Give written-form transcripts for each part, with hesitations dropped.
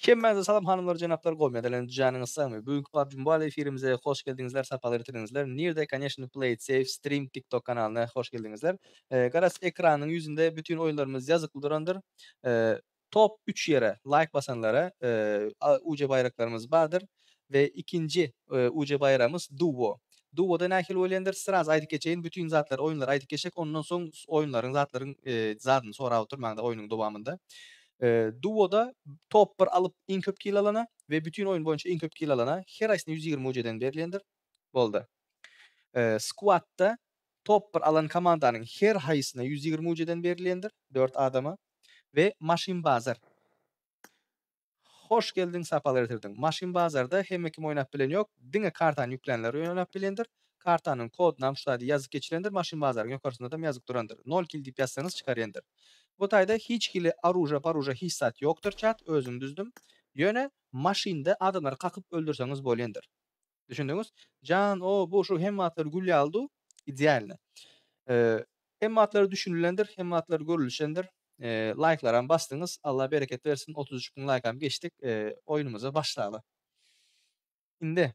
Hemmäňize salam hanymlar, janaplar, goýmadan janyňyz sagmy. Bugünkü PUBG Mobile efirimize hoş geldiňizler, sapalar ýetiňizler. Nirde Конечно Play It Safe Stream TikTok kanalyna hoş geldiňizler. Garas ekranyň ýüzünde bütün oýunlarymyz ýazykly durandyr. Top 3 ýere like basanlara UC bayraklarymyz bardyr we ikinji UC bayrağımız Duo. Duo'da nähili bolýandyr? Sıraz aýdyp geçeýin, bütün zatlar, oýunlar aýdyp geçek, ondan soň oýunlaryň zatlaryň zadyny sorap oturmaňda oýunyň dowamında. Duo'da top 1 alıp iň köp kill alana we bütün oýun boýunça iň köp kill alana her aýsyna 120 UC'den berilýändir. Boldy. Squad'da top 1 alan komandanyň her haýsyna 120 UC'den berilýändir 4 adama we Machine Bazar. Hoş geldiň, sapalar ýetirdiň. Machine Bazarda hemme kim oýnap bilen ýok, diňe kartany ýüklenler oýnap bilýändir. Kartanyň kodyna şu taýda ýazyk geçilendir, Machine Bazaryň ýokarsynda da ýazyk durandyr. 0 kill diýip ýazsaňyz çykarýandyr. Bu taýda hiç kili paruja hiç zat ýokdur çat, özüm düzdüm. Ýöne maşinde adamlary kakyp öldürseňiz bolýandyr. Düşündiňiz? Jan, bu şu hemme atlar gül ýaldy, idealny. Hemme atlar düşünülendir, hemme atlar görülüşendir. Like'laram bastyňyz, Allah bereket bersin. 33 bin like'am geçdik. Oýunumuza başlaýaly. Indi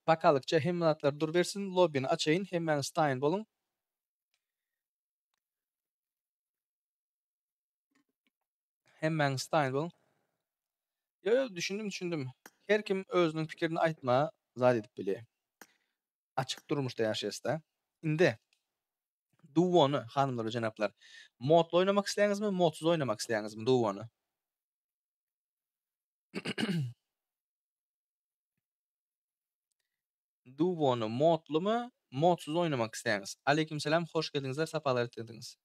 bakalykça hemme atlar dur bersin, lobbyni açaýyn, hemmeňiz taýyn boluň. Hemmeňiz taýyn boluň. Yo, düşündüm. Her kim özünün pikirini aýtma zat edip bilýär. Açyk durmuşda ýaşaýasda. Indi Duo'nu hanymlar we janaplar, modly oýnamak isleýäňizmi, modsuz oýnamak isleýäňizmi Duo'nu? Duo'nu modlymy, modsuz oýnamak isleýäňiz? Aleykum salam, hoş geldiňizler, sapalar ýetirdiniz.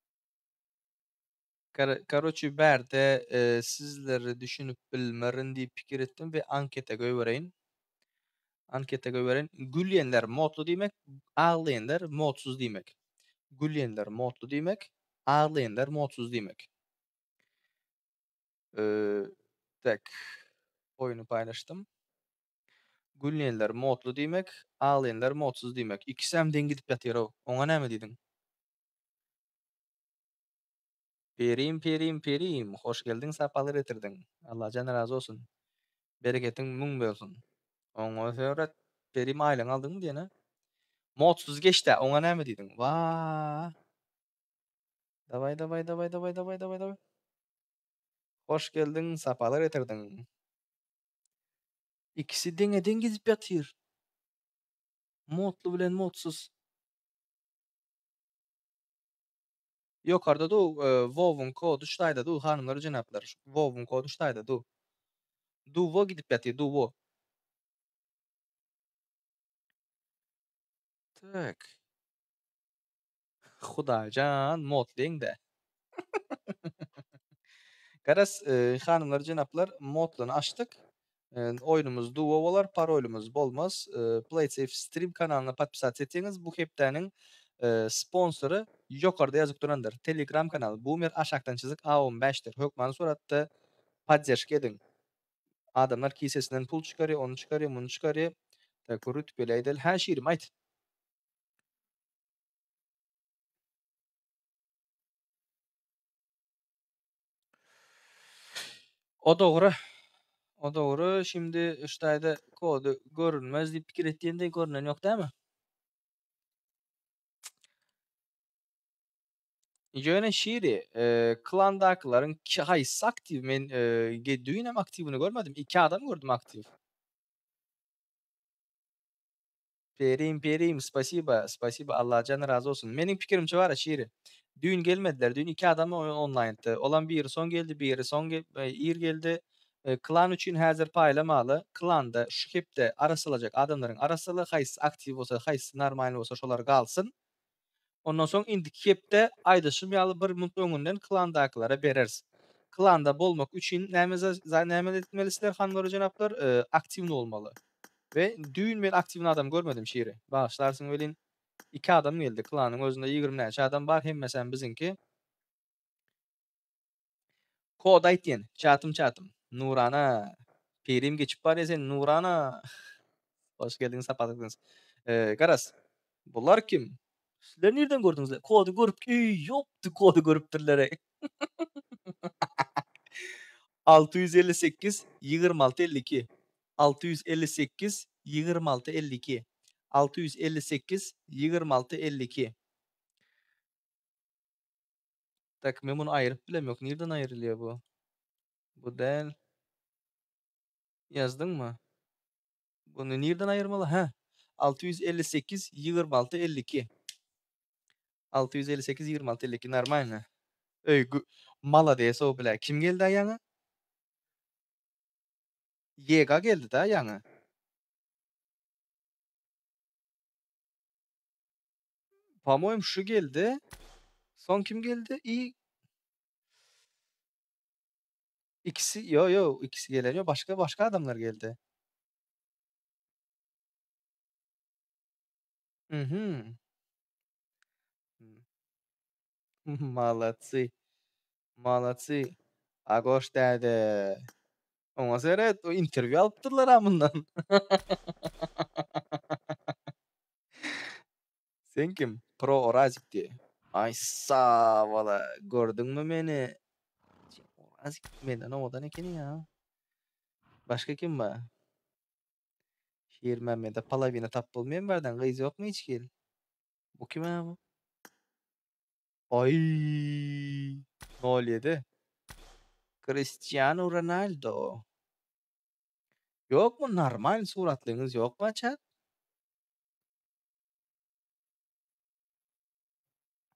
Karoçy bärde sizleri düşünüp bilmerin diýip pikir etdim we anketa göýbereýin. Anketa göýbereýin. Gülýänler modlu diýmek, aglaýanlar modsuz diýmek. Gülýänler modlu diýmek, aglaýanlar modsuz diýmek. Eee, tak, oýuny paýlaşdym. Gülýänler modlu diýmek, aglaýanlar modsuz diýmek. İkisi hem deň gidip ýatyr. Oňa näme diýdiň? Perim. Hoş geldiň, sapalar ýetirdiň. Allah jana razy bolsun. Bereketiň müň bolsun. Oňa höret perim aýlaň aldyňmy diýene? Modsuz geçdi. Oňa näme diýdiň? Wa! Davay. Hoş geldiň, sapalar ýetirdiň. İkisi deňe gidip ýatyr. Modlu bilen modsuz. Ýokarda du WoW'un kodu ştaýda du hanymlar janaplar. WoW'un kodu ştaýda du. Duo gidip ýatyr, Duo. Tak. Hudajan modliňde. Garas hanymlar janaplar modluny açdyk. Oýunumuz Duo bolar, parolumuz bolmaz. Play Safe Stream kanalyna podpisasiýa etýäňiz, bu hepdäniň sponsory ýokarda ýazyk durandyr. Telegram kanaly Boomer aşakdan çyzyk A15'dir. Hökmany suratda podдержка ediň. Adamlar kisesinden pul çykarýar, onu çykarýar, muny çykarýar. Tak rütbeli aýdal. Ha şirim aýt. O dogry. O dogry. Şimdi ştaýda kodu görünmez diýip pikir etdiňde görünen ýok dämi? Ýöne şiri, klandakylaryň haýsy aktiw? Men düýnem aktiwini görmedim. 2 adam gördüm aktiw. Spasiba. Allah jana razy bolsun. Meniň pikirimçe bar şiri. Düýün gelmediler. Düýün 2 adam online'da. Olan biri son geldi, biri ir geldi. Klan üçin häzir paýlamaly. Klanda şu hepde arasylajak adamlaryň arasyly haýsy aktiw bolsa, haýsy normal bolsa şolar galsyn. Ondan soň indiki hepde aýdaşym ýaly 1 minut öňünden klandaklara berers. Klanda bolmak üçin näme etmelisler hanlar janaplar? Aktiwni bolmaly. Ve düýün men aktiwni adam görmedim şeýle. Bagyşlarsyň welin 2 adam geldi. Klanyň özünde 20 näçe adam bar. Hemmesen biziňki. Kod aýtýan. Çatym. Nurana. Perim geçip bar sen Nurana. Hoş geldiň, sapalyňyz. Garas. Bular kim? Sizler nerden gördüňizler? Kodu görüp, ýopdy kodu görüpdirler. 658 26 52 658 26 52 658 26 52. Tak men bunu ayırıp bilem yok. Nereden ayrılıyor bu? Bu değil. Yazdın mı? Bunu nereden ayırmalı? Ha. 658 26 52. 658 26 52 normal mi? Öy Malades o bile. Kim geldi ayağına? Yega geldi de ayağına. Pamoyum şu geldi. Son kim geldi? İyi. İkisi yo ikisi geleniyor. Başka adamlar geldi. Mhm. Молодцы. Молодцы. Agoş dädi. Oňa seret o interwiu alypdyrlar amyndan. Sen kim? Pro Orazik diye. Ay sağ wala. Gördüňmi meni? Orazik menden owadan ekeni ya. Başka kim var? Şiir Mehmet'e palavina tap bolmayan berden gyz ýokmy hiç? Bu kim bu? Ay. 07. Cristiano Ronaldo. Yok mu normal suratlyňyz ýokmy chat?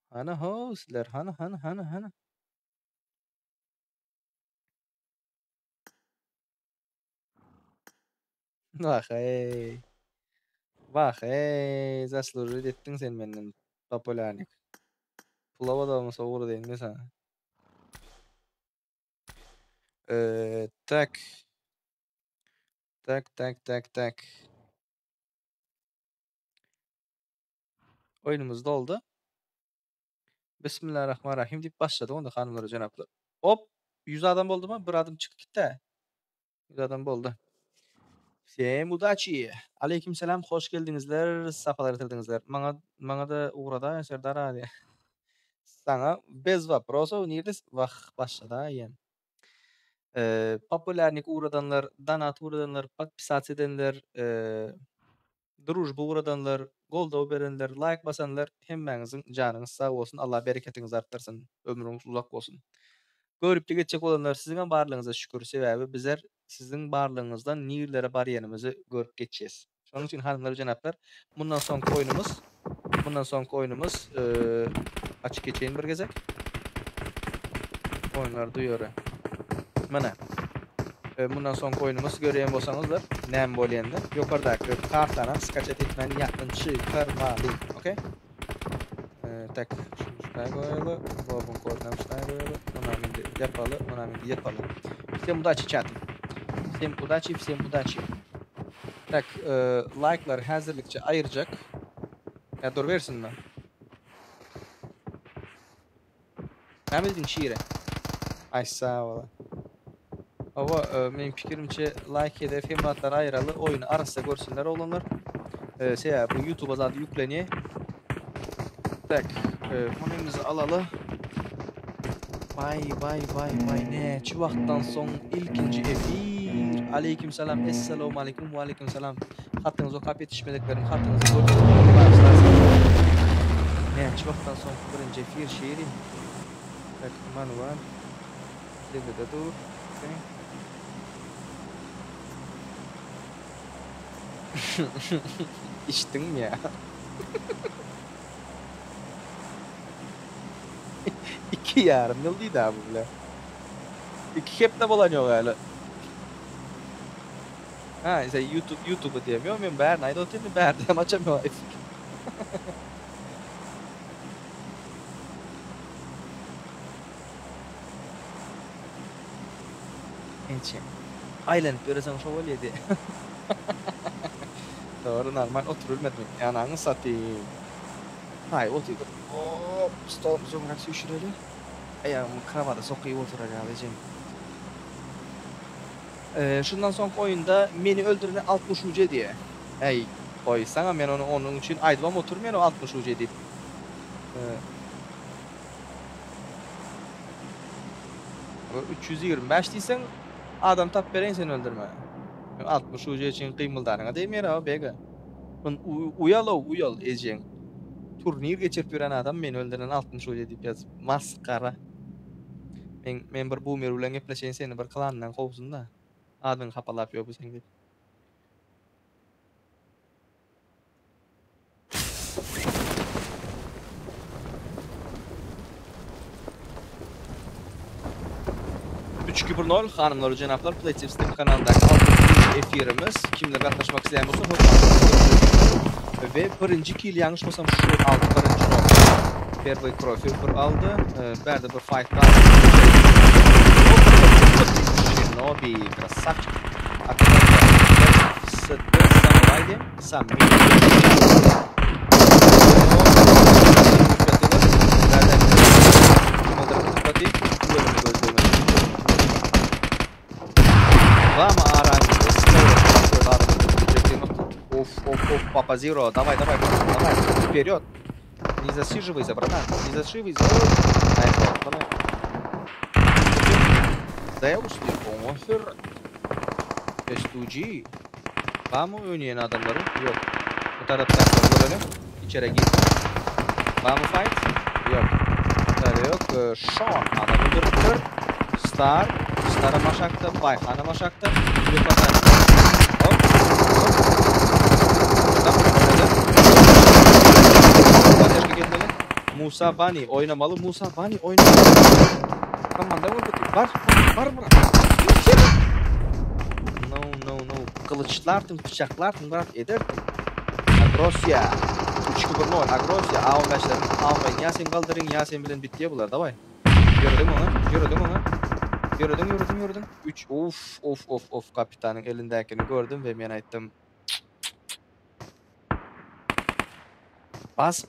Hana ho sizler hana. Vah ey. Vah ey. Zaslujit etdiň sen menden popularlyk. Pulava da olmasa uğra değilme sana. Tak. Tak. Oyunumuz doldu. Bismillahirrahmanirrahim deyip başladı. Onda hanımları cenaplar. Hop. 100 adam boldu mu? Bir adım çıkıp gitti. 100 adam boldu. Sem Udaçi. Aleykümselam. Hoş geldiňizler. Safalar etirdinizler. Maňa da uğrada Serdar abi. Sana bez vaproso nirdes vah başladı ýen. Populärlik uğradanlar, donat uğradanlar, podpisat edenler, družba uğradanlar, goldaw berenler, like basanlar hemmeňiziň janyňyz sag bolsun. Allah bereketiňizi artdyrsyn, ömrüňiz uzak bolsun. Görüp de geçecek olanlar siziň barlygyňyza şükür. Sebäbi bizler siziň barlygyňyzdan nirlere barýanymyzy görüp geçýäs. Şonuň üçin hanymlar janaplar, bundan soňky oýnumuz açyk geçeýin bir gezek. Oýnlar duýary. Mana. Bundan soňky oýnumuz görýän bolsaňyzlar, näme bolýanda ýokardaky kartany skaçat etmeni ýakyn çykyrmaly. Okey? Tak, şunu goýaly, bu koddan şunu goýaly, ona mende ýapaly. Всем удачи, чат. Всем удачи. Tak, like'lar hazırlıkça ayıracak. Ya dur versinler. Ne bildin şiire? Ay sağ ol. Ama benim fikrimce like hedef hemmatlar ayıralı oyunu arasında görsünler olanlar. Bu YouTube'a zaten yükleniyor. Tak, konumuzu alalı. Vay ne çuvaktan son ilkinci efir. Aleykümselam, esselamu aleyküm ve aleykümselam. Hattınız o kap yetişmediklerim, hattınızı gördüğünüz ne çuvaktan son birinci efir şiirim. Tak, manuel. Devede dur. Okay. İçtin mi ya? 2 yarım yıl değil daha bu bile. 2 hep de bulanıyor galiba. Ha işte YouTube'u diyemiyorum ben Berna'yı da otelde Berna'yı açamıyorum. Ençe. Island göresen şövalye. Doğru normal oturulmadı. Yanağını satayım. Hay otur. Hop stop zoom'rak düşürelim. Ayağımı kravata sokayım oturacağım. Şundan sonraki oyunda meni öldürene 60 UC diye. Hey koy sana men onu onun için aydvam oturmayan o 60 UC deyip. 325 diysen adam tap beren sen öldürme. 60 ucu için kıymıldarına değmer abi bega. Uyal ejeng. Turnir geçirip biren adam beni öldüren 60 ucu deyip yaz. Maskara. Men bir boomer ulan gepleşen seni bir klandan kovsun da. Adın kapalap yok bu sen deyip. Nol hanımlar cenaplar PlayStation Steam kanalındaki efirimiz. Kimler katlaşmak isteyen olsa ve birinci kill yanlış olsam şu aldı birinci nol. Первый кровь bir aldı. Berde bir fight var. Shinobi красавчик. Arkadaşlar sıddı samuraydı. Sami. Vamos Оф, Папа Зеро, давай, вперед. Не засиживайся, братан, не засиживайся. Да я успел, офер. STG. Vamos oynayan adamları. Yok. Bu taraftan görelim. İçeri git. Vamos fight. Yok. Burada yok. Sean adamı durdur. Star'a maşakta, Bayhan'a maşakta. Bir patan. Hop. Musa Bani oynamalı. Musa Bani oynamalı. Komanda var. No. Kılıçlardım, bıçaklardım, bırak ederdim. Agrosya. 3-0-0. Agrosya. A15'lerin almayın. Ya sen kaldırın, ya sen bilen bittiye bular. Davay. Gördüm onu. Gördüm. 3. Of. Kapitanın elindekini gördüm ve men aytdım. Bas.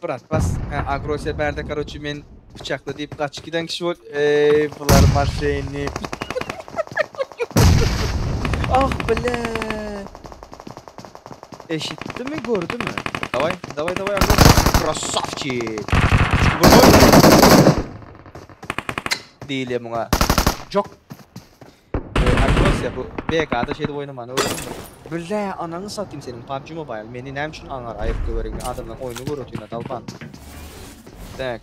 Agrosya berde karoçu men bıçakla deyip kaç giden kişi ol. Bular maşeni. Ah bile. Eşitti mi gördü mü? Davay Krasavçik. Değil ya buna. Çok. Agrosya bu BK'da şeyde oynamanı öğrendim. Bile ananı satayım senin PUBG Mobile. Meni nem için anar ayıp göverin adamdan oyunu vurutuyla dalpan. Tak.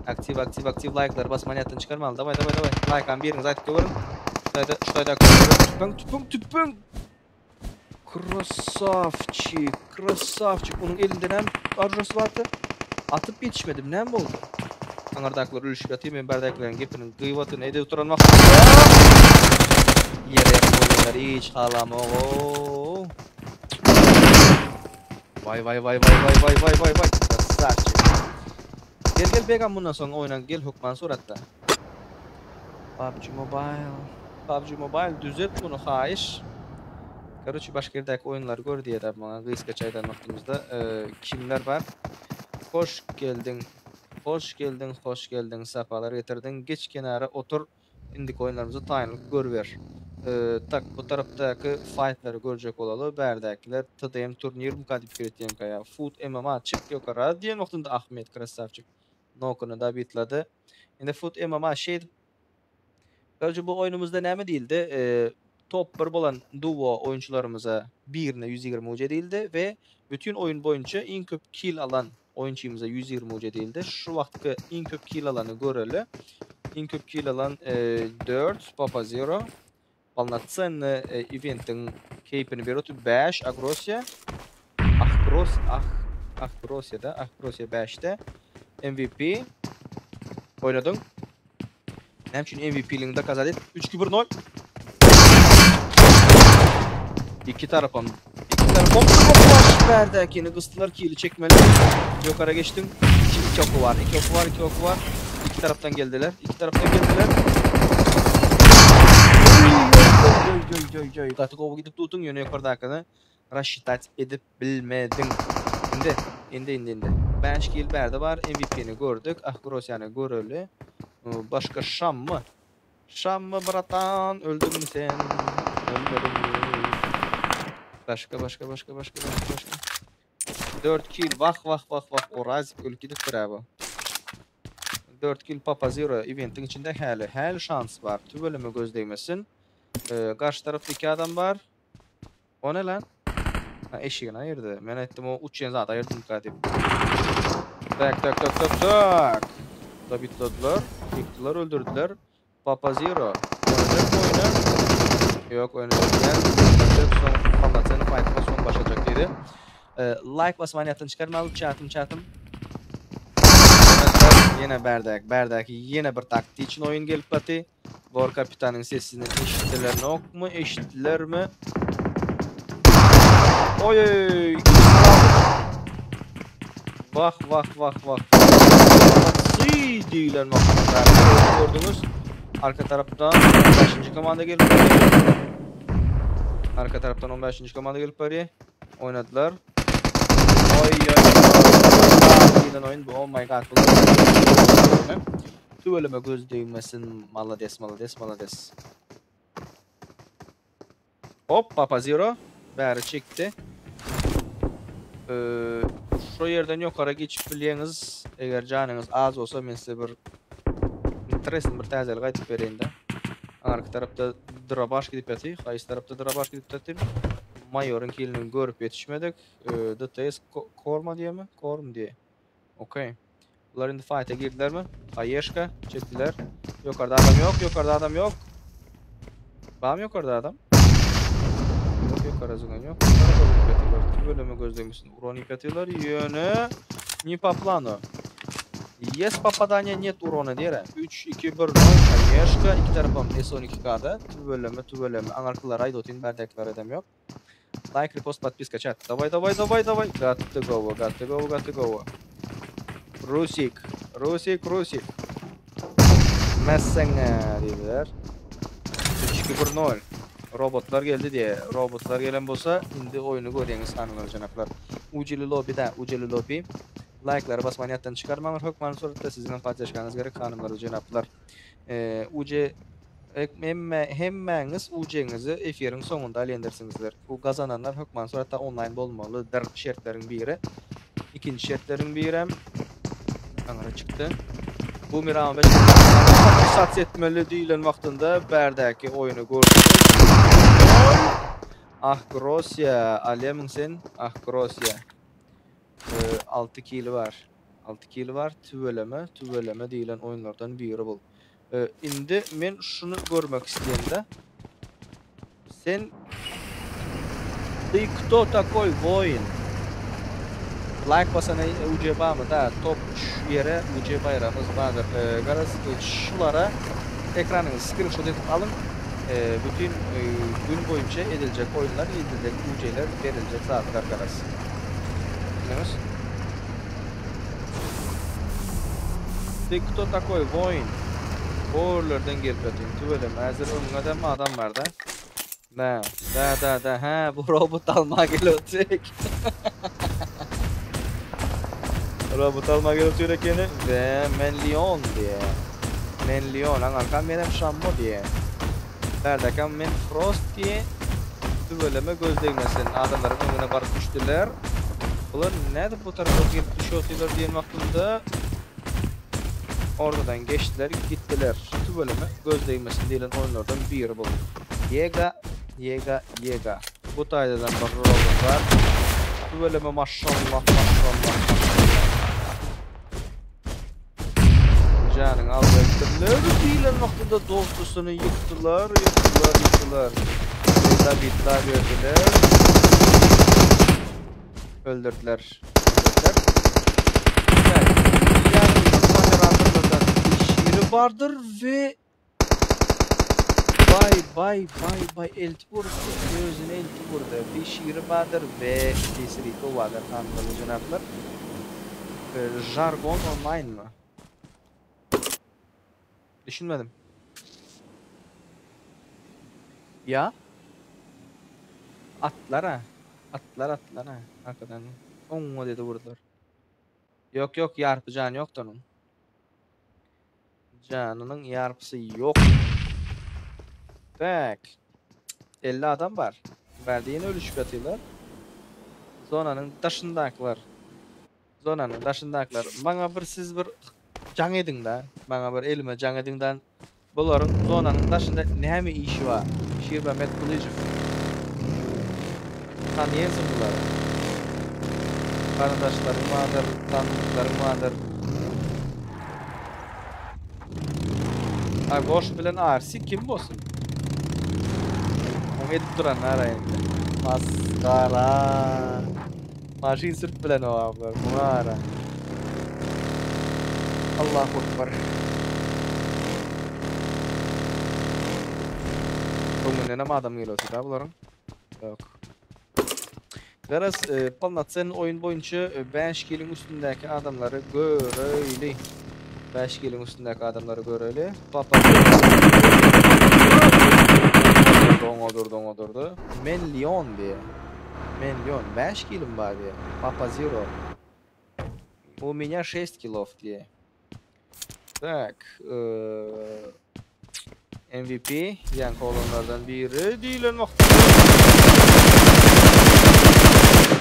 Aktif like'lar bas maniyattan çıkarmalı. Davay. Like'an biriniz ayıp göverin. Şurada tüpün. Krasavçik. Onun elinden hem arjası vardı. Atıp yetişmedim. Nem oldu? Anardaklar ölüşük atayım. Ben berdakların gepinin gıyvatını ede oturanmak. Yere koyunlar hiç halama. Vay. Krasavçik. Gel began bundan sonra oynan. Gel Hukman suratta. PUBG Mobile düzelt bunu hayiş. Короче, başka yerdeki oyunlar gör diye de bana gıyska çaydan noktamızda kimler var? Hoş geldin, safalar getirdin. Geç kenara otur. İndik oyunlarımızı tayinlik görver. Tak bu taraftaki fightları görecek olalı. Berdakiler TDM turnir mukadip kiretiyem kaya. Food MMA çık yukarı diye noktada Ahmet Krasavçik. Nokunu da bitladı. Şimdi Food MMA şeydi. Böylece bu oyunumuzda ne mi değildi? Top 1 olan duo oyuncularımıza birine 120 UC değildi ve bütün oyun boyunca en köp kill alan oyuncumuza 120 UC değildi. Şu vakti en köp kill alanı göreli. En köp kill alan 4 Papa Zero. Полноценный eventin keyfini veriyordu. 5 Agrosya. Agrosya'da 5'te MVP oynadın. Hem için MVP'liğini de kazadet. 3-2-1-0. İki tarafım baş berdekini kıstılar kili çekmeli. Yukarı geçtim. İki oku var. İki taraftan geldiler. Katı kovu gidip tutun yönü yukarıdakini raşitat edip bilmedin. İndi. 5 kill berde var. MVP'ni gördük. Grosya'nı görölü. Başka Şam mı? Bratan? Öldün mü sen? Ölmedin mi? Başka. 4 kill. Vah. Orazik ölüp gidip abi. 4 kill Papa Zero eventin içinde hali şans var. Tü bölümü gözleymesin. Karşı tarafta 2 adam var. O ne lan? Ha, eşiğini ayırdı. Ben ettim o uç yeni zaten ayırdım kadip. Tak. Da bitlediler. Yıktılar, öldürdüler. Papa Zero. Oynayacak mı oyunu? Yok, oynayacak. Son anlatsanı fight'ma son başlayacak dedi. Like basmayı yaptın çıkarmalı. Çatım. Yine berdak. Yine bir taktiği için oyun gelip batı. War Kapitan'ın sesini eşittiler mi? Oy. Vah. Değiller gördünüz. Arka taraftan 15. komanda gelip bari. Oynadılar. Oy. Oyun bu. Oh my god. Tü bölüme göz değmesin. Malades. Hop, Papa Zero. Bari çekti. Şu yerden yukarı geçip biliyeniz, eğer canınız az olsa ben size bir interesting bir təzəlik aytıb vereyim də. Arka tarafta Drabaş gidip yatıyıq, qaysı tarafta Drabaş gidip yatıyıq. Mayorun kilini görüp yetişmedik. DTS Korma diye mi? Korm diye. Okey. Bunlar indi fight'a girdiler mi? Hayeşka çektiler. Yukarıda adam yok. Var mı yukarıda adam? Yukarı zıgan yok. Bölümü gözlemişsin. Uran yıkatıyorlar. Yönü. Ni paplano. Yes попадания нет урона diyere. 3-2-1-0. Hayeşka. İki tarafım S12K'da. Tü bölümü. Anarkılar aydotin. Berdekler edem yok. Like, repost, подписка, chat. Давай. Got to go. Rusik. Messenge dediler. 3-2-1-0. Robotlar geldi diye. Robotlar gelen bolsa indi oyunu görýäňiz hanımlar janaplar. Ucili lobby. Like'lara basmayı yattan çıkarmalar. Hökman soruda sizinle paylaşmanız gerek hanımlar janaplar. UC hemmeniz UC'nizi efirin sonunda alendirsinizler. Bu kazananlar hökman soruda online bolmalıdır şertlerin biri. İkinci şertlerin biri ana çıktı. Bu Miran 5 sat etmeli deyilen vaxtında berdəki oyunu gördük. Grosya, Alemin sen, Grosya. 6 kill var. Tüveleme deyilen oyunlardan biri bu. Indi men şunu görmek isteyende. Sen кто такой воин? Like basana UC bağımı da top yere UC bayrağımız vardır. Garaz şulara ekranını screenshot edip alın. Bütün gün boyunca edilecek oyunlar, edilecek UC'ler verilecek zaten arkadaş. Biliyorsunuz? Кто такой воин? Borlardan gelip atayım. Tüvelem. Hazır önüne adam var da. Da. Ha, bu robot almaya gelecek. Robot almaya gelecek yine. Ve Menlion diye. Menlion. Anarkan benim Şambo diye. Berdakan men Frost diye. Tüveleme gözleymesin. Adamların önüne barıp düştüler. Ulan nedir bu tarafa gelip düşüyorlar diye aklımda. Oradan geçtiler, gittiler. Tüveleme gözleymesin diyen oyunlardan biri bu. Yega. Bu taydadan bir robot var. Tüveleme maşallah. Canın alacaklar. Diyen vaxtında dostusunu yıktılar. Bitla verdiler. Öldürdüler. Vardır ve bay elti vurdu. Gözüne elti vurdu. Bir şiiri vardır ve Desiriko vardır. Anadolu cenaplar. Jargon online mı? Düşünmedim. Ya? Atlar ha. Hakikaten. Onunla dedi vurdular. Yok yarpı can yoktu onun. Canının yarpısı yok. Tak. 50 adam var. Verdiğini ölüşüp atıyorlar. Zonanın daşındakiler. Bana siz bir Jaň ediň da. Maňa bir elime jaň ediňden bolaryň zonanyň daşynda näme işi bar? Şirbamet Kılıçev. Tanıyansın bulary. Karandaşlarym bardyr, tanıdyklarym bardyr. Goş bilen Arsi kim bolsun? Onu edip duran araýynda. Maskara. Maşyn sürüp bilen o ablar. Mara. Allahu ekber. Öňüne näme adam gelýär da bularyň? Ýok. Garas palnatsen oyun boyunca 5 kilin üstündeki adamları göreyli. 5 kilin üstündeki adamları göreyli. Papa durdu. Milyon diye. Milyon. 5 kilim var diye. Papa Zero. У меня 6 килов diye. Так. MVP. Yani olanlardan biri değilen vakti.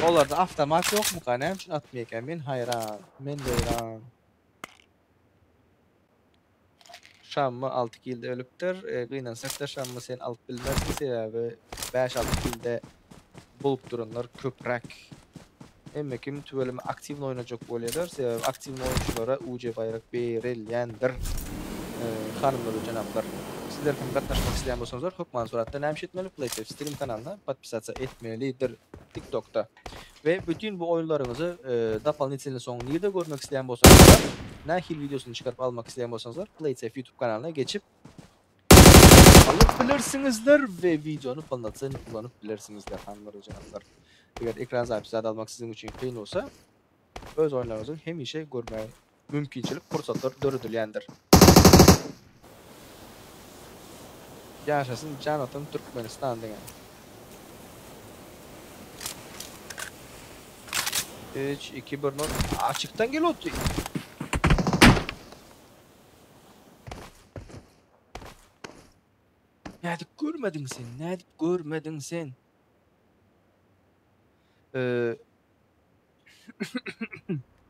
Olarda avtomat yok mu kanem? Şunu atmayken ben hayran. Men de hayran. Şamma 6 kilde ölüptür. Gıynansak da Şamma sen alıp bilmezsin sebebi 5-6 kilde bulup durunlar köprek. Emme kim tüvelimi aktivni oynayacak bolýarlar. Sebebi aktivni oyunculara UC bayrak berilýändir. Hanımlar ve janaplar. Sizler kim gatnaşmak isleýän bolsaňyzlar, hökman suratda näme etmeli? PlayStation Stream kanalyna podpisasiya etmelidir TikTok'ta. Ve bütün bu oyunlarınızı doполнительный soň nirde görmek isleýän bolsaňyzlar, nähil videosunu çıkarıp almak isleýän bolsaňyzlar, PlayStation YouTube kanalyna geçip alıp bilirsiňizler ve videonu palnatsen kullanıp bilirsiňizler hanımlar ve janaplar. Eger ekran zapisi almak siziň üçin kıyın olsa, öz oyunlaryňyzy hemişe görmäge mümkinçilik, fursatlar döredilýändir. Yaşasın Canatım Türkmenistan diýen. 3 2 1 0 açıktan gelýär. Näde görmediň sen? Näde görmediň sen?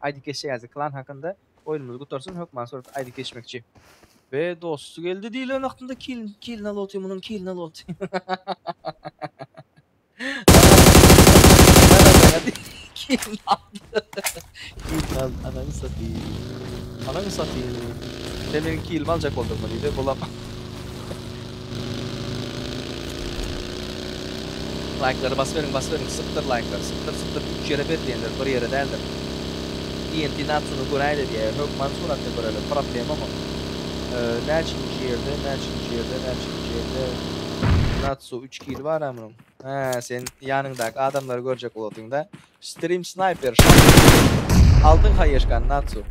Aýdy geçýär klan hakynda oyunumyzy gutarsyň hökman surat aýdy geçmekçi. Ve dostu geldi diýilen wagtynda kilin alyp munun kilin alyp. Kilin aldı. Kilin al ananı satayım. Ananı satayım. Senin kilimi aljak boldurma diýdi. Bolam. Like'ları bas verin. Sıktır like'ları. Sıktır. 3 yere berdiýenler, bir yere däldir. TNT Natsu'nu göräýdi diýe. Hökman suratda görelim. Problem ama. Näçinci yerde Natsu 3 kill var amrım. Sen yanındaky adamları görecek boladың da. Stream sniper. Aldın haýeşkan Natsu.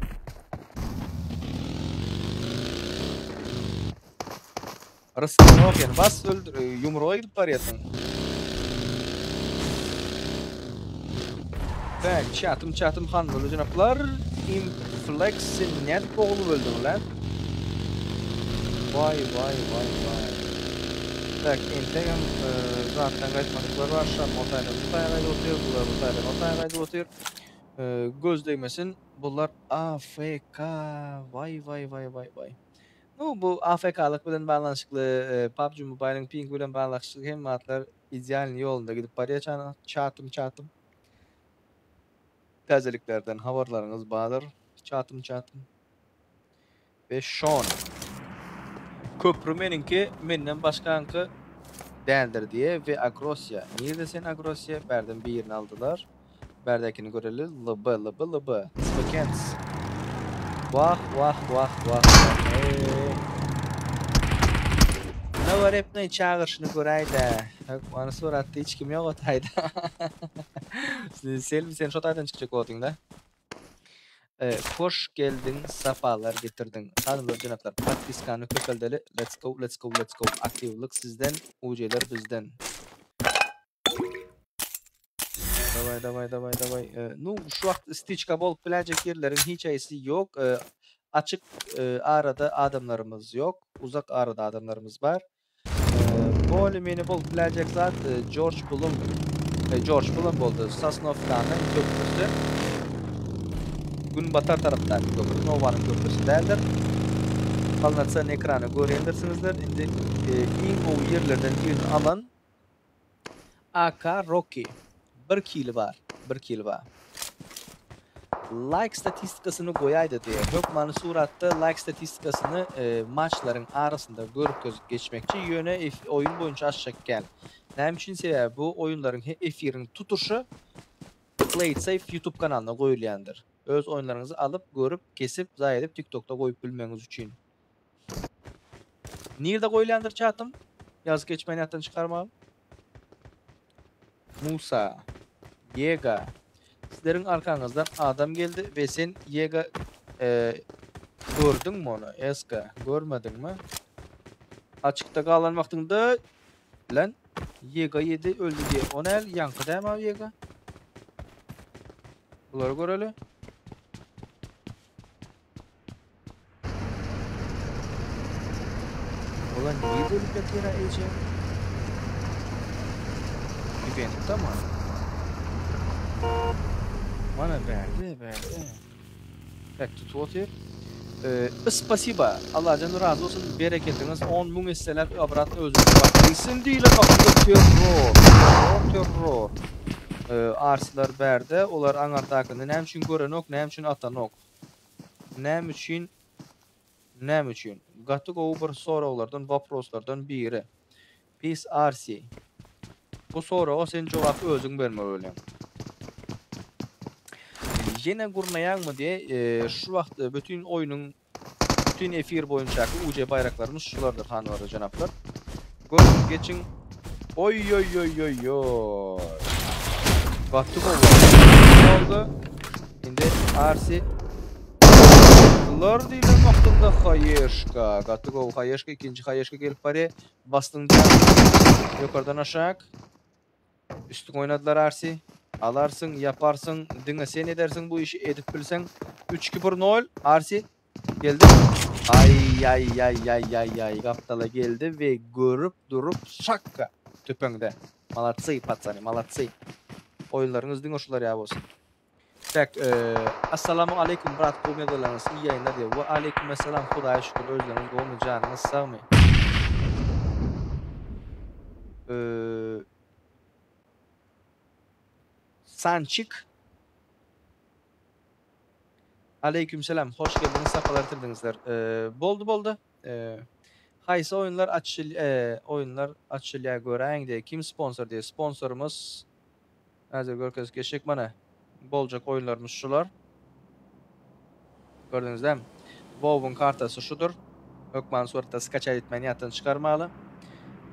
Rıskın yok yani. Bas öldür. Yumruğa gidip barýasyň. Tak, çatım hanımlar janaplar. Inflex net boğulup öldüň lan. Vay. Tak, entegam zaten gaýtmaklar var. Şam otayla otyr. Göz değmesin. Bunlar AFK. Vay. No, bu AFK'lık bilen bağlanışykly PUBG Mobile'ın ping bilen bağlanışykly hem matlar ideal ýolunda gidip barýar çatım. Täzeliklerden habarlaryňyz bardyr. Çatım. Ve şon. Köprü meninki menden başkanky däldir diye ve Agrosya. Nirde sen Agrosya? Berden bir yerini aldılar. Berdekini göreli. Lıbı. Spakens. Vah. Ne var hep ne çağırışını göräýdi. Bana suratda hiç kim ýok otayda. Sen şu otaydan çıkacak oldun da. Hoş geldin, safalar getirdin. Hanımlar janaplar, podpiskany köpeldeli. Let's go. Aktivlik sizden, UC'ler bizden. Davay. Nu şu wagt stichka bolup bilecek yerlerin hiç aýsy ýok. Açık arada adamlarımız yok. Uzak arada adamlarımız var. Bu meni bolup bilecek zat George Bull'un boldu. Sosnovkanyň köprüsü. gün batar tarapdan köprü, Nova'nın köprüsü derler. Kalnatsan ekranı görendirsinizler. Indi o yerlerden birini alan AK Rocky. 1 kilo var. 1 kilo var. Like statistikasını koyaydı diye. Hökmanı suratta like statistikasını maçların arasında görüp gözük geçmekçi yöne oyun boyunca aşağı gel. Näme üçin sebäbi bu oyunların efirin tutuşu Play It Safe YouTube kanalına koyulyandır. Öz oyunlarınızı alıp görüp kesip zay edip TikTok'ta koyup bilmeniz için. Nerede koyulyandır çatım? Yaz geçmeyin yattan çıkarmam. Musa, Yega. Sizlerin arkanızdan adam geldi ve sen Yega gördün mü onu? Eska görmedin mi? Açıkta kalan vaktinde lan Yega yedi öldü diye. O ne el? Yankı değil mi abi Yega? Bunları görelim. Ulan niye bölüp yatıyor ha Ece? Event'ta mı? Bana verdi. Back to Twitter. Spasiba. Allah canı razı olsun. Bereketiniz 10 bin isteler avratını özünüzü bakmayısın değil. Aklında terror. Arsiler berde. Olar anarta hakkında. Näme üçin gören ok, näme üçin atan ok. Näme üçin. Gattık o bir sorulardan, vaproslardan biri. Pis Arsi. Bu soru o sen cevap özün verme öyle. Yine gurnayan mı diye şu vakt bütün oyunun bütün efir boyunca UC bayraklarımız şulardır hanımlar canaplar. Görün geçin. Oy. Gattık oldu. Şimdi Arsi Lar diýilen wagtynda Hayeşka, gattyk o Hayeşka ikinci Hayeşka gelip bari bastınca ýokardan aşağı üstün oynadılar Arsi. Alarsın, yaparsın, diňe sen edersin bu işi edip bilseň 3-2-1-0 Arsi geldi. Ay gaptala geldi ve görüp durup şakka töpeňde. Malatsy patsany, malatsy. Oyunlarınız diňe şular ýa bolsun. Tak, assalamu alaikum brat komediyalarınız iyi yayınlar diyor. Ve aleyküm esselam Hudaýa şükür özleriniz golmy janyňyz sagmy. Sançık. Aleyküm selam. Hoş geldiniz. Safalar etirdinizler. Boldu. Haysa oyunlar açılya göreň diye kim sponsor diye sponsorumuz hazır görkez geçek mana bolcak oyunlarımız şular. Gördünüz değil mi? WoW'un kartası şudur. Hökman suratası kaçay etmeni yattan çıkarmalı.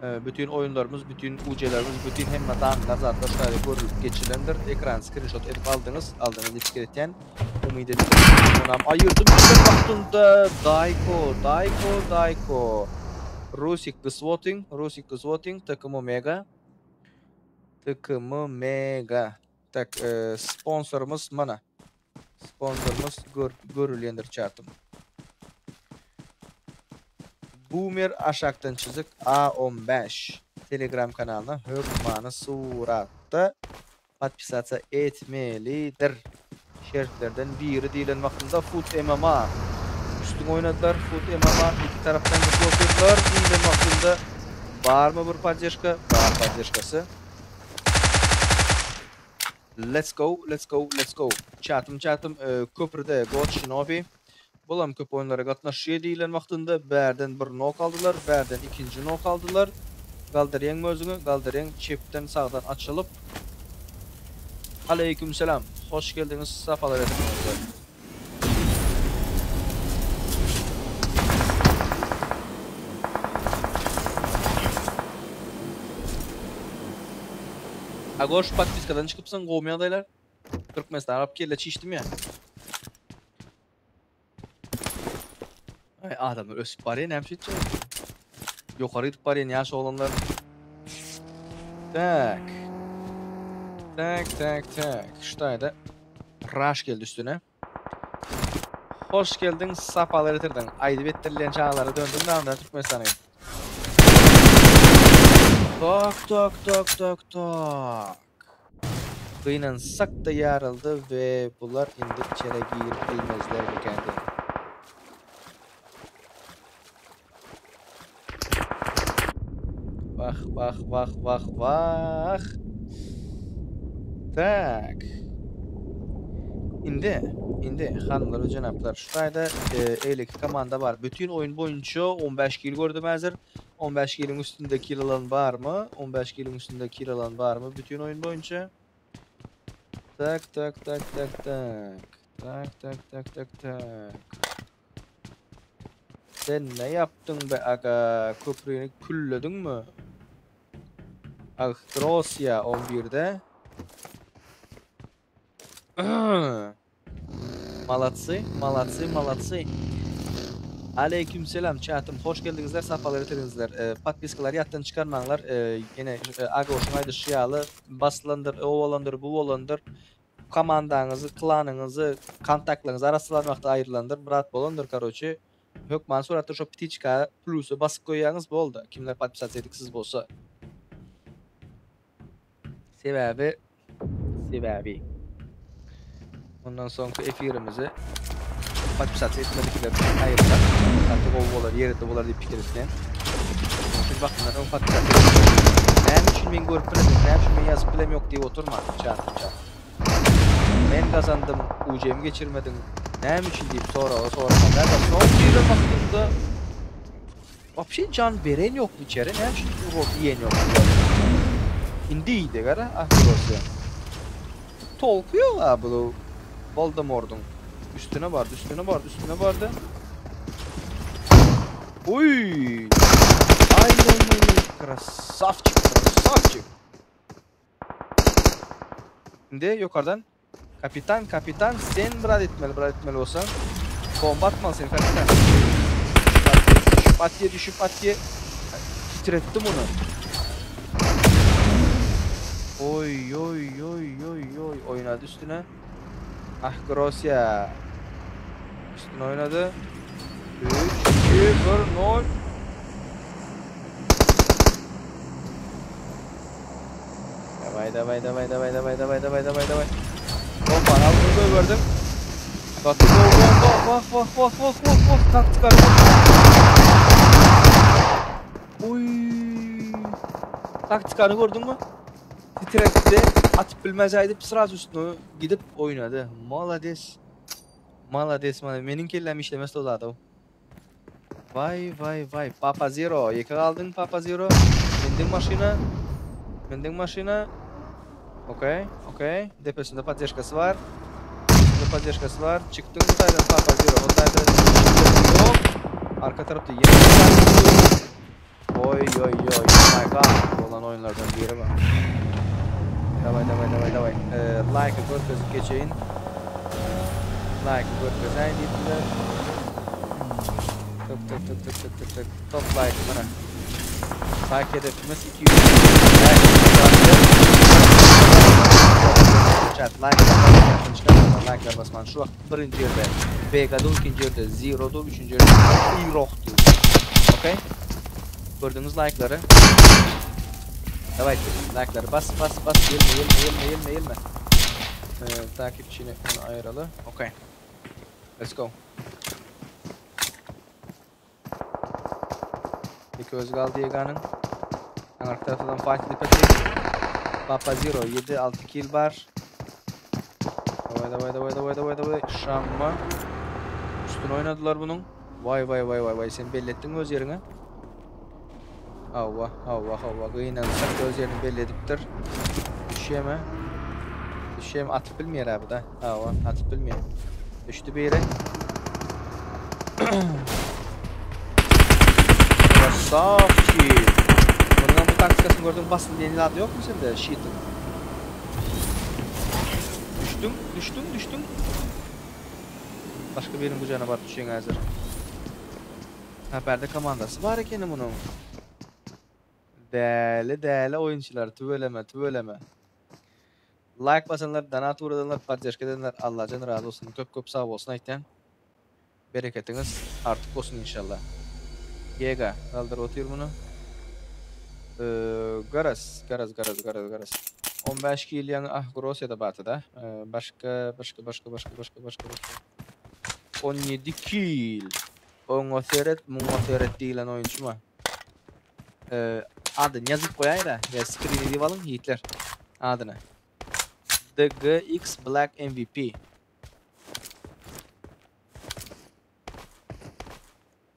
Bütün oyunlarımız, bütün UC'lerimiz, bütün hemme dağınlar zaten şöyle görülüp geçilendir. Ekran screenshot edip aldınız etiketleyen. Umid edip onam ayırdım bir vaktinde Dayko. Rusik Swatting takımı mega. Tak sponsorumuz mana. Sponsorumuz görülendir çarptım. Boomer aşaktan çizik A15 Telegram kanalına Hökmanı suratta подписаться etmelidir. Şeriflerden biri diýilen wagtynda Foot MMA üstün oynadılar. Foot MMA iki taraftan götürdüler. Diýilen wagtynda barmy bir podдержка? Bar podдержкасы. Let's go. Çatım köprüde Gochinobi. Bolam köp oyunlara gatnaşýar diýilen wagtynda bärden bir nok aldylar, bärden ikinji nok aldylar. Galdaryan özüňi, Galdaryan çepden sagdan açylyp. Aleyküm selam. Hoş geldiniz. Safalar ediniz. Agoş podpiskadan çıkıpsan gowmaýadaylar. Türkmenistan arap kelle çişdim ya. Ay adamlar ösüp barýan näme şeýle. Ýokary gidip barýan ýaş olanlar. Tak. Şuýda raş geldi üstüne. Hoş geldin, sapalar etirdin. Aýdyp etdirilen çağlara döndüm näme Türkmenistan'a. Tak. Kıynansak da yarıldı ve bunlar indi içeri girip bilmezler mi kendi. Vah. Tak. İndi hanımlar ve cenaplar. Şurada eyleki komanda var. Bütün oyun boyunca 15 kill gördüm hazır. 15 kill'in üstünde kill alan var mı? 15 kill'in üstünde kill alan var mı? Bütün oyun boyunca. Tak. Sen ne yaptın be aga? Köprüyü külledin mü? Ahrosya 11'de. Malatsi. Aleykümselam chat'im. Hoş geldinizler. Safalar etirinizler. Patpiskalar yattan çıkarmanlar. Yine aga hoşunaydı şiyalı. Baslandır, ovalandır, buvalandır. Komandanızı, klanınızı, kontaktlarınızı arasılanmakta ayrılandır. Brat bolandır karoçi. Hökman suratı şu pitiçka plusu basıp koyuyanız bu oldu. Kimler patpisat ediksiz bolsa. Sebebi. Ondan sonraki efirimizi patpisat etmedikler ayırlar. Artık o bolar yerinde bolar deyip fikirisinden. Şimdi bakınlar o patpisat etmedikler. Neyim için ben görüp bilemiyorum, neyim için ben yazıp bilem yok diye oturma. Çat. Ben kazandım, UC'mi geçirmedim. Neyim için deyip sonra. Nerede son bir baktığımda bir can veren yok içeri. Neyim için bu yiyen yok. İndiydi gara. Ahrosya. Tolkuyor abi bu. Voldemort'un üstüne vardı. Oy! Aynen. Krasavçık. Şimdi yukarıdan kapitan sen brad etmeli olsan. Bomba atmalısın kapitan. Düşüp atiye titrettim onu. Oy. Oynadı üstüne. Ahrosya. Üstüne oynadı. 3, 2, 1, 0. Davay. Bomba aldım gördüm. Tatlı vah. Taktik araba. Oy. Taktik araba gördün mü? Titretti. Atıp bilmezeydi sırası üstüne gidip oynadı. Malades. Menin kellem işlemesi oladı o. Vay. Papa Zero. Yıka aldın Papa Zero. Mending maşina. Okey. Depesinde поддержкасы var. Çıktın buradan Papa Zero. Yok. Arka tarafta yeni. Oy. My god. Olan oyunlardan biri var. Davay. Like'ı görüp geçeyin. Deydiler. Tık. Top like bana. Like hedefimiz 200. Chat like basman. Şu vaqt birinci yerde Vega'da, ikinci yerde Zero'da, üçüncü yerde Iroh'du. Okey? Gördüğünüz like'ları. Davay like'ları bas. Yelme. Takipçini onu ayıralı. Okey. Let's go. İki Özgal Diegan'ın arka tarafından Fatih Dipati. Papa Zero 7-6 kill var. Davay. Şamma. Üstüne oynadılar bunun. Vay. Sen belli ettin mi öz yerini? Allah. Kıyınansak öz yerini belli ediptir. Düşeyeme atıp bilmiyor abi da. Atıp bilmiyor. Düştü bir yere. Safçı. Bundan bu taktikasını gördüğün basın diye adı yok mu sende? Sheet'in. Düştüm. Başka birinin bu canavar düşen hazır. Haberde komandası var ekeni bunun. Değerli oyuncular tüveleme. Like basanlar, donat uğradanlar, поддержка edenler Allah canı razı olsun. Köp sağ olsun ayten. Bereketiniz artık olsun inşallah. Yega kaldır otur bunu. Garas. 15 kill yan Grosya'da batıda. Başka. 17 kill. Oňa seret, muňa seret diýilen oýunçy mı? Adyny ýazyp goýaý da, ya screen edip alyň Hitler adyny. DGX Black MVP.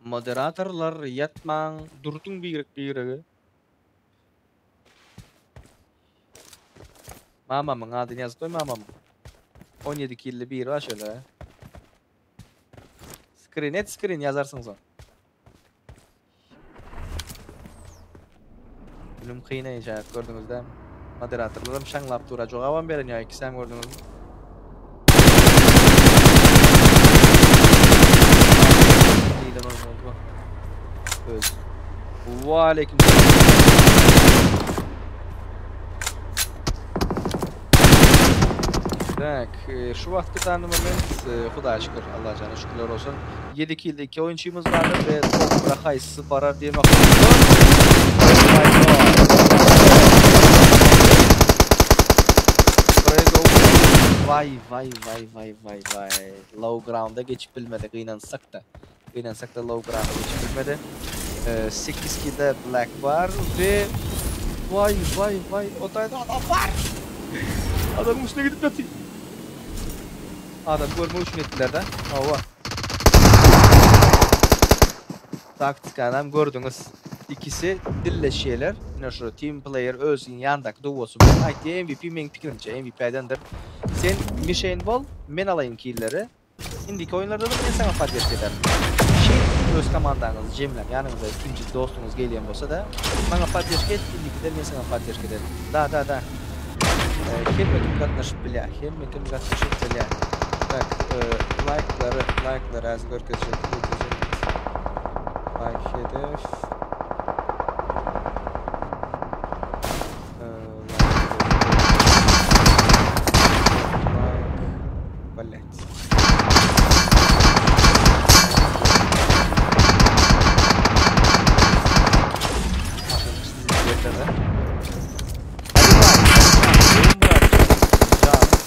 Moderatorlar yatmaň, durduň bir-birege. Mamamyň adyny ýazyp goý mamam. 17 killi biri var şöyle. Screen yazarsınız o. Ölüm kıyına icayet gördüğünüzde moderatorlarım şanlap dura jogaban beren ya, iki sen gördünüz mü? Neyden oyun oldu bu? Öz. Wa aleyküm. Tak, şu vakti tanımamız Hudağa şükür, Allah canına şükürler olsun. 7 kilde 2 oyunçumuz vardı ve topra haysı barar diye bakıyoruz. Vay. Low ground'a geçip bilmedi, kıynansak da low ground'a geçip bilmedi. 8 kilde Black var ve vay, odayda adam var. Adamın üstüne gidip yatayım. Adam görme üçün ettiler de. Hava. Taktik adam gördünüz. İkisi dilleşiyeler. Yine şu team player özün yandak duvosu. Aytiye MVP men pikirimce MVP'dendir. Sen Mission bol, men alayım killleri. İndiki oyunlarda da ben sana fark ederim. Öz komandanız Cemlem yanınızda ikinci dostunuz geliyen olsa da bana fark ederim. İndiki de ben sana fark ederim. Da. Hemmetim katnaşıp bilya. Tak, like'ları az görkezecek. Like hedef. Ballet.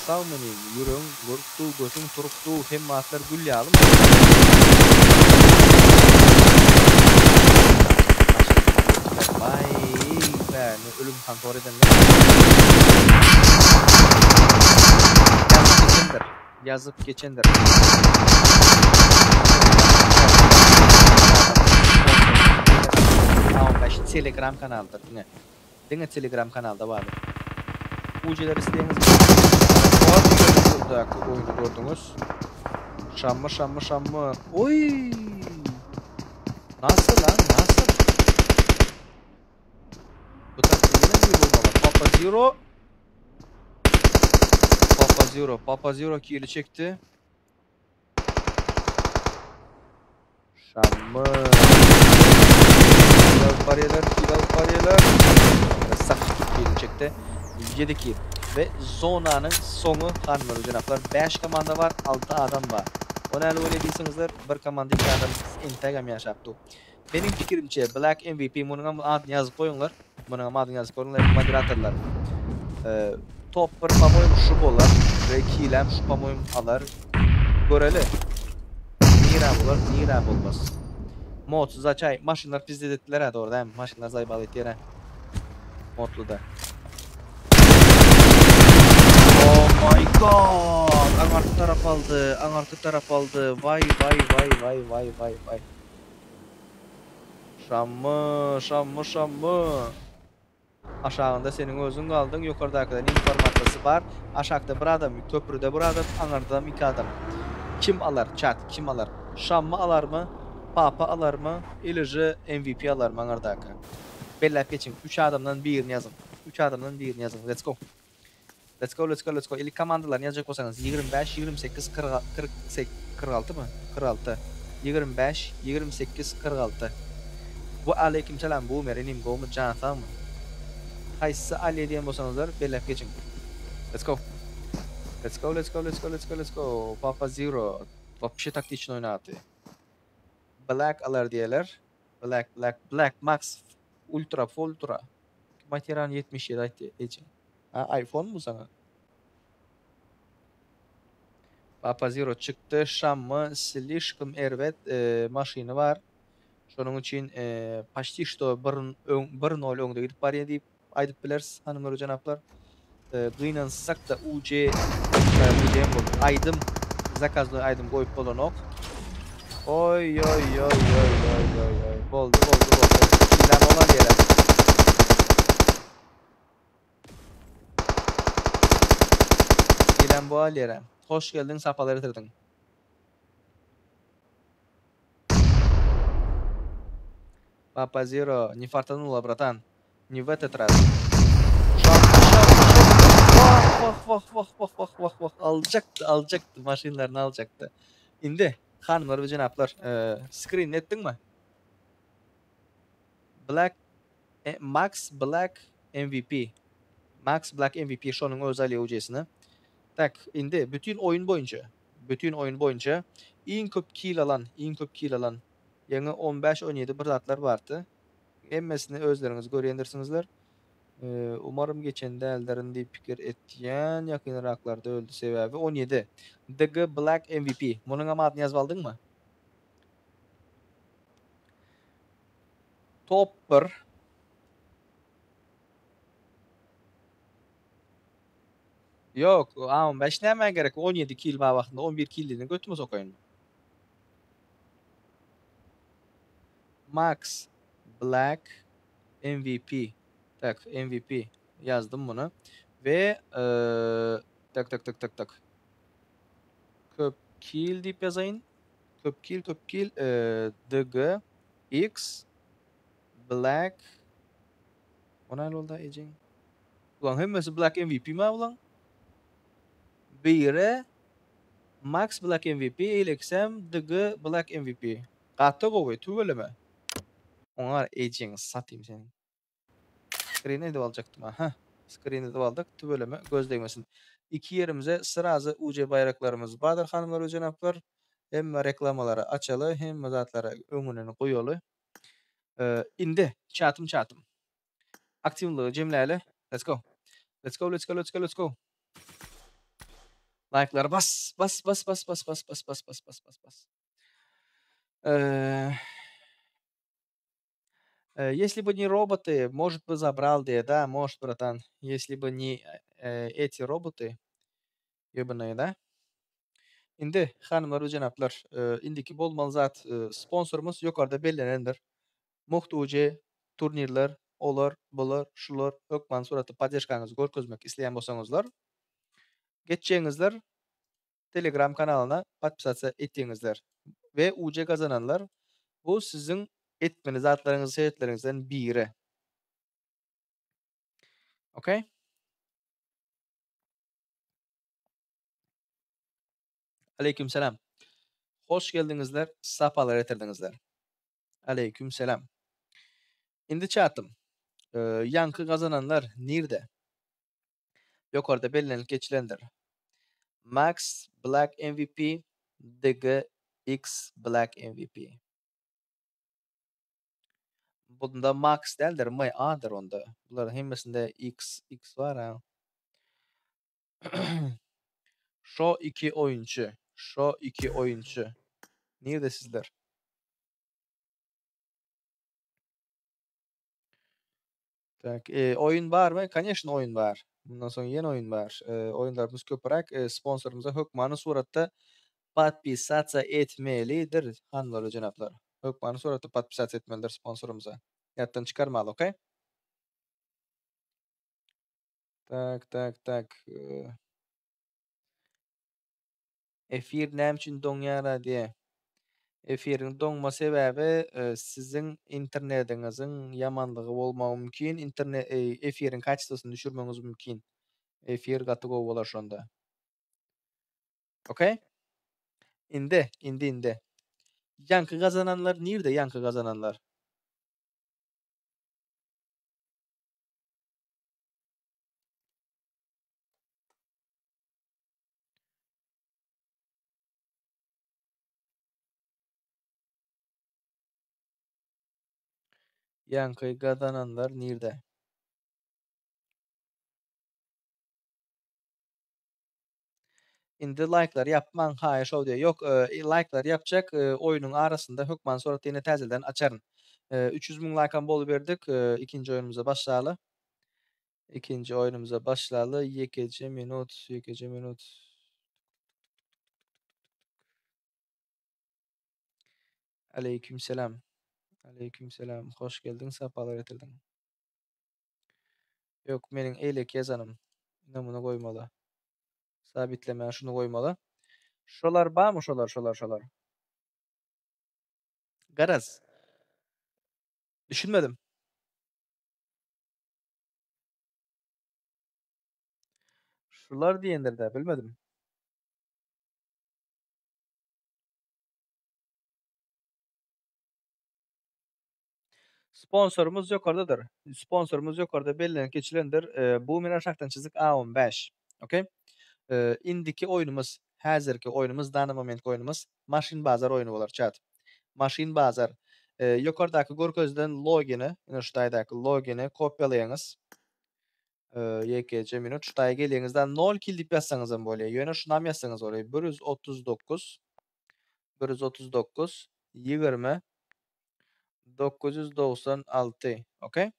Savmanayım, yürüyün, vuruktu, gözün turuktu, hem maatlar gül yağalım. Vay be, ne ölüm kantor edenler. Yazıp geçendir. Tamam, başı Telegram kanaldır. Dine Telegram kanalda vardır. Ucuları isteyiniz. Buradaki oyunu gördünüz. Şamma. Oy! Nasıl lan? Bu taktiğinin bir bulma var. Papa Zero kili çekti. Şamma. Bilal bariyeler. Sakit kili çekti. 7 kill. Ve zonanın sonu hanımlar cenaplar. 5 komanda var, 6 adam var. Onu öyle oynadıysanızlar, bir komanda 2 adam integam yaşaptı. Benim fikrimce Black MVP bunun adını yazıp koyunlar. Bunun adını yazıp koyunlar, moderatorlar. Top bir pamoyum şu bolar ve kilem şu pamoyum alar. Göreli. Nira olmaz. Modsuz açay. Maşınlar bizde dediler hadi orada hem. Maşınlar zaybalı ettiler. Modlu da. Oh my god! Anartı taraf aldı. Vay. Şamı. Aşağında senin özün kaldın. Yukarıdakilerin informatası var. Aşağıda bir adam, köprüde bir adam, anarda 2 adam. Kim alır? Chat, kim alır? Şamı alır mı? Papa alır mı? İlişi MVP alır mı anardaki? Bellep geçin. 3 adamdan birini yazın. Let's go. İlk komandalarını yazacak olsanız 25, 28, 46 mı? 46. 25, 28, 46. Bu aleykümselam bu Merenim Gomu Canatan mı? Haysı Ali diyen olsanızlar bellep geçin. Let's go. Papa Zero. Vapşi taktiği için oynadı. Black alır diyeler. Black Max Ultra. Materan 77 aydı. Ha, iPhone mu sana? Papa Zero çıktı. Şamma Slishkım Ervet maşini var. Şonuň üçin paşti što bir nol öňde gidip barýar diýip aýdyp bileriz hanymlar we janaplar. Gynansak da UC bilen bolup aýdym zakazly aýdym goýup bolanok. Oy oy oy oy oy oy oy. Boldy boldy boldy. Bilen olan ýere. Bilen bol ýere. Hoş geldiň, sapalary tirdiň. Papa Zero, не фартануло, братан. Не в этот раз. Vah vah vah vah vah vah vah alacaktı alacaktı maşinlerini alacaktı. Indi hanımlar ve janaplar screen etdin mi? Black Max Black MVP. Max Black MVP şonun özelliği ucesini. Tak indi bütün oyun boyunca en köp kill alan yani 15-17 biratlar vardı. Emmesini özleriniz görýändirsiňizler. Umarım geçende ellerin diýip pikir etýän ýakynraklarda öldü sebäbi 17. DG Black MVP. Munuň amatyny ýazyp aldyňmy? Top 1. Yok, 15 näme gerek? 17 kill ba wagtynda 11 killini götürme sokaýyn. Max Black MVP. Tak, MVP yazdım bunu. Ve tak tak tak tak tak. Köp kill diýip ýazaýyn. Köp kill DG X Black. Ona ne oldu ejin? Ulan hemmesi Black MVP mi ulan? Bire Max Black MVP eleksem DG Black MVP. Gatta gowy tügeleme. Oňar ejin satayım seni. Screen'e edip alacaktım ha. Screen'e edip aldık. Tügeleme göz değmesin. İki yerimize sırazı UC bayraklarımız bardır hanımlar ve janaplar. Hem reklamaları açalı hem zatlara öňüne goýaly. Indi çatım. Aktivliği jemläli. Let's go. Let's go, let's go, let's go, let's go. Like'lara bas, bas, bas, bas, bas, bas, bas, bas, bas, bas, bas, bas. Если бы не роботы, может бы забрал да, да, может, братан. Если бы не эти роботы, ёбаные, да? Indi hanımlar ve janaplar, indiki bolmaly zat sponsorumuz ýokarda bellenendir. Muhtuce turnirler, olar, bular, şular, hökman suratda podдержкаңyzy görkezmek isleýän bolsaňyzlar, geçýäňizler Telegram kanalyna podpisasiýa etdiňizler we UC gazananlar bu sizin etmeni zatlaryňyzy sebepleringizden biri. Okay? Aleykümselam. Hoş geldiňizler, sapalar etirdiňizler. Aleykümselam. Indi çatım. Ýanky gazananlar nirde? Ýokarda bellenip geçilendir. Max Black MVP, DG X Black MVP. Bunda Max däldir, my A'dır onda. Bular hemmesinde X var ha. Şo iki oyunçu. Nirde sizler? Tak, oyun var mı? Конечно oyun var. Bundan sonra yeni oyun var. Oyunlarımız köpürek sponsorumuza hökmany suratda podpisasiýa etmelidir hanlar we janaplar. Hökmany suratda podpisasiýa etmelidir sponsorumuza. Ýatdan çykarmaly, okey? Tak, tak, tak. Efir näme üçin doňýara diýe. Efiriň doňma sebäbi siziň internetiňiziň ýamanlygy bolmagy mümkin. Efiriň kaçtasyny düşürmeňiz mümkin. Efir gaty gowy bolar şonda. Okey? Indi. Ýanky gazananlar nirde ýanky gazananlar? Ýanky gazananlar nirde? Indi like'lar yapman haýy şol diýe. Ýok, like'lar yapjak, oýunyň arasynda hökman sorat ýene täzeden açaryn. 300 000 like'am bolup berdik. Ikinji oýunumyza başlaly. İkinci oýunumyza başlaly. Ýekeje minut, ýekeje minut. Aleykümselam. Aleykümselam. Hoş geldin, sapalar getirdin. Ýok, meniň eýlek ýazanym. Ina muny goýmaly. Sabitlemä şunu goýmaly. Şolar barmy şolar? Garaz. Düşünmedim. Şular diýendir-de, bilmedim. Sponsorumuz ýokardadyr. Sponsorumuz ýokarda bellen keçilendir. Bu Miran Şahtançyzyk A15. Okey? Indiki oýnumuz, häzirki oýnumuz, dany momentki oýnumuz Maşin bazar oýny bolar çat. Maşin bazar. Ýokardaky görkezden loginy, ina şu taýdaky loginy kopýalaýaňyz. YKC minut şu taýa gelýäňizde 0 kil diýip ýazsaňyzam bolýar. Ýöne şunam ýazsaňyz bolýar. 139 139 20 996. Okey?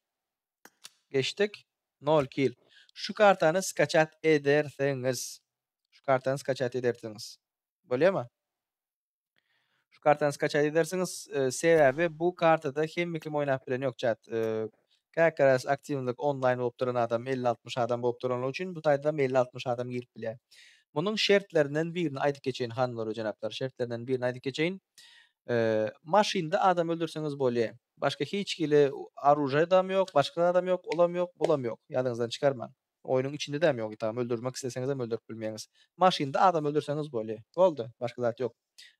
Geçtik. 0 kil. Şu kartany skaçat ederseňiz. Şu kartany skaçat ederseňiz. Bolýarmy? Şu kartany skaçat edersiňiz, sebäbi bu kartada hemme kim oýnap bilen ýok çat. Käkäräs aktiwlyk online bolup duran adam 50-60 adam bolup duran üçin bu taýda 50-60 adam girip bilýär. Munyň şertlerinden birini aýdyp geçeýin hanymlar we janaplar. Şertlerinden birini aýdyp geçeýin. Maşynda adam öldürseňiz bolýar. Başga hiç kile arужай dam ýok, başga adam ýok, olam ýok, bulam ýok. Ýadyňyzdan çykarmaň. Oýnyň içinde däm ýok, tamam öldürmek isteseňizem öldürüp bilmeýäňiz. Maşynda adam öldürseňiz bolýar. Boldy, başga zat ýok.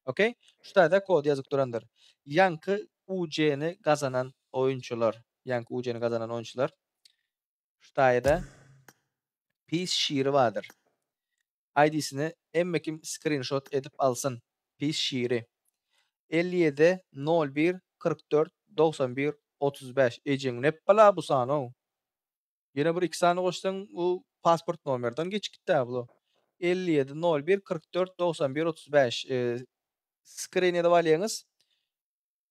Okey? Şu taýda kod ýazyp durandyr. Ýanky UC'ni gazanan oýunçular, ýanky UC'ni gazanan oýunçular şu taýda pis şiiri bardyr. ID'sini emme kim screenshot edip alsın. Pis şiiri. 57 01 44 91 35 ejeň nep bala bu sanaw. Ýene bir 2 sany goşsaň bu pasport nomerden geçikdi bu. 57 01 44 91 35 screen edip alýaňyz.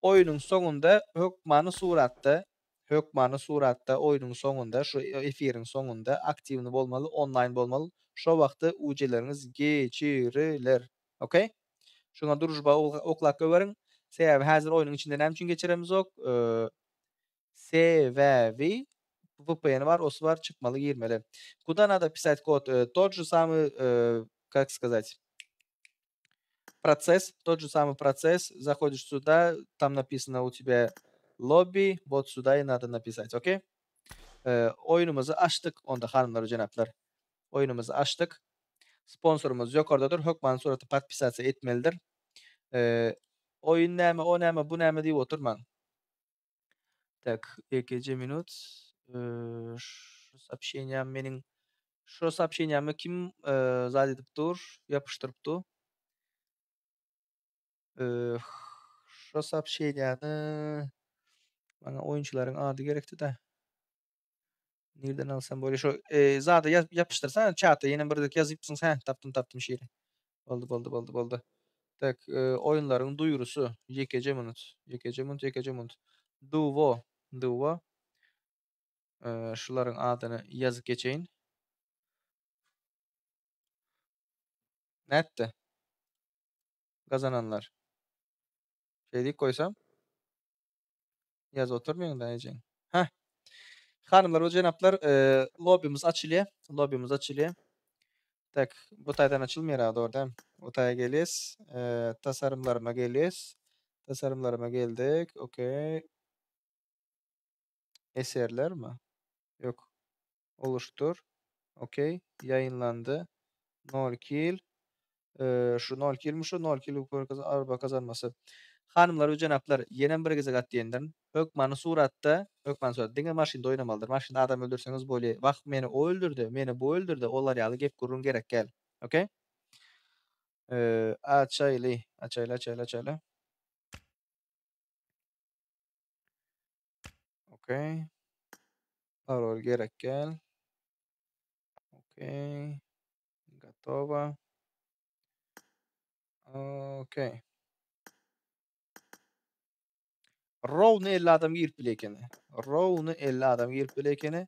Oýunyň soňunda hökmany suratda oýunyň soňunda şu efiriň soňunda aktiwni bolmaly, online bolmaly. Şo wagtda UC'leriniz geçiriler. Okey? Şuna duruşba oklap göberiň. Sebäbi häzir oýunyň içinde näme üçin geçiremiz ok? Sebäbi VPN var, osy var, çykmaly, girmeli. Куда надо писать код? Тот же самый, как сказать, процесс, тот же самый процесс. Заходишь сюда, там написано у тебя лобби, вот сюда и надо написать, окей? Oyunumuzu açtık onda hanımlar ve janaplar. Oyunumuzu açtık. Sponsorumuz ýokardadyr. Hökman suraty podpisasiýa etmelidir. Oyun näme, o näme, bu näme diýip oturmaň. Tak, 2 minut. Şu soобщениýam meniň şu soобщениýamy kim zat edipdir, ýapyşdyrypdy. Eee, Şo soобщениýany bana oýunçularyň ady gerekdi-de. Nerden alsam bolýar? Şo, zada ýapyşdyrsana çata ýene birdek ýazypsyň sen. Tapdym şeýle. Boldy. Tak, oýunlaryň duýurusy. YKC minut. Duwo. Şularyň adyny ýazyp geçeýin. Näetdi? Gazananlar. Şey diýip goýsam, ýazyp oturmaýan da ejeň. Hah, hanymlar we janaplar, lobbymiz açylýar. Tak, bu taýdan açylmaýar dogry. Bu taýa geles, tasarymlaryma geles. Tasarymlaryma geldik. Okey. Eserlermi? Ýok. Oluştur. Okey. Ýayınlandy. 0 kil. Şu 0 kilmi şu 0 kil arba kazanmasy. Hanymlar we janaplar, ýene bir gezek atdiýendim. Hökman suratda diňe maşynda oýnamalydyr. Maşynda adam öldürseňiz bolýar. Wagt meni o öldürdi, meni bu öldürdi. Olar ýaly gep gurrun gerek gel. Okey? Açaýly. Okey. Parol gerek gel. Okey. Gotowa. Okey. Row'ny 50 adam girip bilekeni. Row'ny 50 adam girip bilekeni.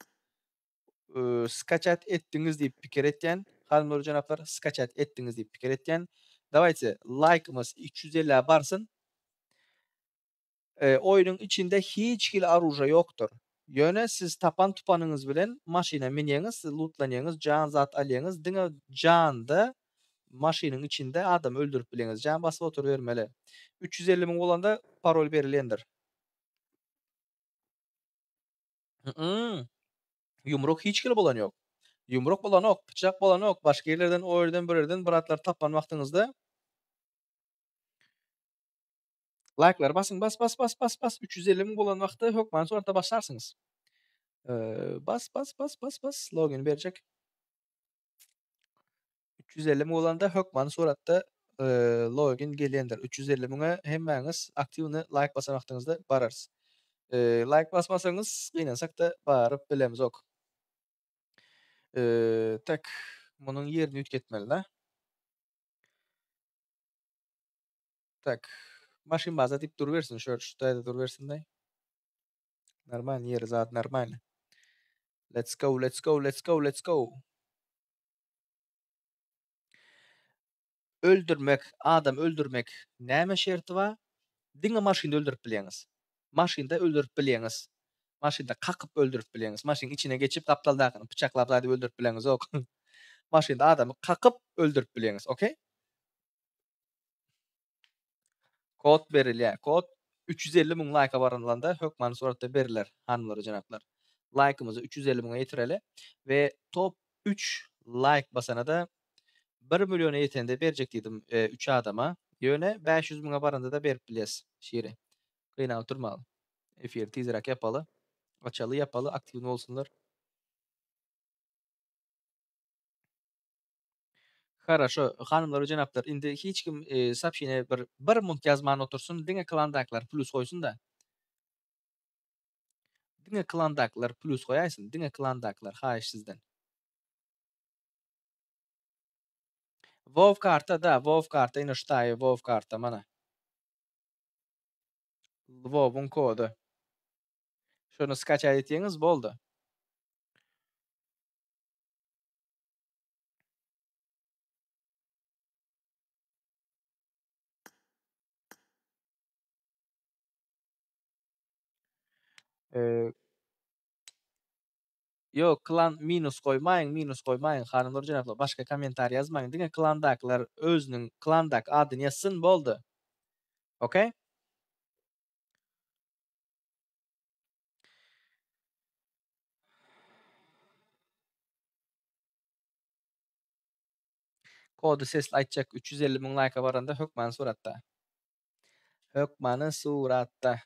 Skaçat etdiňiz diýip pikir etýän. Hanymlar janaplar skaçat etdiňiz diýip pikir etýän. Dawaýçy like'ymyz 350 barsyn. Oýnyň içinde hiç kili aruja ýokdur. Ýöne siz tapan tupanyňyz bilen maşina minýäňiz, lootlanýaňyz, jan zat alýaňyz. Diňe janda maşynyň içinde adam öldürüp bileňiz. Jan basyp oturuvermeli. 350 000 bolanda parol berilýändir. Yumruk hiç kili bolan ýok. Yumruk bolan ok, bıçak bolan ok. Başga ýerlerden, o ýerden, bu ýerden biratlar tapman wagtyňyzda like'lar basyň, bas, bas, bas, bas, bas. 350 000 bolan wagtda hökman sorata başlarsyňyz. Bas, bas, bas, bas, bas. Login berjek. 350 000 bolanda hökman suratda login gelýändir. 350 000'e hemmäňiz aktiwny like basan wagtyňyzda bararsyz. Like basmasaňyz gynansak-da baryp bilemiz ok. Tak, munyň ýerini üýtgetmeli da. Tak, maşyn baza diýip durubersin, şöyle şu taýda durubersin-de. Нормально, yeri zat нормально. Let's go, let's go, let's go, let's go. Öldürmek, adam öldürmek näme şerti wa? Diňe maşyny öldürüp bilýäňiz. Maşynda öldürüp bilýäňiz. Maşynda kakyp öldürüp bilýäňiz. Maşynyň içine geçip gapdaldagyny bıçaklap zadyp öldürüp bilýäňiz ok. Maşynda adamy kakyp öldürüp bilýäňiz, okey? Kod berilýär. Kod 350 000 like'a baranlanda hökman suratda beriler hanymlar janaplar. Like'ymyzy 350 000'a ýetireli we top 3 like basana da 1 milyona ýetende berjek diýdim 3 adama. Ýöne 500 000'a baranda da berip bilýäs şeýle. Gynap durmaly. Efir tezirek yapaly. Açaly yapaly, aktiwni bolsunlar. Хорошо, hanymlar we janaplar, indi hiç kim sapşine bir munt ýazmany otursun, diňe klandaklar plus goýsun-da. Diňe klandaklar plus goýaýsyn, diňe klandaklar haýyş sizden. WoW karta da, WoW karta ine şu taýy WoW karta mana. WoW'un kodu. Şonu skaçat etýäňiz boldy. Eee, Ýok, klan minus goýmaýyn hanymlar janaplar, başga kommentariýa ýazmaýyn. Diňe klandaklar özüniň klandak adyny ýazsyn boldy. Okey? Kodu sesli aýtjak 350 000 like'a baranda hökman suratda. Hökmany suratda.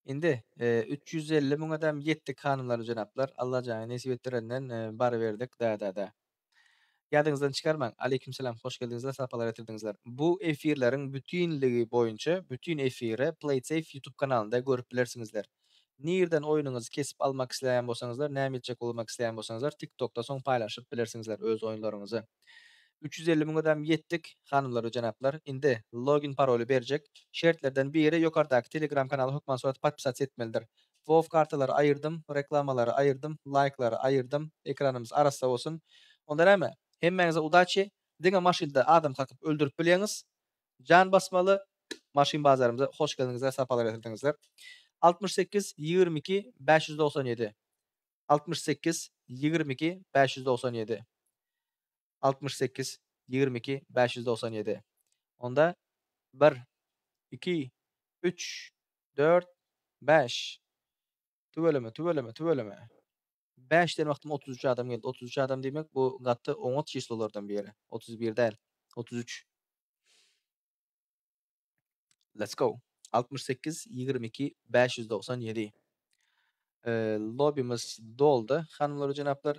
Indi 350 000 adam ýetdik hanymlar janaplar. Allah jany nesip etdirenden bary berdik. Da. Ýadyňyzdan çykarmaň. Aleykumselam, hoş geldiňizler, sapalar getirdiňizler. Bu efirleriň bütünligi boýunça, bütün efiri PlaySafe YouTube kanalynda görüp bilersiňizler. Nirden oýunuňyzy kesip almak isleýän bolsaňyzlar, näme etjek bolmak isleýän bolsaňyzlar, TikTokda soň paýlaşyp bilersiňizler öz oýunlaryňyzy. 350 000 adam ýetdik, hanymlar we janaplar. Indi login paroli berjek. Şertlerden biri ýokardaky Telegram kanaly hökman sorat podpisasiýa etmelidir. WoW kartalary aýyrdym, reklamalary aýyrdym, like'lary aýyrdym, ekranymyz arasda bolsun. Onda näme? Hemmeňize udaçy. Diňe maşynda adam kakyp öldürüp bilýäňiz. Jan basmaly maşyn bazarymyza hoş geldiňizler, sapalar getirdiňizler. 68 22 597 68 22 597 68 22 597. Onda 1 2 3 4 5 tübeleme. 5 den wagtym 33 adam geldi. 33 adam demek bu gatty 10 çyslolardan biri. 31 däl. 33. Let's go. 68 22 597. Lobby'miz doldu. Hanımlar ve janaplar,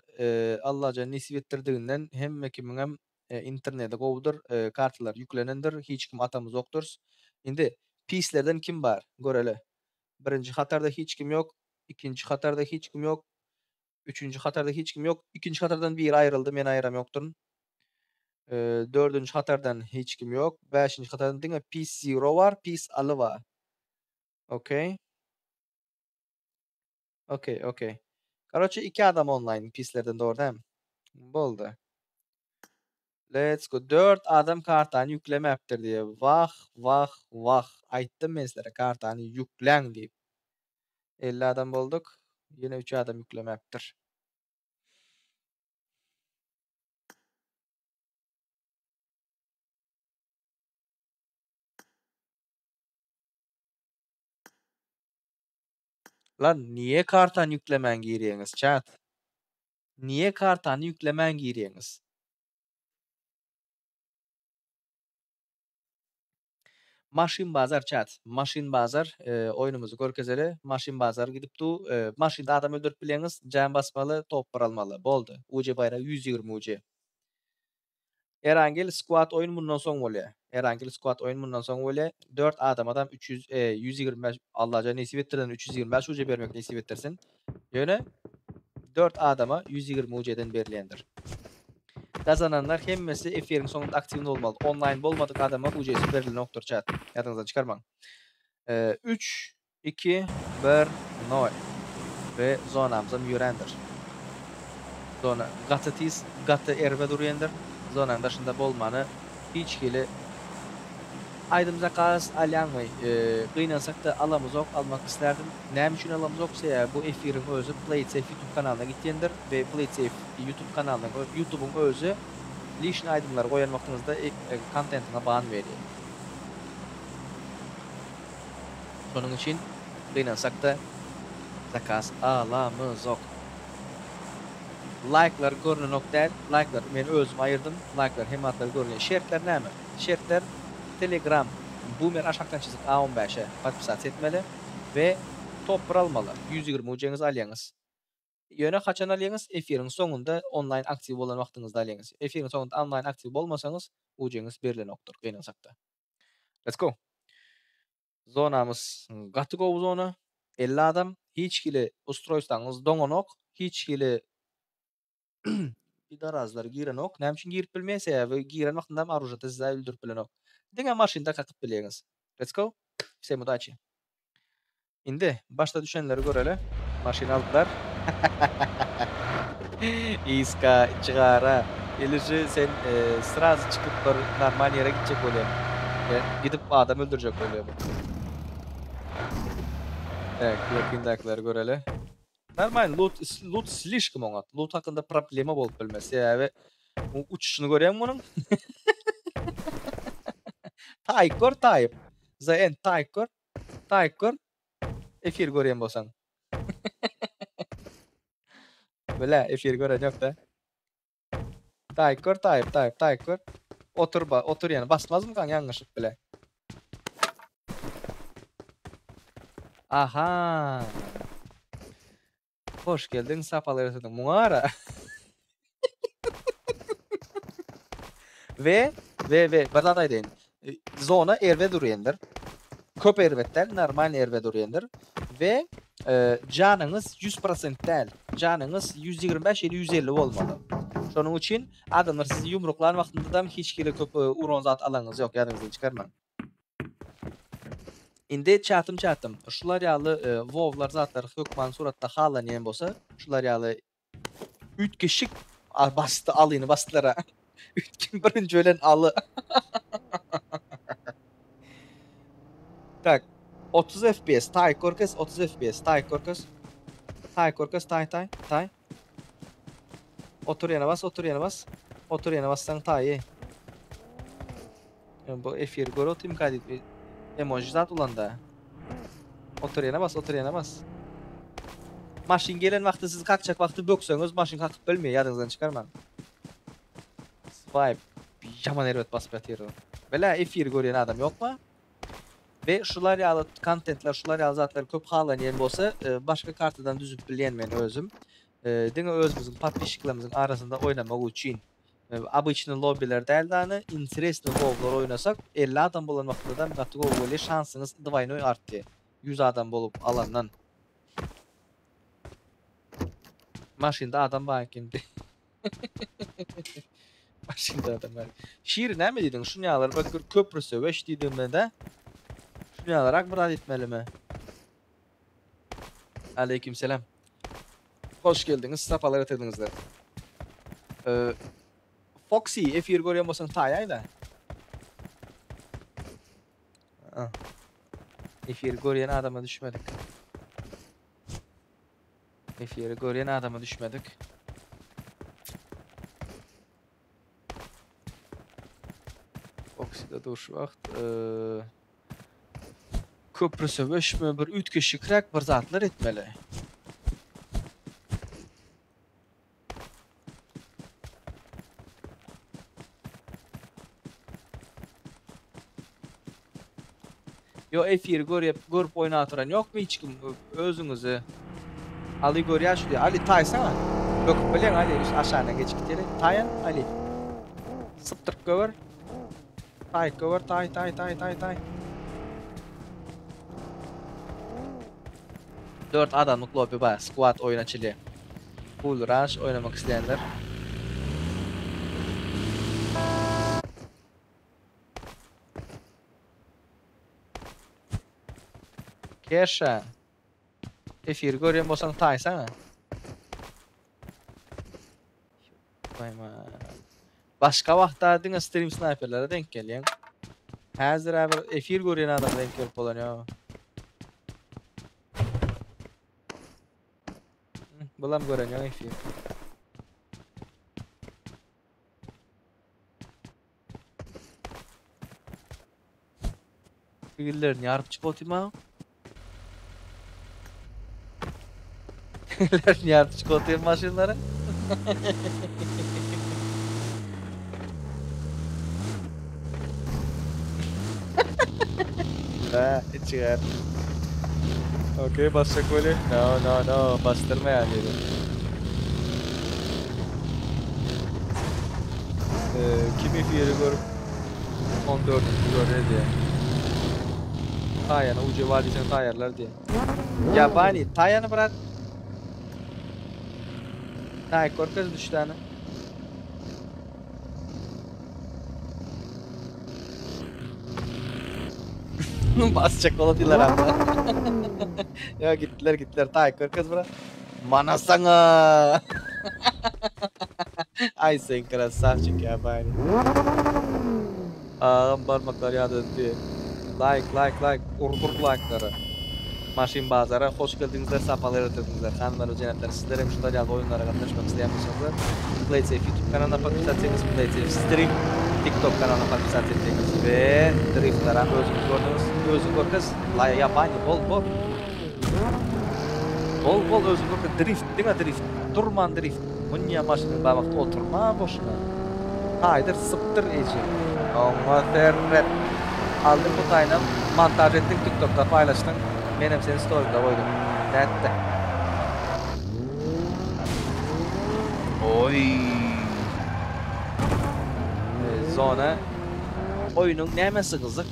Allaha nisip etdirdiginden hemme kiminem internete gowdur, kartalar yüklenendir. Hiç kim atamyz ýokdur. Indi pislerden kim bar? Göreli. Birinji hatarda hiç kim ýok, ikinji hatarda hiç kim ýok, üçüncü hatarda hiç kim ýok. İkinji hatardan biri aýryldy, men aýram ýokdur. 4-nji hatardan hiç kim yok. 5-nji hatardan diňe Peace Zero var, Peace aly var. Okey. Okey, okey. Garaçy 2 adam online Peace'lerden doğru däm? Boldy. Let's go. 4 adam kartany ýüklemäpdir diýe. Wah, wah, wah. Aýtdym men sizlere kartany ýükleň diýip. 50 adam bolduk. Ýene 3 adam ýüklemäpdir. Lan niye kartany ýüklemän giýreňiz chat? Niye kartany ýüklemän giýreňiz? Maşin bazar chat. Maşin bazar oyunumuzu görkezeli. Maşin bazar gidip du maşinda adam öldürüp bileňiz, jan basmaly, top baralmaly. Boldy. UC bayragy 120 UC. Erangel squad oyun bundan soň bolýar. Erangel squad oyun bundan soň bolýar. 4 adam 300 125 Allah jany nesip etdirden 325 UC bermek nesip etdirsin. Ýöne 4 adama 120 UC'den berilendir. Kazananlar hemmesi efiriň soňunda aktiw bolmaly. Online bolmadyk adama UC'si berilmekdir chat. Ýadyňyzdan çykarmaň. 3, 2, 1, 0 ve zonamyza ýörendir. Zona gaty tiz, gaty erbe durýandyr. Zonanyň daşynda bolmany hiç kili aýdymyza gas alýanmy. Gynansak da alamyz ok, almak islerdim. Näme üçin alamyz ok? Bu efiriň özü PlaySafe YouTube kanalyna gitgendir we PlaySafe YouTube kanalyna YouTube'un özü lişni aýdymlar goýan wagtyňyzda kontentiňe ban berýär. Şonuň üçin gynansak da zakas alamyz ok. Like'lar görünen ok däl. Like'lar men özüm aýyrdym. Like'lar hemmatlar görünen. Şertler näme? Şertler Telegram Boomer aşaktan çizik A15'e patpisat etmeli ve top almalı. 120 uceňiz alýaňyz. Ýöne haçan alýaňyz? Efiriň soňunda online aktiw bolan wagtyňyzda alýaňyz. Efiriň soňunda online aktiw bolmasaňyz uceňiz berilenokdur gynansak da. Let's go. Zonamyz gaty gowy zona. 50 adam. Hiç kili ustroýstaňyz doňanok. Hiç kili bidarazlar girenok. Näme üçin girip bilmeýse we giren wagtynda arujata sizi öldürüp bilenok. Diňe maşynda kakyp bileňiz. Let's go. Всем удачи. Indi başta düşenleri göreli. Maşyna aldylar. Iska çygara. Elişi sen sraz çıkıp bir normal yere gidecek bolýar. Gidip adam öldürecek bolýar. Evet, yakındakileri göreli. Normal loot slishkim oňat. Loot hakynda problema bolup bilmesi. Ýa-da uçuşyny görýän munyň. Taykor tayip. The end taykor. Efir görýän bolsaň. Bile efir gören yok da. Taykor. Otur yani basmaz mı kan yanlışlık bile. Aha. Hoş geldin sapalar ýasadyň muňara. ve bir zat aýdyn. Zona erbe durýandyr. Köp erbetler normal erbe durýandyr ve janyňyz 100% däl. Janyňyz 125 ýa-da 150 bolmaly. Şonuň üçin adamlar sizi ýumruklan wagtynda da hiç kile köp uron zat alaňyz ýok, ýadyňyzdan çykarmaň. Indi çatım. Şular ýaly WoW'lar zatlary hökman suratda halanýan bolsa, şular ýaly ütkeşik bastı alyny bastılara. Ütkin birinji ölen aly. Tak. 30 FPS, tay korkas 30 FPS, tay korkas. Tay. Otur yana bas. Otur yana bassan tay. Bu efir görüp imkan edip emoji zat ulanda. Otur yana bas. Maşin gelen wagty siz kakçak wagty bökseňiz maşin kakyp bilmeýär, ýadyňyzdan çykarmaň. Swipe jaman erbet basyp ýatyr. Bela efir görýän adam ýokma? Ve şular ýaly kontentler, şular ýaly zatlar köp halanýan bolsa, başga kartadan düzüp bilýän men özüm. Diňe özümiziň patpişiklerimizin arasynda oynamak üçin обычный lobbyler däl dany, interesli gowlar oynasak 50 adam bolan wagtda da gaty gow bolýar, şansyňyz dwaýny artdy. 100 adam bolup alandan. Maşynda adam bar ekindi. Başında adam var. Şiir näme diýdiň? Şu ýalar bak köprü söweş diýdiňde de şu ýalarak bir etmeli mi? Aleykümselam. Hoş geldiniz. Sapalar etdiňizler. Foxy, efir görýän bolsaň taýaýda. Efir görýän adama düşmedik. Efiri görýän adama düşmedik. Foxy'da dur şu wagt. Köprü söweşme bir ütkeşikrak bir zatlar etmeli. Yo efir görüp oynaturan ýokmy hiç kim özüňizi Ali görýär şu. Ali taýsana. Döküp bilen Ali aşaňa geçip gitýär. Taýan Ali. Sıptırıp gör. Tay. 4 adamlyk lobby bar, squad oynaçyly. Full rush oynamak isteyenler. Keşa. Efir görýän bolsaň taýsana. Baýma. Başga wagtda diňe stream sniperlere denk gelýän. Häzir bir efir görýän adam denk gelip bolan ýa. Bulam gören ýa efir. Birilerini yarıp çıkıp oturma. Birilerini yarıp çıkıp oturma maşinlara. Ha, çıkar. Okey, basacak böyle. No, bastırma yani. Kimi fiyeri görüp 14. görür diye. Tayanı ucu validesini tayarlar diye. Ya bani tayanı bırak. Tay korkaz düştü hani. Basacak olabilirler ama. Ya gittiler tay korkaz bırak. Manasana. Ay sen krasavчик ya bani. Ağam parmaklar yağdı diye. Like. Urdur like'ları. Maşin bazara hoş geldinizler, sapalar etdiňizler. Hanımlar, jenatlar, sizler hem şunday ýaly oýunlara gatnaşmak isleýänsiňizler. PlaySafe YouTube kanalyna podpis etseňiz, PlaySafe Stream TikTok kanalyna podpis etseňiz we driftlara özüňiz gördüňiz. Özüň görkes, ýapany bol. Bol özüň görkes drift, drift. Durman drift. Munya maşyny babakda oturma boşuna. Haýdyr sıptyr eji. Amma ferret. Aldım bu taýnam, montaj etdim, TikTok'da paylaşdym. Menem seni story'da koydum. Nätte. Oy. Zona. Oyunun nämesi gyzyk?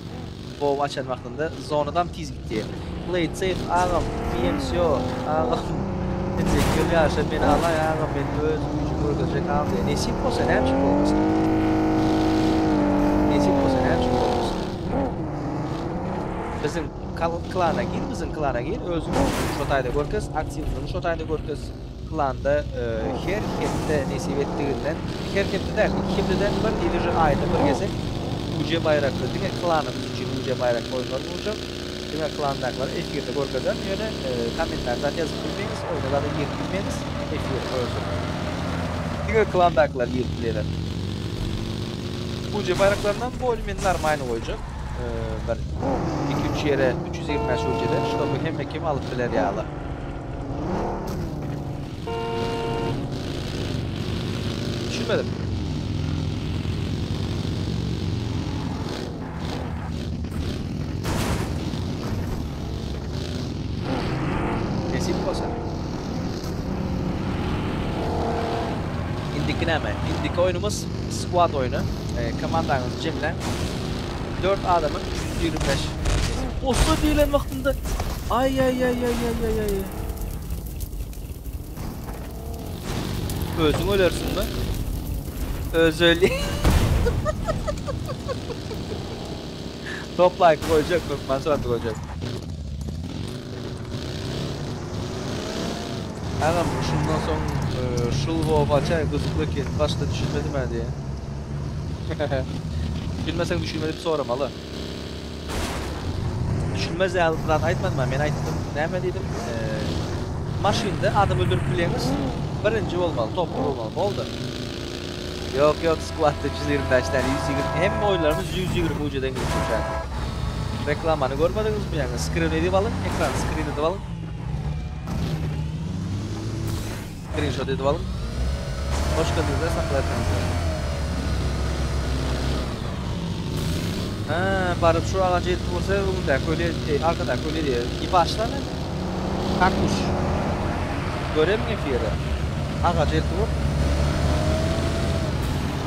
Bu açan wagtynda zonadan tiz gitdi. Play it safe, ağam. PMCO, ağam. Teşekkür ýaşa men alay ağam, men öz güýçüm görgejek ağam. Nesip bolsa näme bolmasyn? Bizim klana gir, özüm şotayda görkes, aktivizmini şotayda görkes, klanda her hepde nesip etdiğinden, her hepde der, hepdeden bir division ayda bir gesek, UC bayraklı, diňe klanymyz üçin UC bayrak oyunlar bolacak, diňe klandaklar efirde görkezler, ýöne kommentarda ýazyp bilmeýiz, oyunda da ýer bilmeýiz, efir koýulur. Diňe klandaklar ýer bilýärler. UC bayraklarından bolmen normal goýjak. Bir 2-3 yere 325 ölçüde şoby hem kim alıp biler ýaly. Düşünmedim. Kesip bolsa. Indiki näme? Indiki oyunumuz squad oyunu. Komandamız Cemile. 4 adamın 325. Oslo diýilen wagtynda. Ay. Özüň ölersiň mi? Özeli. Top like koyacak, Lokman suratı koyacak. Ağam şundan soň şul bolup açay gızıklı ki başta düşünmedim ben diye. Düşünmesen düşünmedip soramalı. Düşünmez yaldıran aytmadım ben aytdım. Näme dedim? Maşinde adam öldürüp bileňiz. Birinci olmalı, toplu olmalı. Boldu. Yok squat'ta 120 taştan 120 hem oylarımız 120 ucudan geçiyor yani. Reklamanı görmediniz mi yani? Screen edip alın, ekran screen edip alın. Screenshot edip alın. Hoş geldiniz de saklayatınız. Barıp şu ağaca yetip olsa umda köyle arkada köyle diye. İpi açlar ne? Kaktuş. Görem mi fiyere? Ağaca yetip ol.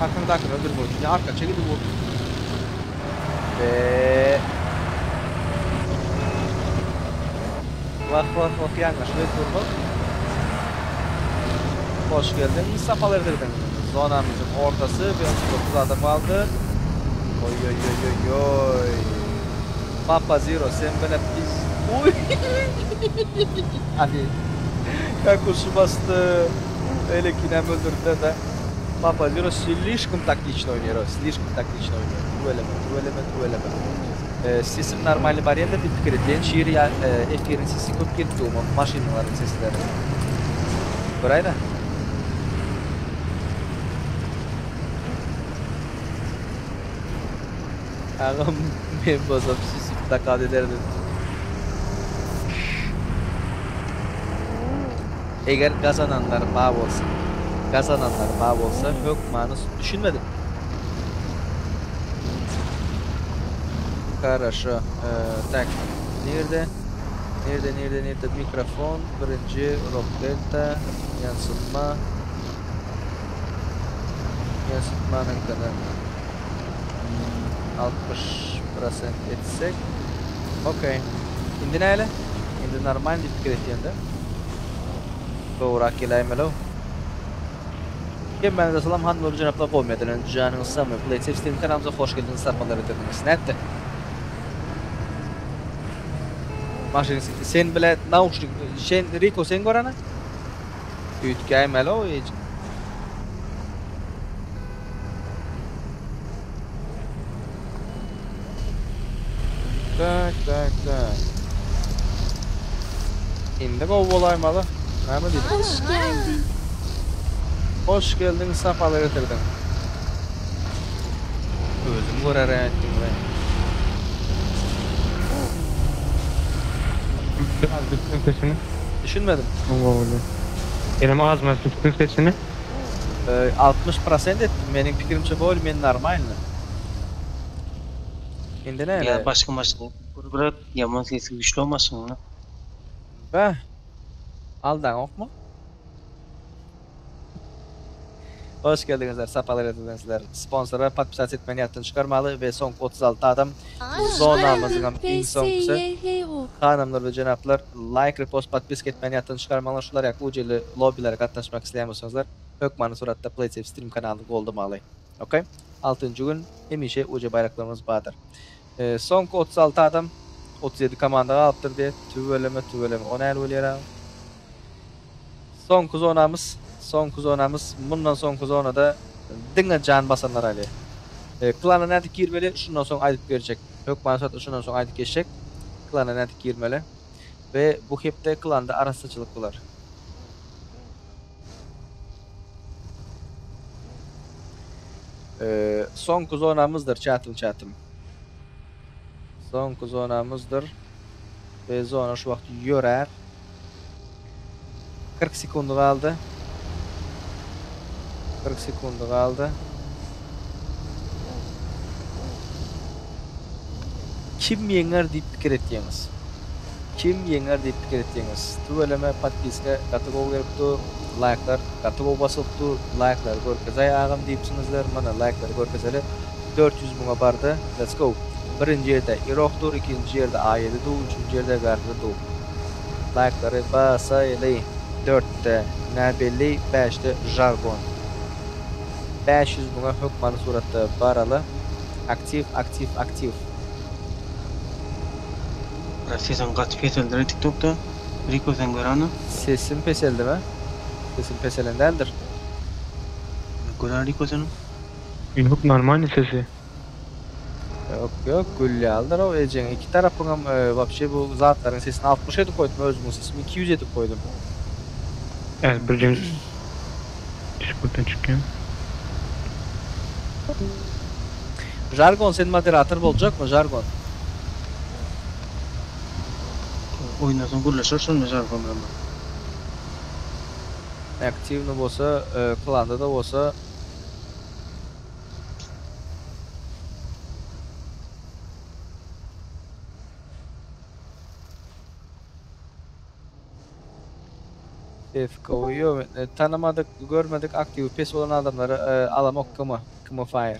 Arkandakini öldürme için arka çekildi bu. Vah yanlış ve turbo. Hoş geldin. Safaları dedin. Zonamızın ortası bir 9 adım aldı. Oy. Papa Zero sen böyle biz. Oy. Hadi. Kakuşu bastı. Öyle kinem öldürdü de. Papa Zero слишком тактично oynuyor. Tuveleme. Sesim normal bariyende bir fikir edin. Şiir ya efirin sesi köp gitti o maşinaların sesleri. Burayda. Ağam ben bozum sesi takat ederdim. Eğer kazananlar mav olsa yok manus düşünmedim. Хорошо. Так. Nerede mikrofon, birinci rock delta, yansıtmanın kanı 60% etsek. Okey. Şimdi neyle? Şimdi normal dikkat ettiğinde. Doğru akilaymalı. Ben de salam hanım cenapla olmadan canınız sağlığı. Play Steam kanalımıza hoş geldiniz. Sarmaları tıklayınız. Nette. Maşin sen bile naushnik sen Rico sen görene? Ütkaymalı o hiç. Tak. Şimdi kovalaymalı. Ne mi dedin? Hoş geldin. Hoş geldin, safalar getirdin. Özüm görer ettim ben. Düştün sesini. Düşünmedim. Benim ağzıma düştün sesini. 60% ettim. Benim fikrimce böyle men normal. Şimdi ne? Ya başka maçta bırak yaman sesi güçlü olmasın onu. Be. Aldan ok mu? Hoş geldinizler, sapalar edildiğinizler. Sponsora patpisat etmeni yaptığını çıkarmalı ve son 36 adam zonamızın en sonkusu. Hanımlar ve cenaplar, like, repost, patpis etmeni yaptığını çıkarmalı. Şular yak uceli lobbilere katlaşmak isteyemiyorsanızlar. Ökman'ın suratta PlaySafe Stream kanalı goldu malayın. Okay? 6. gün hemişe ucu bayraklarımız bağdır. Son 36 adam 37 komanda alıptır diye tüveleme ona el oluyor. Son kuzonamız bundan son kuzonada dinle can basanlar ali. Klana netik girmeli şundan sonra aydık verecek. Yok manasatla şundan sonra aydık geçecek. Klana netik girmeli. Ve bu hepte klanda arasıçılık bular. Son kuzonamızdır çatım. Son kuzonamızdır. Ve zona şu vakit yorar. 40 sekundu kaldı. Kim yener deyip fikir ettiğiniz? Tuveleme patpiska katı gol gelipti, like'lar, katı gol basılptı, like'lar görkezay ağam deyipsinizler, mana like'lar görkezeli 400 buna bardı, let's go. Birinci yerde Irok'tur, ikinci yerde A7 du, üçüncü yerde Gardı du. Like'ları basaylı, 4'te Nabelli, 5'te Jargon. 500 buna hökmanı suratda baralı. Aktif. Sesin kaç peseldir TikTok'ta? Rico sen görani? Sesim peseldi mi? Sesim peselendeldir. Gören Rico senin? Yok normal sesi. Yok, güllялdır o eceğin. İki tarafına vapşe bu zatların sesini 67 koydum, özümün sesini 207 koydum. Evet bir cem buradan çıkıyor. Jargon senin moderator olacak mı Jargon? Oynasın gurlaşırsın mesela konularla. Aktivni bolsa, klanda da bolsa FK'yu tanımadık, görmedik, aktif pes olan adamları alamak kımı fire.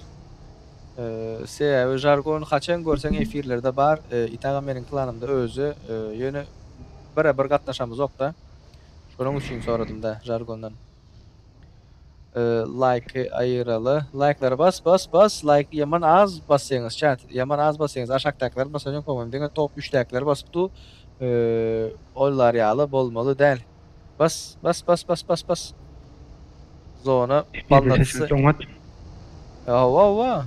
Se jargon kaçan görsen efirlerde bar, itağa menin klanımda özü, yönü beraber gatnaşamız yok da. Şonun üçün soradım da jargondan. Like ayıralı. Like'lara bas. Like yaman az bassanız chat. Yaman az bassanız aşağıdakiler basacak olmam. Dene top 3'tekiler basıp tu ollar yağlı bolmalı değil. Bas. Zona ballatsı. Wow.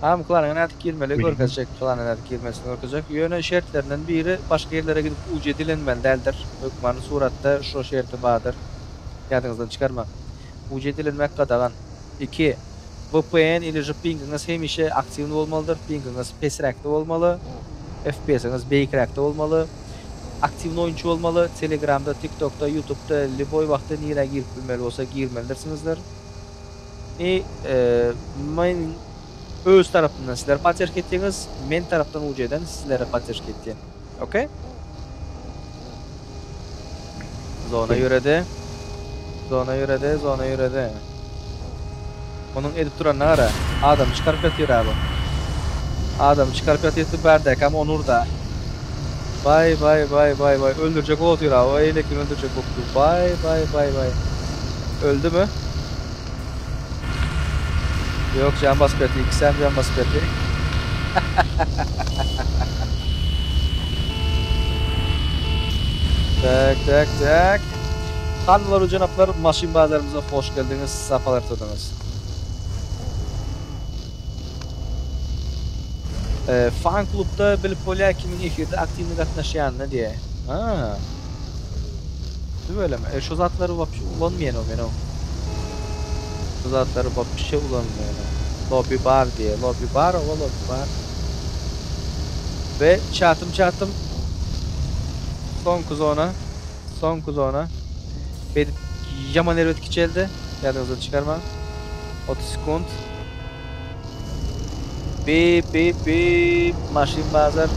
Ham klanın atık girmeli görkezecek. Klanın atık girmesini görkezecek. Yöne şertlerinden biri başka yerlere gidip uc dilenmel deldir. Hükmanı suratta şu şerti badır. Yadınızdan çıkarma. UC dilenmek kadagan. 2. VPN ile pinginiz hemişe aktif olmalıdır. Pinginiz pesrekte olmalı. FPS'iniz beykrekte olmalı. Aktif oyuncu olmalı. Telegram'da, TikTok'ta, YouTube'da liboy vaxtda nire girip bilmeli olsa girmelidirsinizdir. Men öz tarafından sizler paterk ettiğiniz, men taraftan UC'den sizlere paterk ettiğin. Okay? Zona yüredi. Zona yüredi. Onun edip duran nara? Adam çıkarıp yatıyor abi. Adam çıkarıp yatıyor berdek ama onur da. Bay. Öldürecek o atıyor abi. Eylekin öldürecek o. Bay. Öldü mü? Yok can basıp yatıyor. İkisem can basıp yatıyor. Tak. Hanımlar, canaplar, maşin bazarımıza hoş geldiniz, safalar tuttunuz. Fan klubda bilip bolya kimin efirde aktivni gatnaşýanyny diye. Ha. Böyle mi? Şu zatları vapşe ulanmayan o meni o. Şu zatları vapşe ulanmayan o. Lobby bar diye. Lobby bar. Ve çatım. Son kuzona. Benim yaman erotik içelde. Yadınızdan çıkarma. 30 sekund. Bip. Maşin bazar.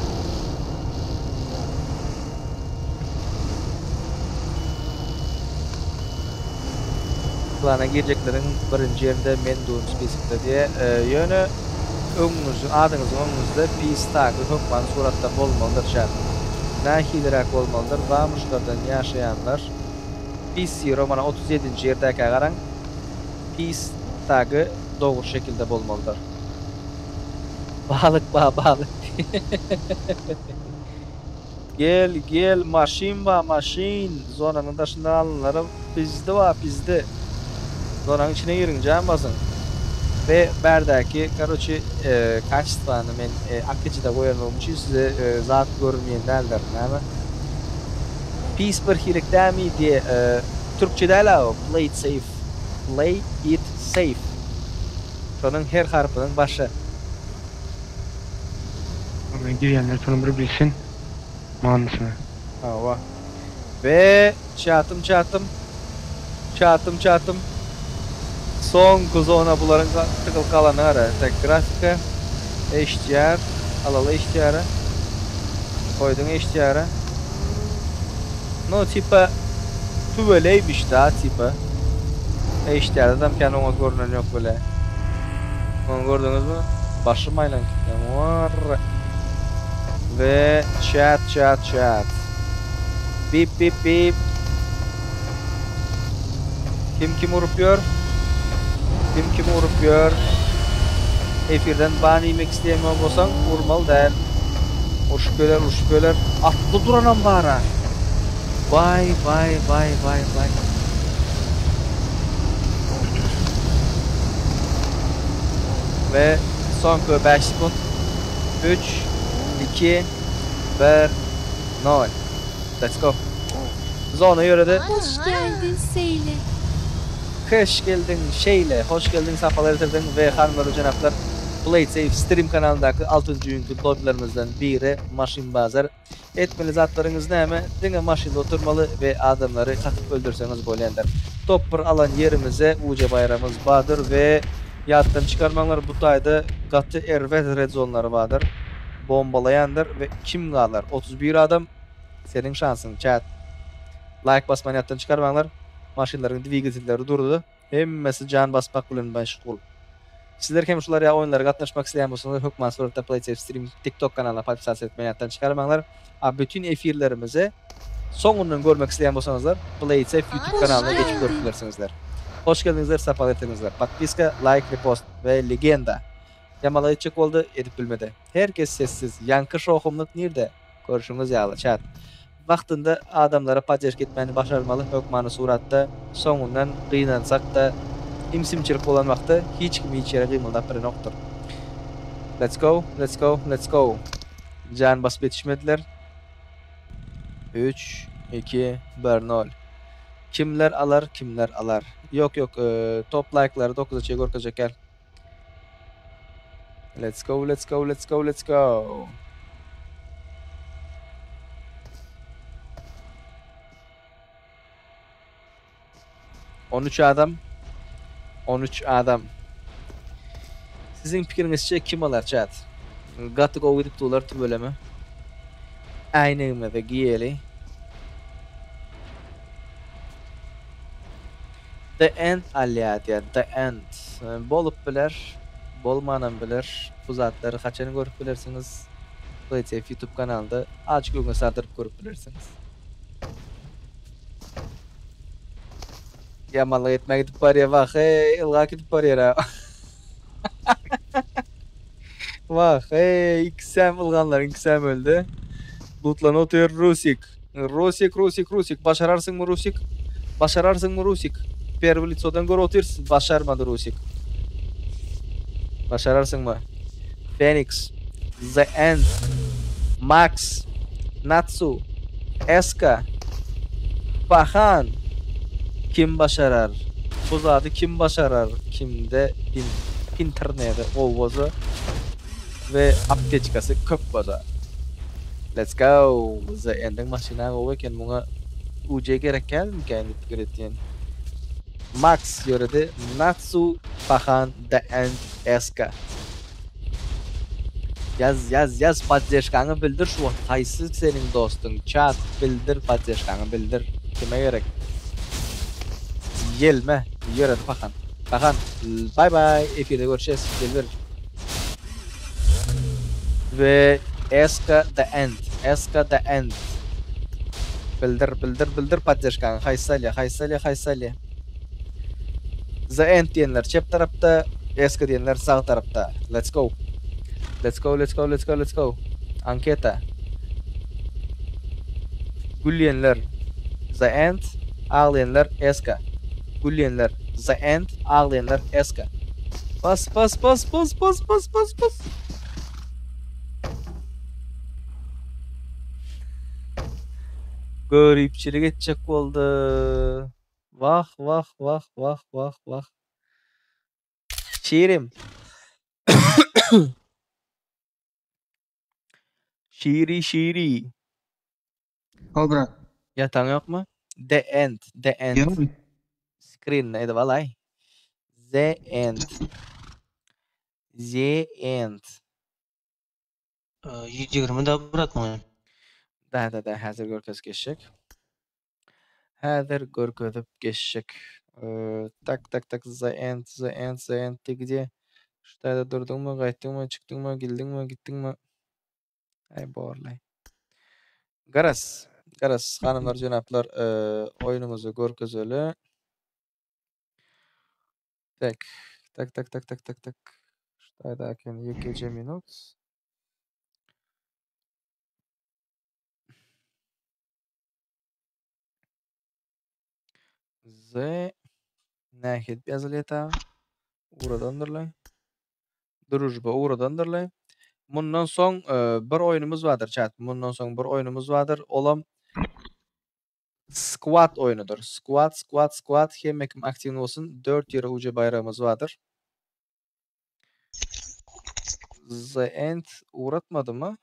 Plana gireceklerin birinci yerinde menduğun spesifikte diye yönü önünüzün, adınızın önünüzde pistagı hükman suratta bolmalıdır şart. Nahidirak olmalıdır. Vamuşlardan yaşayanlar PC romana 37. yerdeki garan pis tagı doğru şekilde bolmalıdır. Balık. Gel maşin. Zonanın taşından alınları bizde. Zonanın içine girin can basın. Ve berdeki karoçi kaçtığını men akıcıda koyan olmuş size zat görmeyen derler ama pis bir hilikte mi diye Türkçe'de hala o play it safe şunun her harfinin başı Girenler sonra bir bilsin manasını. Hava ve çatım son kuzona buların tıkıl kalanı ara tek grafika HDR alalı HDR'a koydun HDR'a no tipa tüveleymiş daha tipa HDR'da tam kendi ona görünen yok böyle onu gördünüz mü? Başlamayla var ve chat bip kim vuruyor? Kim urup gör. Efirden bani yemek isteyemiyor bolsaň urmal däl. Uruşup göler. Atlı duranam bara. Vay. Ve sonki 5 sekund. 3, 2, 1, 0. Let's go. Zona yöredi. Hoş geldin Seyle. Hoş geldin Şeyle, hoş geldin safalar etirdin ve hanımlar ve janaplar Play Safe Stream kanalındaki 6. günkü dobilerimizden biri Maşin Bazar. Etmeli zatlarınız näme? Diňe maşynda oturmaly ve adamları katıp öldürseniz bolýanlar. Topper alan yerimize Uca Bayramız badır ve yattan çıkarmalar bu taýda gatı erwet red zonlary badır. Bombalayandır ve kim galar? 31 adam. Senin şansın chat. Like basmany yattan çıkarmalar. Maşinlaryň dwigetilleri durdy. Hemmesi can basmak bilen meşgul. Sizler hem şular ya oyunlara gatnaşmak isleýän bolsaňyz Hökman Sorokda Play Safe Stream TikTok kanalyna partisipasiýa etmeyi ýatdan çıkarmaňlar. Bütün efirlerimizi soňundan görmek isleýän bolsaňyzlar Play Safe YouTube kanalyna geçip görüp bilersiňizler. Hoş geldiňizler, sapal etiňizler. Podpiska, like, repost ve legenda. Yamalayçyk boldy, edip bilmedi. Herkes sessiz. Yankı şohumluk nirde? Görüşüňiz ýaly chat. Wagtynda adamlara pajeş gitmeni başarmaly hökmany suratda soňundan gynansak da imsimçilik bolan wagtda hiç kim hiç ýere gymyldap bir noktur. Let's go. Can basıp yetişmediler. 3, 2, 1, 0. Kimler alar? Yok, top like'ları 9'a görkezek gel. Let's go. 13 adam. Sizin pikiriňizçe kim alar chat? Gatty go edip tular tübeleme. Aynı da giyeli. The End alýat, The End. Bolup biler, bolmanan biler. Bu zatlary haçan görüp bilersiňiz. Play YouTube kanalynda açyk öňe sardyryp görüp bilersiňiz. Yamaly etmek edip barýar wah, ilga gidip barýar. Wah, iksem ilganlaryň iksem öldü. Lutlan otur Rusik. Başararsın mı Rusik? Pervlitsodan gör otursun. Başarmadı Rusik. Başararsın mı? Phoenix, The End, Max, Natsu, Eska, Pahan. Kim başarar? Bu zatı kim başarar? Kimde internete ovaza ve apteczkası köp baza. Let's go. The End'in maşina oveken muňa UC gerek gelmiken pikir etýän. Max ýöredi. Natsu, Pahan, The End, Eska. Yaz padjeşkaňy bildir şu haýsy seniň dostuň. Chat bildir padjeşkaňy bildir. Kime gerek? Gelme. Ýöredi Pahan. Pahan, bye. Efirde görüşeýiz. Gelber. Ve Eska The End. Bildir padjeşkaňy. Haýsalya. The End diýenler çep tarapda, Eska diýenler sağ tarapda. Let's go. Anketa. Gülýenler The End, ağlayanlar Eska. Gülýenler The End, ağlayanlar Eska. Bas. Görüpçilik etjek boldy. Vah. Şiirim. Şiiri. Obra. Yataň ýokmy? The End. Yok. Screen neydi valay? The End. 120 da bırakmayın. Da häzir görkezip geçşek. Tak. The End. Где? Şurada durduňmy, gaýtdyňmy, çykdyňmy, gitdiňmi? Ay borlay. Garas hanımlar, janaplar, oyunumuzu görkezeli. Tak. Tak. Şurada ekan 2 minut. Z nähit ýazylyta. Uradandyr. Durujba uradandyr. Mundan soň bir oýnumuz bardyr chat. Mundan soň bir oýnumuz bardyr. Olam squat oyunudur. Squat. Hemme kim aktiwni bolsun. 4 ýere uja bayrağımız bardyr. The end uğratmadı.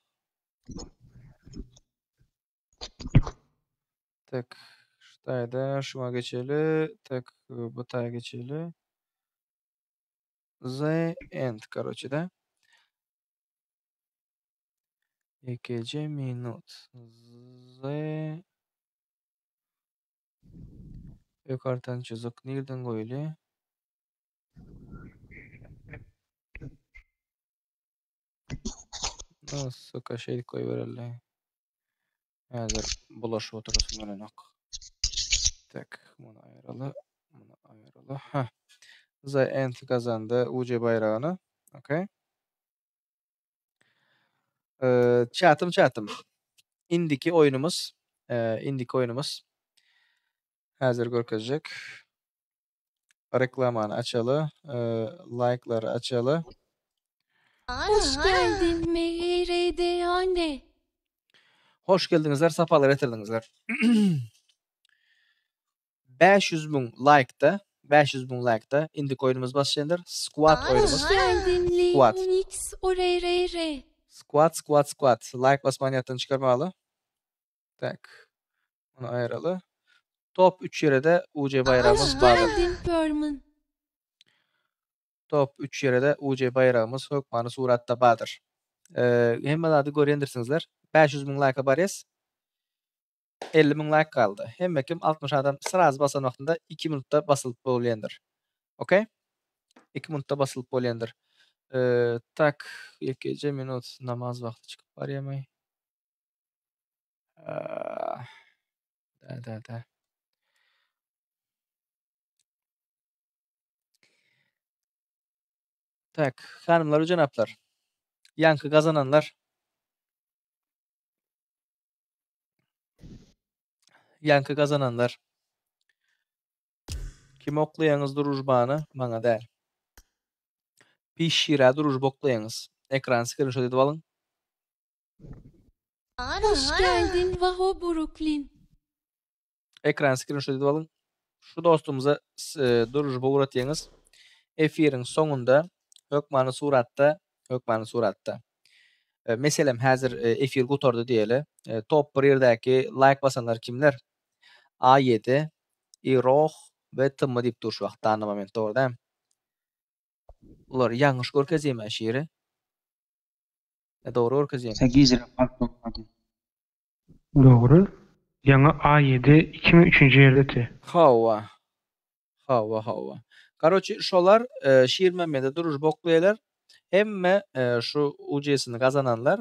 Tak. Şurada şuna geçeli. Tak bu taya geçeli. The end короче da. 2 minut. The yukarıdan çizik nereden koyulu? Suka şey koyuvereli. Hazır bulaşıp oturasın öyle nok. Tak, bunu ayaralı. Heh. The end kazandı UC bayrağını. Okay. Çatım. Indiki oyunumuz. Hazır görkezecek. Reklamını açalı. Like'ları açalı. Hoş geldin MRD anne. Hoş geldinizler, sapalar etirdinizler. 500.000 like'da indik oyunumuz başlayandır. Squat oyunumuz. Hoş geldin Squat. Linux orere. Squat. Like basmaniyattan çıkarmalı. Tak. Bunu ayaralı. Top 3 yere de UC bayrağımız Hoş bağlı. geldin Perman. Top 3 yere de UC bayrağımız hökmanı suratta bağdır. Hemen adı görüyendirsinizler. 500.000 like'a barıyız. 50.000 like kaldı. Hem kim 60 adam sıraz basan vaxtında 2 minutta basılıp bolýandyr. Okay? 2 minutta basılıp bolýandyr. Tak 2 minut namaz wagty çıkyp barýarmy? Da. Tak, hanımlar, janaplar. Yankı kazananlar. Kim oklaýanyz durujbany maňa däl. Pişira durujba oklaýanyz. Ekran screenshot edip alyň. Hoş geldin Vaho Brooklyn. Ekran screenshot edip alyň. Şu dostumuza durujba uratýanyz. Efiriň soňunda hökmany suratda. Meselem häzir efir gutardy diýeli. Top bir ýerdäki like basanlar kimler? A7, Iroh we Tm diýip durşy wagt dany moment dogry. Ular ýangyş görkezýärmi şeýeri? Dogry görkezýär. 8 lira fark olmadı. Doğru. Yana A7 2003. yerdeti. Hawa. Karoçi şolar şiirmemede duruş boklayalar. Hemme şu UC'sini kazananlar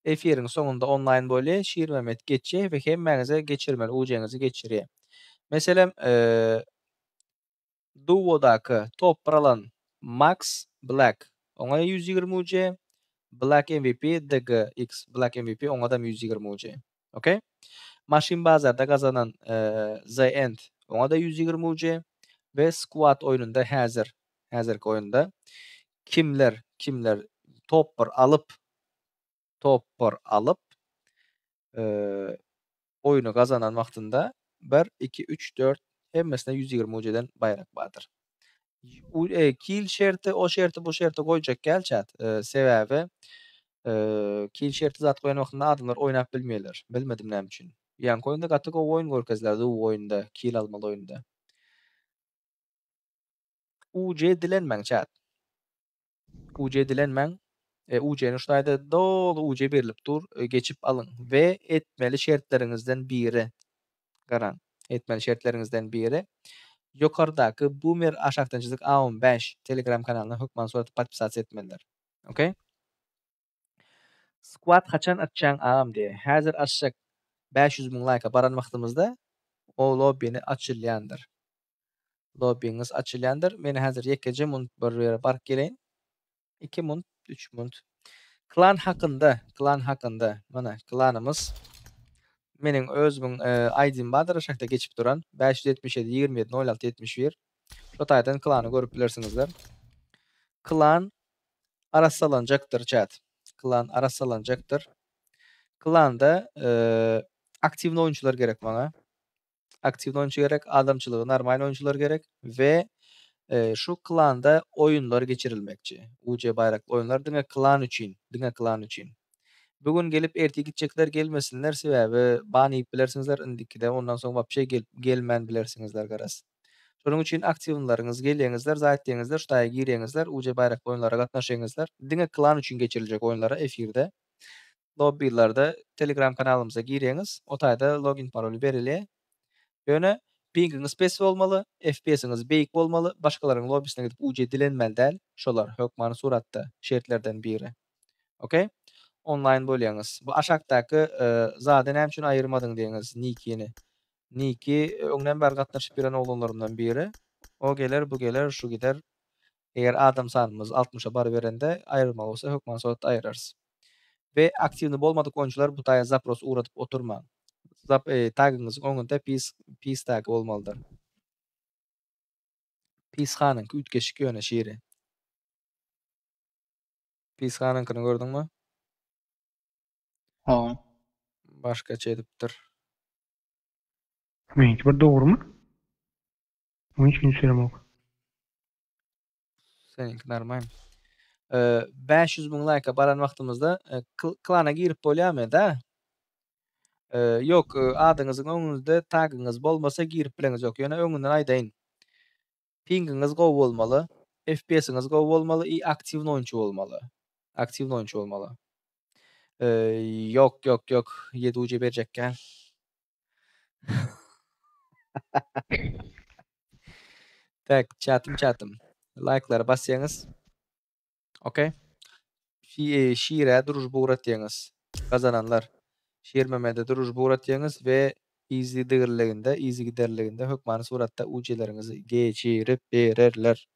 efirin sonunda online böyle şiirmemet geçe ve hemmenize geçirmeli UC'nizi geçiriyor. Mesela Duo'daki top paralan Max Black ona 120 UC, Black MVP DGX Black MVP ona da 120 UC. Okay? Machine Bazar'da kazanan The End ona da 120 UC ve Squat oyununda hazırki oyunda kimler topper alıp oyunu kazanan vaxtında 1 2 3 4 hemmesine 120 UC'den bayrak bardır. Kill şerti o şerti bu şerti koyacak gel chat. Sebäbi kill şerti zat koyan vaxtında adamlar oynap bilmeýärler. Bilmedim näme üçin. Ýani oyunda gatyk oyun görkezlerdi bu oyunda, kill almaly oyunda. UC dilenmeň chat. UC dilenmeň. UC'ni şulayda dolu UC berilip dur, geçip alın ve etmeli şertlerinizden biri. Garan. Etmeli şertlerinizden biri. Ýokardaky Boomer aşakdan çizik A15 Telegram kanalyna hökman surat podpisasiýa etmeliler. Okay? Squat haçan atjaň ağam diye. Häzir açsak 500.000 like'a baran wagtymyzda o lobbyni açylýandyr. Lobby'niz açılyandır. Meni hazır yekeje munt bir ýere baryp geleýin. 2 munt, 3 munt. Klan hakynda. Mana klanymız meniň özümiň ID'm bardyr şahta geçip duran 577 27 06 71. Şo taýdan klany görüp bilersiňizler. Klan arassalanjaktır chat. Klan arassalanjaktır. Klanda aktivni oyuncular gerek bana. Aktivni oyuncu gerek, adamçylygy normal oyuncular gerek we şu klanda oyunlar geçirilmekçi. UC bayraklı oyunlar diňe klan üçin. Bugün gelip erti gitjekler gelmesinler sebäbi bany bilersiňizler indikide ondan soň wapşe gelmän bilersiňizler garas. Şonuň üçin aktivlaryňyz gelýäňizler, zaýatlaýňyzlar, şutaýa gireňizler, UC bayrakly oyunlara gatnaşaňyzlar. Diňe klan üçin geçiriljek oyunlara efirde. Lobbylarda Telegram kanalymyza gireňiz. O taýda login paroli berilýär. Ýöne pingiňiz pes bolmaly, FPS'iňiz beýik bolmaly, başgalaryň lobbysine gidip UC dilenmeli däl. Şolar hökmany suratda şertlerden biri. Okey? Online bolýaňyz. Bu aşakdaky zady näme üçin aýyrmadyň diýeniz nickini. Nicky öňden bäri gatnaşyp biren oglanlarymdan biri. O geler, bu geler, şu gider. Eger adam sanymyz 60'a bar berende aýrylma bolsa hökmany suratda aýyrarys. Ve aktivni bolmadyk oyuncular bu taýda zapros uratyp oturma. Tagyňyzyň oňunda peace tagi bolmalydyr. Peace hanynky ütgeşik ýöne şeýri. Peace hanynkyny gördüňmi? Ha. Başgaça edipdir. Menki bir dogrumy? Onu hiç kimse söylemok. Seninki normal. 500 000 like'a baran wagtymyzda klana girip bolýarmy da? Ýok, adyňyzyň öňünde tagyňyz bolmasa girip bileňiz ýok. Ýöne öňünden aýdaýyn. Pingiňiz gowy bolmaly, FPS'iňiz gowy bolmaly, aktivni oyuncu bolmaly. Aktivni oyuncu bolmaly. Ýok, 7 UC berjek gel. Tak, çatım. Like'lara basyaňyz. Okey. Şiire durujba uratyaňyz. Kazananlar. Şiirmemede durujba uratyaňyz we easy giderliginde hökmany suratda UC'leriňizi geçirip bererler.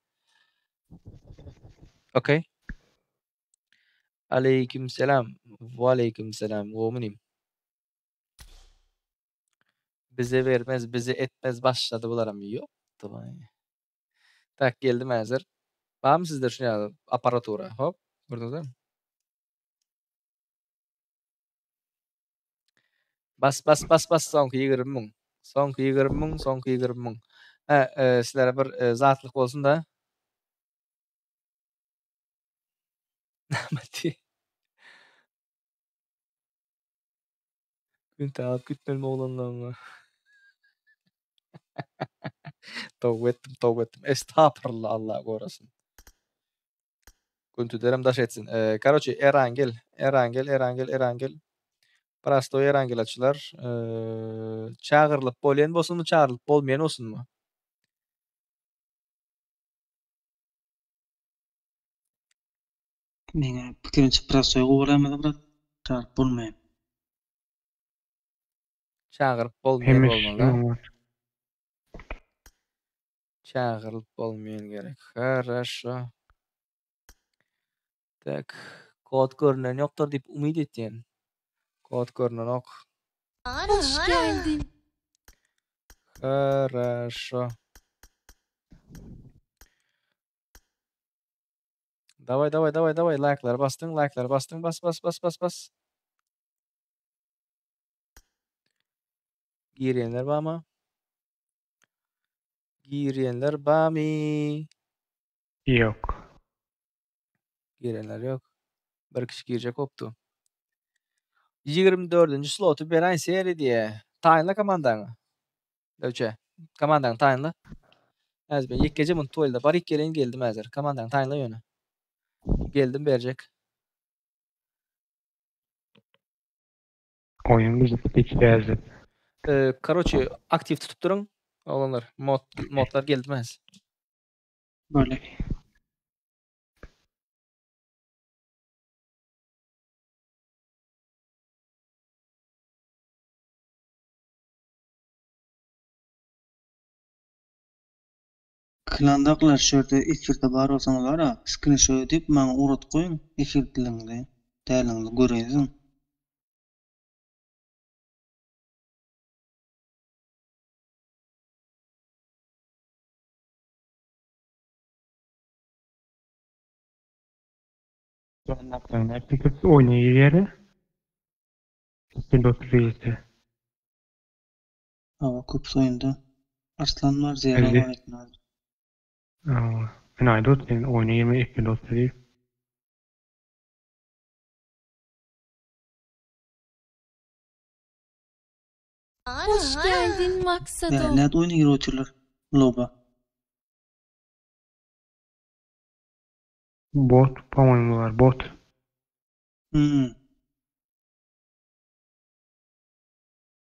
Okey. Aleykümselam. Wa aleykümselam. Gomunym. Bize vermez, bize etmez başladı bularam. Ýok. Tak, geldim häzir. Barmy sizde şu aparatura? Hop. Gördüňizmi? Bas. Soňky 20 000. Soňky 20 000. Sizlere bir zatlyk bolsun da. Näme? Gün taap gütmelme oglanlarmy? Tawba etdim. Estağfurullah, Allah gorasyn. Güntüderem daş etsin. Karoçy, Erangel. Prastoy Erangel açylar. Çağırlyp bolýan bolsunmy, çağırlyp bolmaýan bolsunmy? Meňe pikirimçe prasoy gowaramada birat tarap bolmaýan. Çağırıp bolmaýan Hemiş bolmaly da. var. Çağırıp bolmaýan gerek. Хорошо. Tak. Kod görünen ýokdur diýip umyt etýän. Kod görünen ok. Hoş geldin. Хорошо. Давай. Like'lara bastyň. Bas. Girenler bama. Girenler bami. Yok. Girenler ýok. Bir kişi girecek opdy. 24-nji sloty beren seri diýe. Taýynla komandaňy. Döwçe. Komandaňy taýynla. Häzir ben ýekgece munt toýlda bar ikgeleň geldim häzir. Komandaňy taýynla ýöne. Geldim berjek. Oyun bizi geçti. Karoçy aktiv tutup duruň. Olanlar modlar geldimez. Böyle. Klandaklar şöyle efirde bar olsaňyz bara, screenshot edip maňa urat goýun, efir dileňizde, däliňizde göreýsin. Ben yaptım. Hep oynayır yeri. Windows Reis'te. Hava köp soýundy. Arslan var, Zehra Elli. var ekmez. Ben ayda ben oynayır mı Windows Reis? Hoş geldin Maksado. Näde oýnaýar oturlar? Loba. Bot, по-моему var, bot.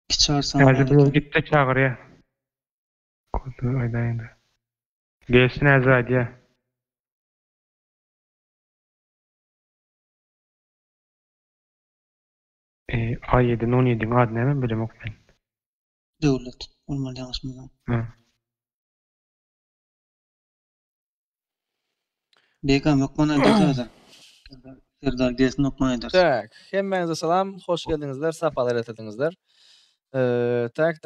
Çağırsan Hazır bir gitti çağır ya. Kodu aydaydı. Gelsin Azad ya. A7'nin 17'nin adı ne ben bilemok ben. Döwlet. Olmaly ýaňyşmyň. Ha. Begam okmana eder. Serdar gelsin okmana eder. Tak, hemmenize salam, hoş geldiňizler, sapalar etediňizler. Tak.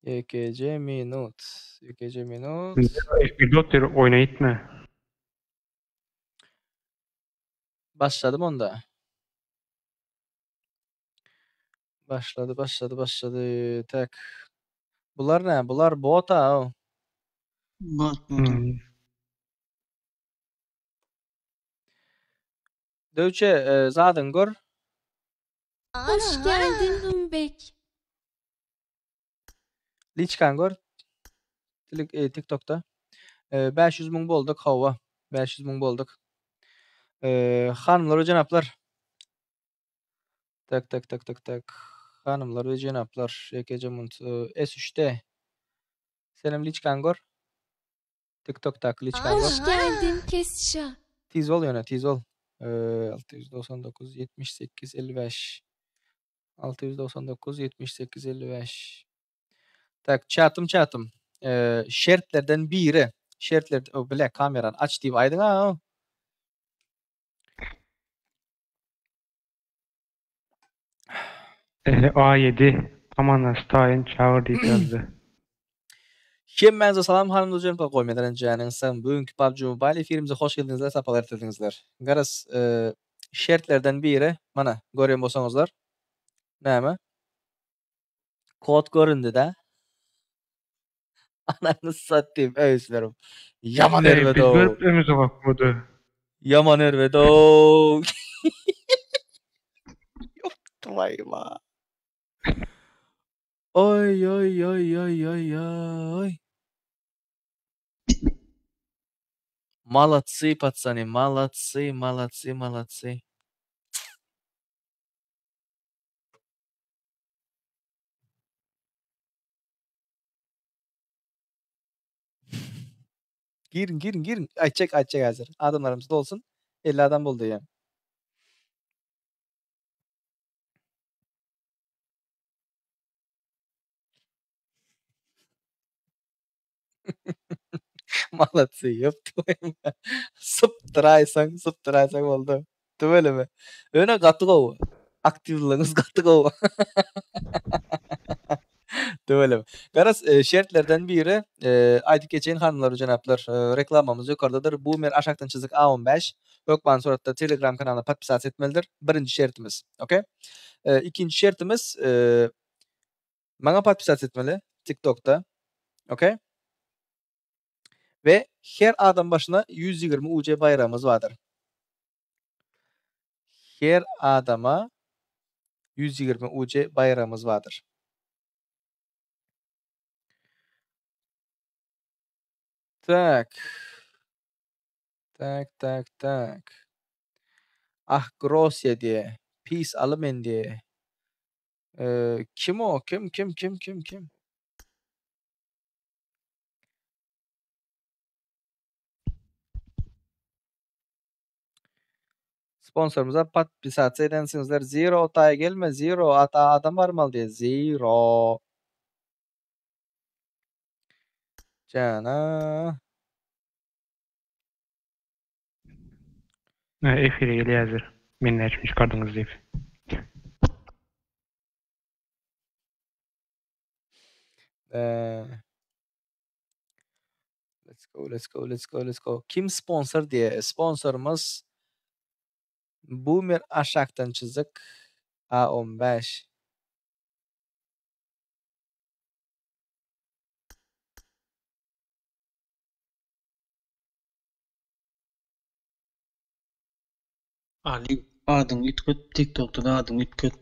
YKC minut. Pilot oynayıp mı? Başladım onda. Başladı. Tak. Bular ne? Bular bot ha. O. Bot. Dövçe zadyn gör. Hoş geldin Humbek. Liçkan gör. TikTok'ta. 500 000 bolduk hava. 500 000 bolduk. Hanımlar ve cenaplar. Tak. Hanımlar ve cenaplar. YKC Munt. S3'te. Senem Liçkan gör. TikTok'ta Liçkan gör. Hoş geldin Kesşa. Tiz ol yöne, tiz ol. 699 78 55. 699 78 55. Tak, çatım. Şertlerden biri. O bile kameran aç diýip aýdyň ha. A7 Amana Stein çağır deyip yazdı. Hemmenize salam hanımlar janyplar goýmadan janyňyň bugünkü PUBG Mobile efirimize hoş geldiňizler, sapalar etdiňizler. Garas şertlerden biri mana görýän bolsaňyzlar. Näme? Kod göründü da. Ananı satayım öýslerim. Yaman erwede Biz o. görüp önümüze bakmadı. Yaman erwede o. Yoktulayma. Oy. Молодцы, пацаны, молодцы. Girin. Açacak hazır. Adamlarımız da olsun. 50 adam buldu yani. Молодцы, ёп твою мать. Sıptıraysan oldu. Böyle mi? Öne gatık o. Aktivliğiniz gatık o. Böyle mi? Garas şertlerden biri aydık geçen hanımlar cenaplar reklamamız yukarıdadır. Boomer aşaktan çizik A15. Ökman suratda Telegram kanalına patpisat etmelidir. Birinci şertimiz. Okay? İkinci şertimiz bana patpisat etmeli TikTok'ta. Okay? Ve her adam başına 120 UC bayrağımız vardır. Her adama 120 UC bayrağımız vardır. Tak. Ah Grosya diye. Peace Almen diye. Kim o? Kim? Sponsorumuza patpisat edensizler. Zero otaya gelme. Zero ata adam var mal diye. Zero. Jana. Efire geli hazır. Men näçe çıkardınız diýip. Let's go. Kim sponsor diye? Sponsorumuz Boomer aşaktan çizik A15. Ali adyň ütköt, TikTok'ta da adyň ütköt.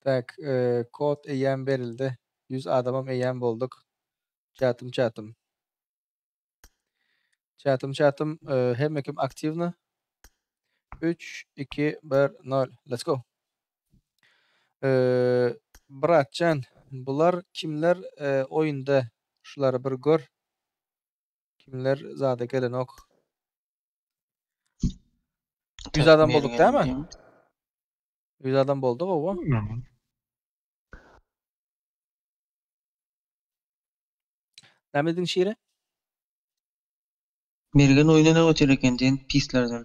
Tak, kod eýen berildi. 100 adamam eýen bolduk. Çatım. Çatım, hemme kim aktivni? 3, 2, 1, 0. Let's go. Bratcan, bular kimler oyunda? Şulary bir gör. Kimler zada gelen ok? 100 adam bolduk değil mi? 100 adam bolduk o. Näme diň şeýre? Mergen oyuna ne öter eken diyen pislerden.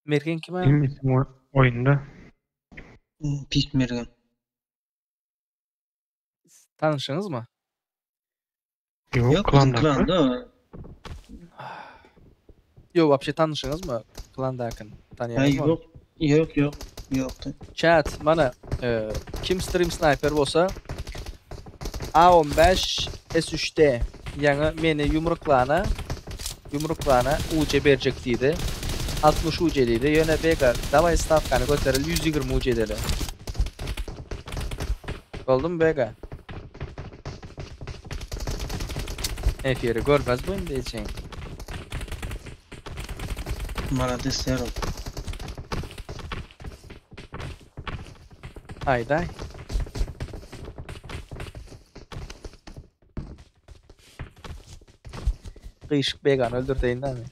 Mergen kime? Benim isim oyunda. Pis mergen. Tanışyňyz mı? Yok, klanda. Klanda. Yo, wapşe tanışyňyz mı? Klandakyn. Tanýarsyňyz mı? Yok. Chat, mana kim stream sniper bolsa A15 S3'te ýa-ni meni yumruklana UC berjek diýdi. 60 UC diýdi. Ýöne bega davay stavkany göteril 120 UC dele. Boldum bega. Efiri görmez bu indi için. Malades Sero. Hayda. Kıyışık began öldürdeyinden mi?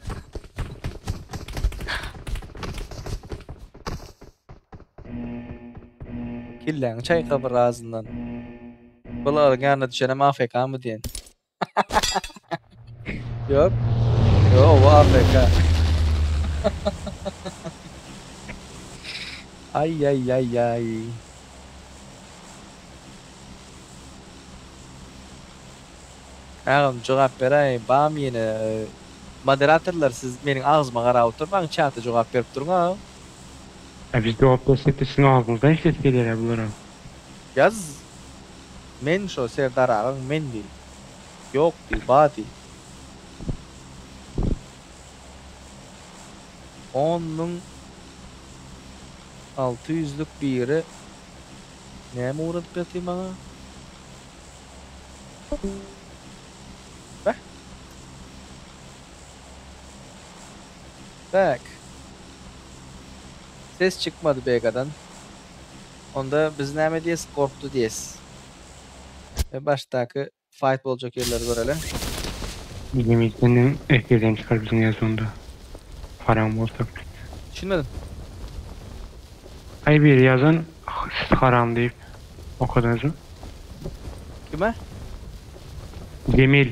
Killen çay kabır ağzından. Bulalım yanına düşenem AFK mı diyen? Yok. Yo, o AFK. Ay. Ağam cevap berey, bam yine moderatörler siz menin ağzıma qarap oturmaň, chat'a cevap berip durun ha. Bizde oplasette sizin ağzınızdan ses gelir bular. Yaz. Men şo Serdar ağam men değil. Yok değil, badi. 10'nun 600'lük biri näme uğradıp ýatýar bana? Tak. Ses çıkmadı begadan. Onda biz näme diýes? Korktu diýes. Başdaky fight boljak ýerleri görelim. Bilemizden efirden çıkar bizim yazında. Haram bolsak. Düşünmedim. Ay bir yazan haram deyip okudunuz mu? Kime? Cemil.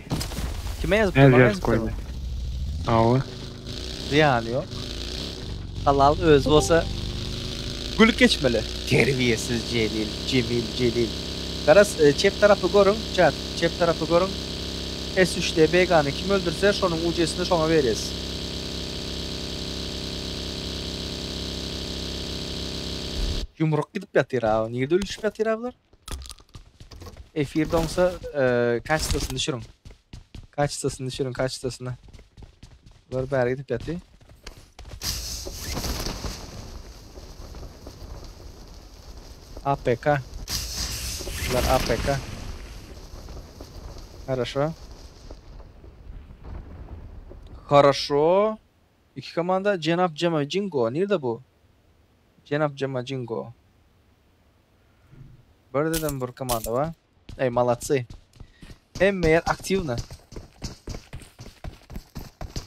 Kime yazıp Ne bana yaz yazıp koydu? durma. Awa. Ziyan yok. Halal öz bolsa gülük geçmeli. Terbiyesiz Cemil. Garas çep tarafı görün, chat. Çep tarafı görün. S3'te beganı kim öldürse şonun UC'sini şona veririz. Yumruk gidip yatır ha. Niye de ölüşüp yatır bular? F1'de olsa kaçtasını düşürün. Kaçtasını. Bunlar bari gidip yatır. APK. Bunlar APK. Хорошо. İki komanda Cenap Cema Jingo. Nerede bu? Cenap Cema Jingo. Böyle dedim bir komanda var. Ey malatsy. Hem meğer aktivna.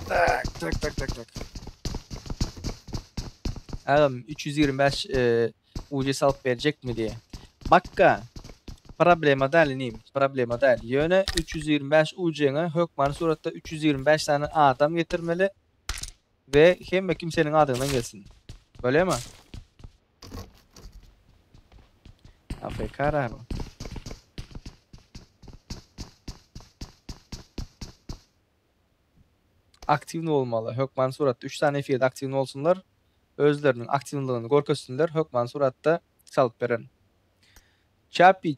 Tak. Ağam 325 UC salıp verecek mi diye. Bakka. Problema değil neyim? Problema değil. Yöne 325 UC'ne Hökman suratda 325 tane adam getirmeli ve hem kimsenin adından gelsin. Böyle mi? AFK abi. Aktivni olmalı. Hökman suratda 3 tane efirde aktivni olsunlar. Özlerinin aktivniliğini görkösünler. Hökman suratda salıp veren. Çapi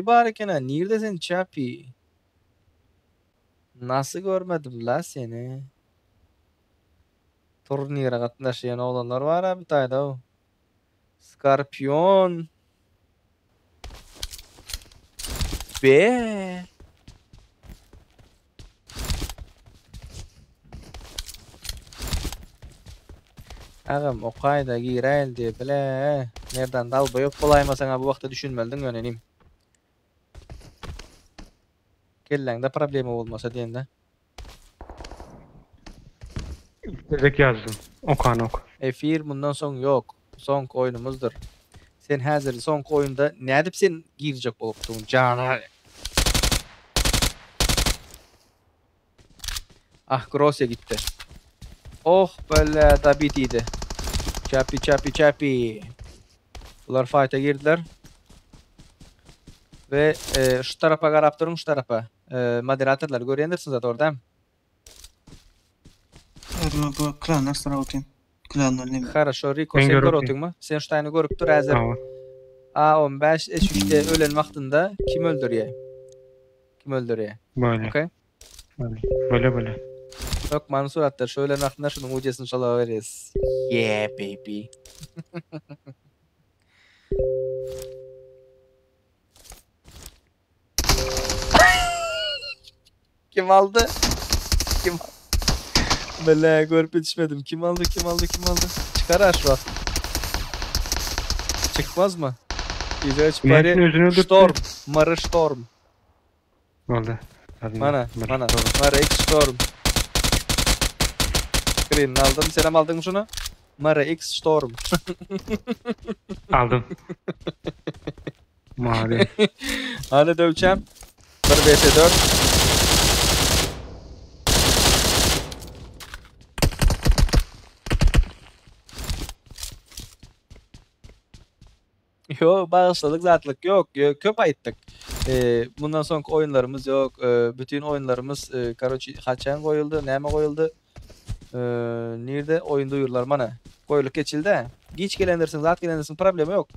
barakena. Neredesin Çapi? Nasıl görmedim la seni? Turnire katnaşayan oğlanlar var abi tayda o. Skorpion. Be. Ağam o kayda gireldi bile. Nereden dalba yok kolaymasana bu vakti düşünmeldin yönenim. Kellende problemi olmasa diyen de. Direkt yazdım. Okan ok. Efir bundan son yok. Son oyunumuzdur. Sen hazır son oyunda ne edip sen girecek oluptun cana. Ah Grosya gitti. Oh böyle da bitiydi. Çapi. Bunlar fight'a girdiler. Ve şu tarafa qarap durun, şu tarafa. Moderatorlar görüyendirsin zaten orada. Bu klanlar sıra okuyun. Klanlar ne? Хорошо, Rico Ben sen görüp görüyorsun mu? Sen şu tane görüp dur hazır. Tamam. A15 S3'te ölen vaktinde kim öldürüyor? Böyle. Okey. Böyle. Yok Mansurat'ta şöyle vaktinde şunun ucesini çalıveririz. Yeah baby. Kim aldı? Böyle görüp yetişmedim. Kim aldı? Çıkar aşağı. Çıkmaz mı? İyice aç Niyetin bari. özünü öldürttü. Storm. Mara Storm. Oldu. Mana. Mara X Storm. Green aldım. Selam aldın mı şunu? Mara X Storm. Aldım. Mavi. Hadi döveceğim. 1 vs 4. Yok bağışladık zatlık yok. Köp ayttık. Bundan sonraki oyunlarımız yok. Bütün oyunlarımız karoçi haçan koyuldu. Neme koyuldu. Nerede oyun duyurlar mana. Koyulup geçildi. Geç gelendirsin zat gelendirsin problemi yok.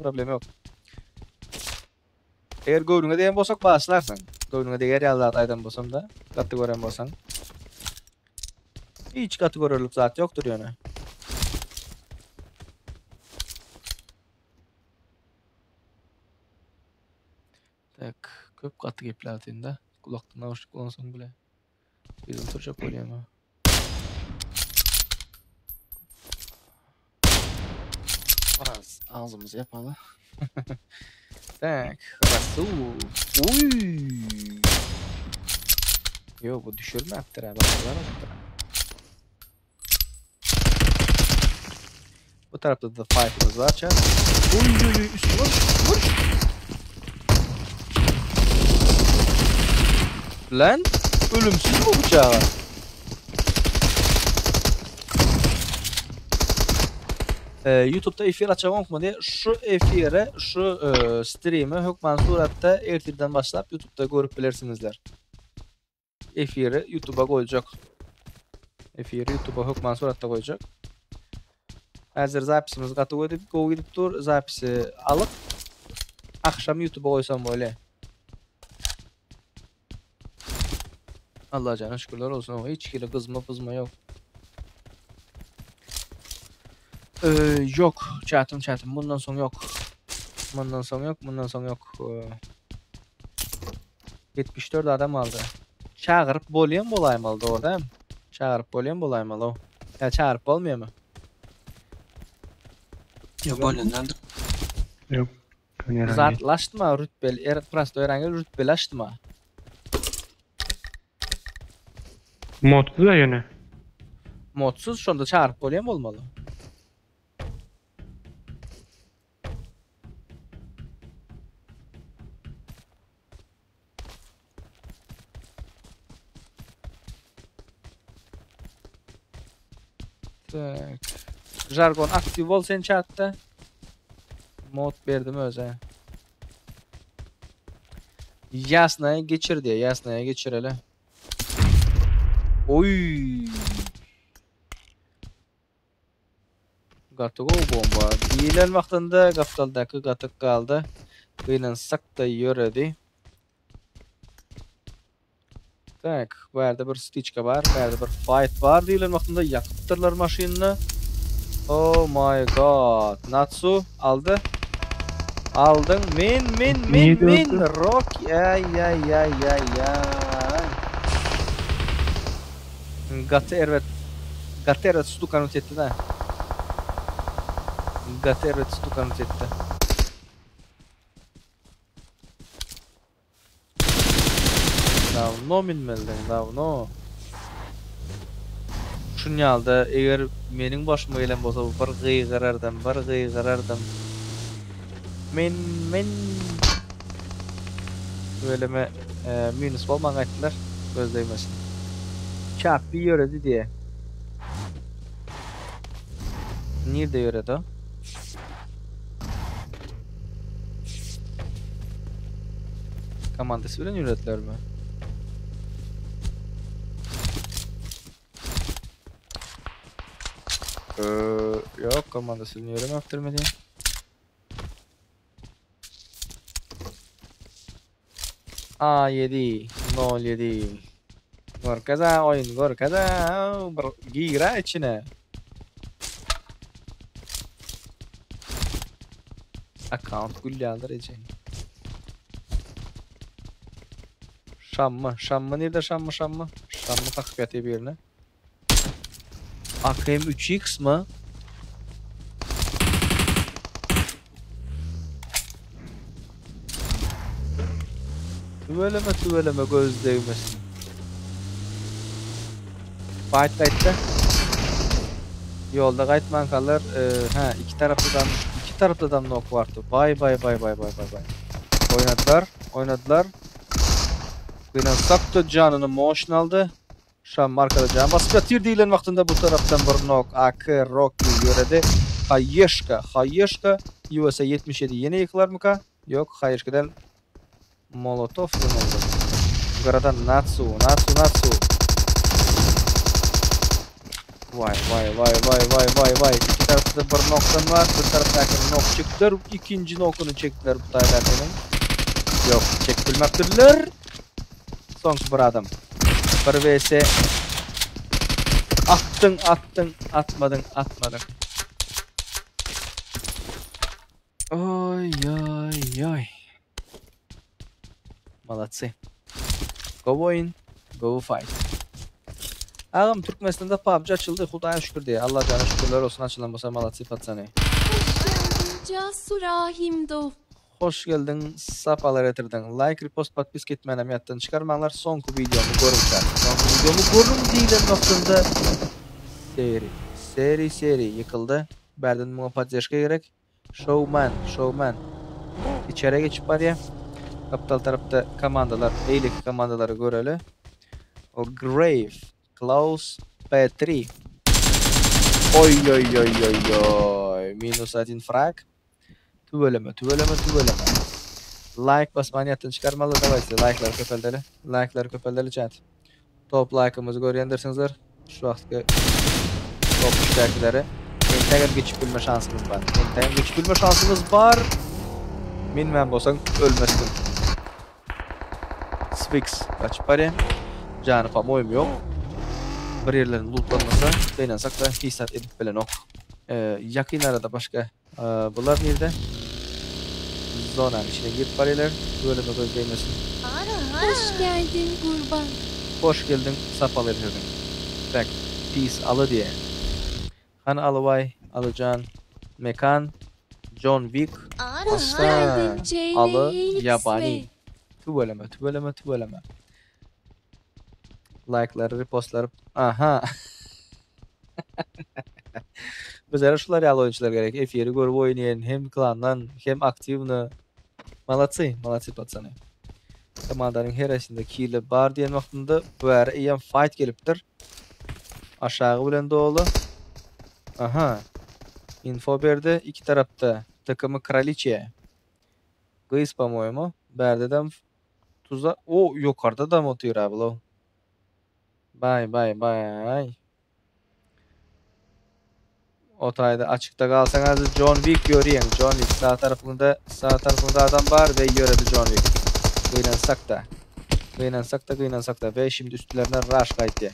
Eğer gördüğüne değen bolsak bağışlarsın. Gördüğüne değer yazat aydan bolsam da. Kategoren bolsan. Hiç kategorilik zat yoktur yani. Tak, köp katı geplerdiğinde kulaktan nauşluk kullansam bile. Bizim turacak oluyor ama. Biraz ağzımızı yapalım. Tak, burası. Uy. Yo bu düşürme attır ha. Bu tarafta da fight'ımız var çar. Uy üstü vur. Lan ölümsüz mü bıçağı? YouTube'da efir açamam mı diye şu efire, şu stream'i Hökman Surat'ta ertirden başlayıp YouTube'da görüp bilirsinizler. Efiri YouTube'a koyacak. Hökman Surat'ta koyacak. Hazır zapisimiz katı koyduk dur. Zapisi alıp akşam YouTube'a koysam böyle. Allah canına şükürler olsun ama hiç kere kızma yok. Yok chat'im bundan sonra yok. 74 adam aldı. Çağırıp bolayım bolaymalı doğru değil mi? Çağırıp bolayım bolaymalı o. Ya çağırıp olmuyor mu? Yok bolanlar. Yok. Zatlaştı mı rütbeli? Prosto herhangi rütbelaştı mı? Modsuz da yönü. Modsuz şu anda çağırıp bolayım olmalı. Tak. Jargon aktiv ol sen chatda. Mod berdim öze. Yasnaya geçir diye. Yasnaya geçir hele. Oy. Gatık o bomba. Bilen vaxtında qaftaldakı qatıq qaldı. Qıynansak da yöredi. Tak, bu yerde bir stichka var. Bu yerde bir fight var. Bilen vaxtında yakıttırlar maşinini. Oh my god. Natsu aldı. Aldın. Min. Rock. Ay. Gatı evet stukanut etti da. Gatı evet stukanut etti. Davno minmeldin, davno. Şunu aldı, eğer menin başıma gelen bolsa bir gıygırardım. Min. Böyleme minus olman ayttılar, gözleymesin. Çap bir yöredi diye. Nerede yöredi o? Komandası bilen yürüdüler mi? Yok komandası bilen yürümektir mi diye. A7 07 Gor kaza oyun gor kaza gira içine. Account güllaldır edeceğim. Şamma nerede Şamma? Şamma takip bir yerine. AKM 3X mı? Tüveleme göz değmesin. Fight'ta yolda kaytman kalır. İki taraftan nok vardı. Vay. Oynadılar. Kıynasak da canını motion aldı. Şam arkada can basıp yatır değilen vaktinde bu taraftan bir nok AK Rocky yöredi. Hayeşka USA 77 yine yıkılar mı ka? Yok Hayeşka'dan Molotov oldu. Garadan Natsu. Vay. İki tarafta bir noktan var. Bir tarafta nok çıktılar. İkinci nokunu çektiler bu taylarının. Yok çekilmektirler. Son bir adam. Bir vs. Attın. Atmadın. Oy. Молодцы. Go win, go fight. Ağam Türkmenistan'da PUBG açıldı. Hudaya şükür diye. Allah canı şükürler olsun açılan bu Молодцы пацаны. Casur Rahimdov. Hoş geldin. Sapalar etirdin. Like, repost, подписка etmeyen emniyattan çıkarmanlar. Sonku videomu görün. Diyen noktada seri yıkıldı. Berden buna поддержка gerek. Showman. İçeri geçip var ya. Kapital tarafta komandalar, eyleki komandaları göreli. O Grave, Klaus, P3. Oy. -1 frag. Tüveleme. Like basmaniyattan çıkarmalı davaysa like'lar köpeldeli chat. Top like'ımızı görüyendirsiniz. Şu vaxtki top işlerkileri. Enten geçip bilme şansımız var. Minmem bolsan ölmezsin. Spix kaçıp bari. Canı pamoyum yok. Bir yerlerin lootlanmasa beynansak da hissat edip bilen ok. Yakın arada başka bunlar nerede? Zonanın içine girip bariler. Böyle mi göz değmesin. Hoş geldin kurban. Hoş geldin sapalı etirdin. Back peace alı diye. Han alıvay, alıcan, mekan, John Wick, Hoş geldin Ceyle alı, Helix yabani. Bey. Tüveleme. Like'ları, repostları. Aha. Bizlere şular yalı oyuncular gerek. F7 görüp oynayan hem klandan hem aktivni. Молодцы пацаны. Komandanın heresinde kili bar diyen vaxtında bu ara fight gelipdir. Aşağı bilen doğulu. Aha. Info berdi. İki tarafta. Takımı Kraliçe. Kız по-моему. Berdeden tuza. O yukarıda da mı oturuyor abi lo? Bay bay bay. Otayda açıkta kalsanız John Wick görüyen. John Wick sağ tarafında adam var ve yöredi John Wick. Kıynansak da ve şimdi üstlerine rush kaydı.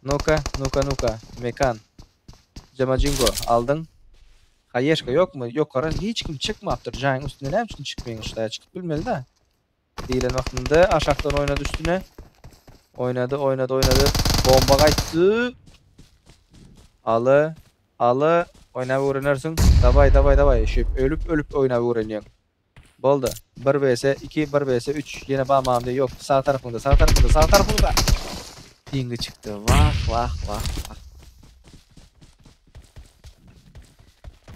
Nuka. Mekan. Jamajingo aldın. Hayeşka yok mu? Yok ara hiç kim çıkmaptır. Jayın üstüne ne için çıkmayın işte çıkıp bilmeli de. Değilen vaktinde aşağıdan oynadı üstüne. Oynadı. Bomba kaydı. Alı. Oynayıp öğrenirsin. Davay. Şu ölüp oynayıp öğreniyorsun. Boldu. 1 vs 2, 1 vs 3. Yine bağmağım diye yok. Sağ tarafında. Pingi çıktı. Vah.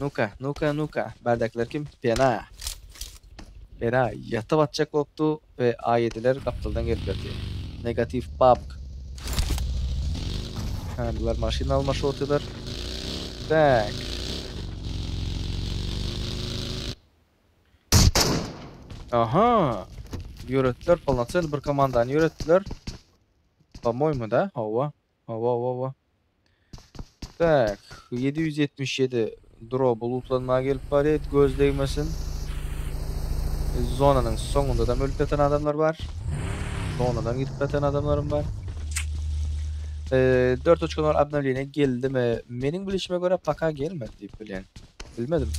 Nuka. Berdekler kim? Pena. Yatıp atacak oldu ve A7'ler kaptaldan gelip verdi. Negatif PUBG. Bunlar maşin alma şortular. Tak. Aha. Yörettiler. Polnatsel bir komandanı yörettiler. По-моему, да? Hava. Tak. 777 drop bulutlanmaya gelip bari göz değmesin. Zonanın sonunda da ölüp yatan adamlar var. Zonadan gidip yatan adamlarım var. 4 uçkunlar abnavliğine geldi mi? Benim bilişime göre paka gelmedi deyip bilen. Bilmedim.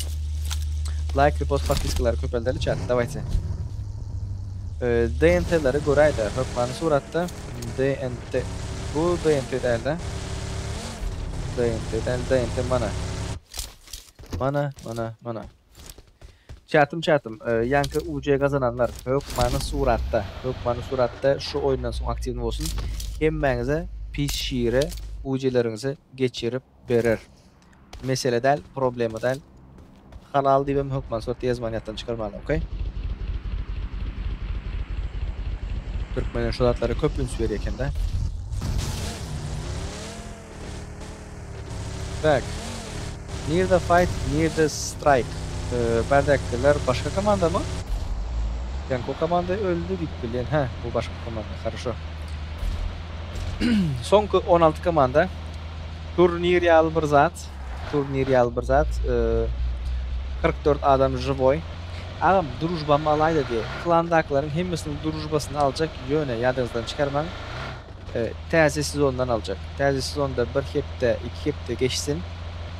Like, repost, patkiskaları köpelderli chat. Davayse. DNT'leri göreydi. Hökmanı suratta. DNT. Bu DNT derdi. DNT mana. Çatım. Yankı UC kazananlar Hökmanı suratta şu oyundan sonra aktif olsun. Hemmenize pis şiire UC'lerinizi geçirip verir. Mesele del, problemi del. Halal diyeyim Hökman suratı yazmaniyattan çıkarmalı, okey? Türkmenin şulatları köp üns veriyorken de. Tak. Near the fight, near the strike. Berdekliler başka komanda mı? Yani o komanda öldü bitti. Ha, bu başka komanda. Хорошо. Son 16 komanda. Turnir yal bir zat. 44 adam живой. Ağam duruşbamı alaydı diye. Klandakilerin hemmesinin duruşbasını alacak yöne yadınızdan çıkarman. Təzə sezondan alacak. Təzə sezonda bir hepte, 2 hepte geçsin.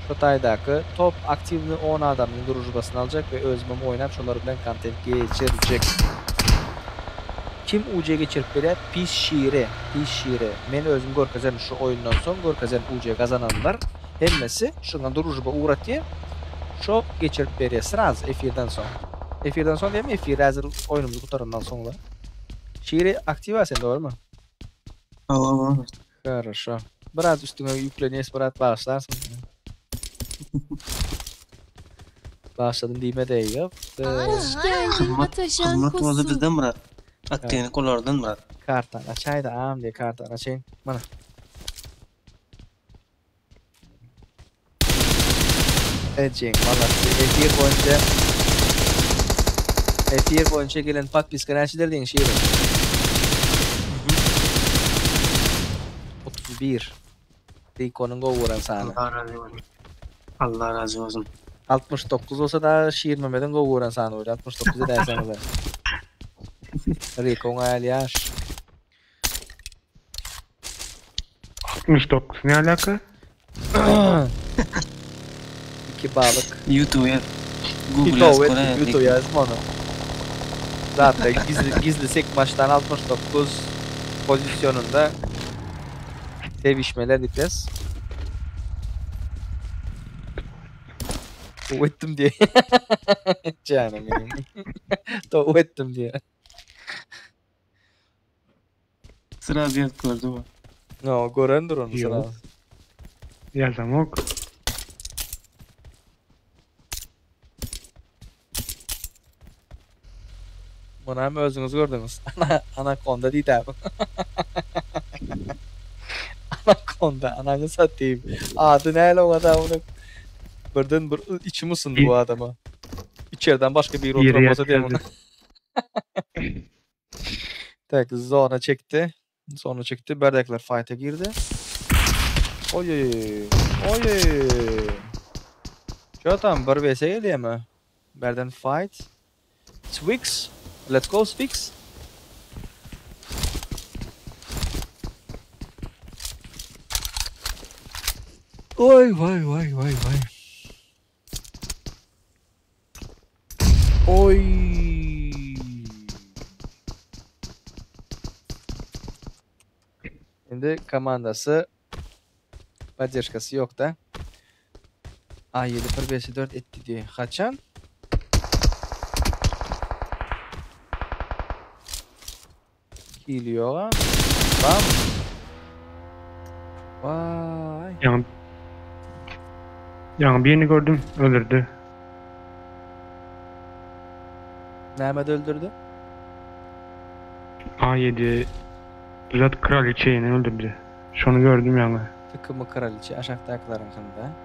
Şotaydaki top aktivni 10 adamın duruşbasını alacak ve özmemi oynayıp şunları bilen content geçirecek. Kim UC geçirip bile pis şiiri. Men özüm görkezem şu oyundan son görkezem UC kazananlar hemmesi şundan duruşba uğrat diye şu geçirip beriye sırası efirden son. Efirden son değil mi? Efir hazır oyunumuzu kurtarından sonra. Şiiri aktiva sen doğru mu? Hava. Хорошо. Biraz üstüne yükleniyorsa biraz bağışlarsın. Bağışladım diyeme de yok. Hoş geldin Ataşan Hizmet vazı Kosu. bizden Murat. Attığını kollardan Murat. Kartan açaydı ağam diye kartan açayım. Bana. Cenk valla F1 boyunca gelen patpis kanalçiler deyin şiiri. 31. Rico'nun vuran sana. Allah razı olsun. 69 olsa da şiir Mehmet'in vuran sana öyle. 69'u derseniz de. Rico'nun ayal yaş. 69 ne alaka? 2 balık. YouTube'ya Google yaz Kore. YouTube yazma onu. Zaten gizli sekmaçtan 69 pozisyonunda sevişmeler yapacağız. Uyuttum diye. Canım benim. Uyuttum diye. Sıra bir gördü bu. No, görendir onu sıra. Yok. Yazamok. Bunu hem özünüz gördünüz. Anakonda değil abi. Anakonda ananı satayım. Adı näle o adamın? Birden bir içim ısındı bu adama. İçeriden başka bir İri oturamasa diye bunu. yatırdı. Tak zona çekti. Sonra çekti. Berdekler fight'a girdi. Oy oy oy. Oy. Şu tam bir vs geliyor mu? Berden fight. Swix. Let's go Swix. Oy vay vay vay vay. Oy. Şimdi komandası поддержкасы yok da. A7 1 5 4 etti diye. Kaçan? Geliyor ha. Bam. Vay. Yani birini gördüm, öldürdü. Mehmet öldürdü. A7 Zat kraliçeyi öldürdü. Şunu gördüm yani. Tıkımı kraliçe aşağıdakilerin kında.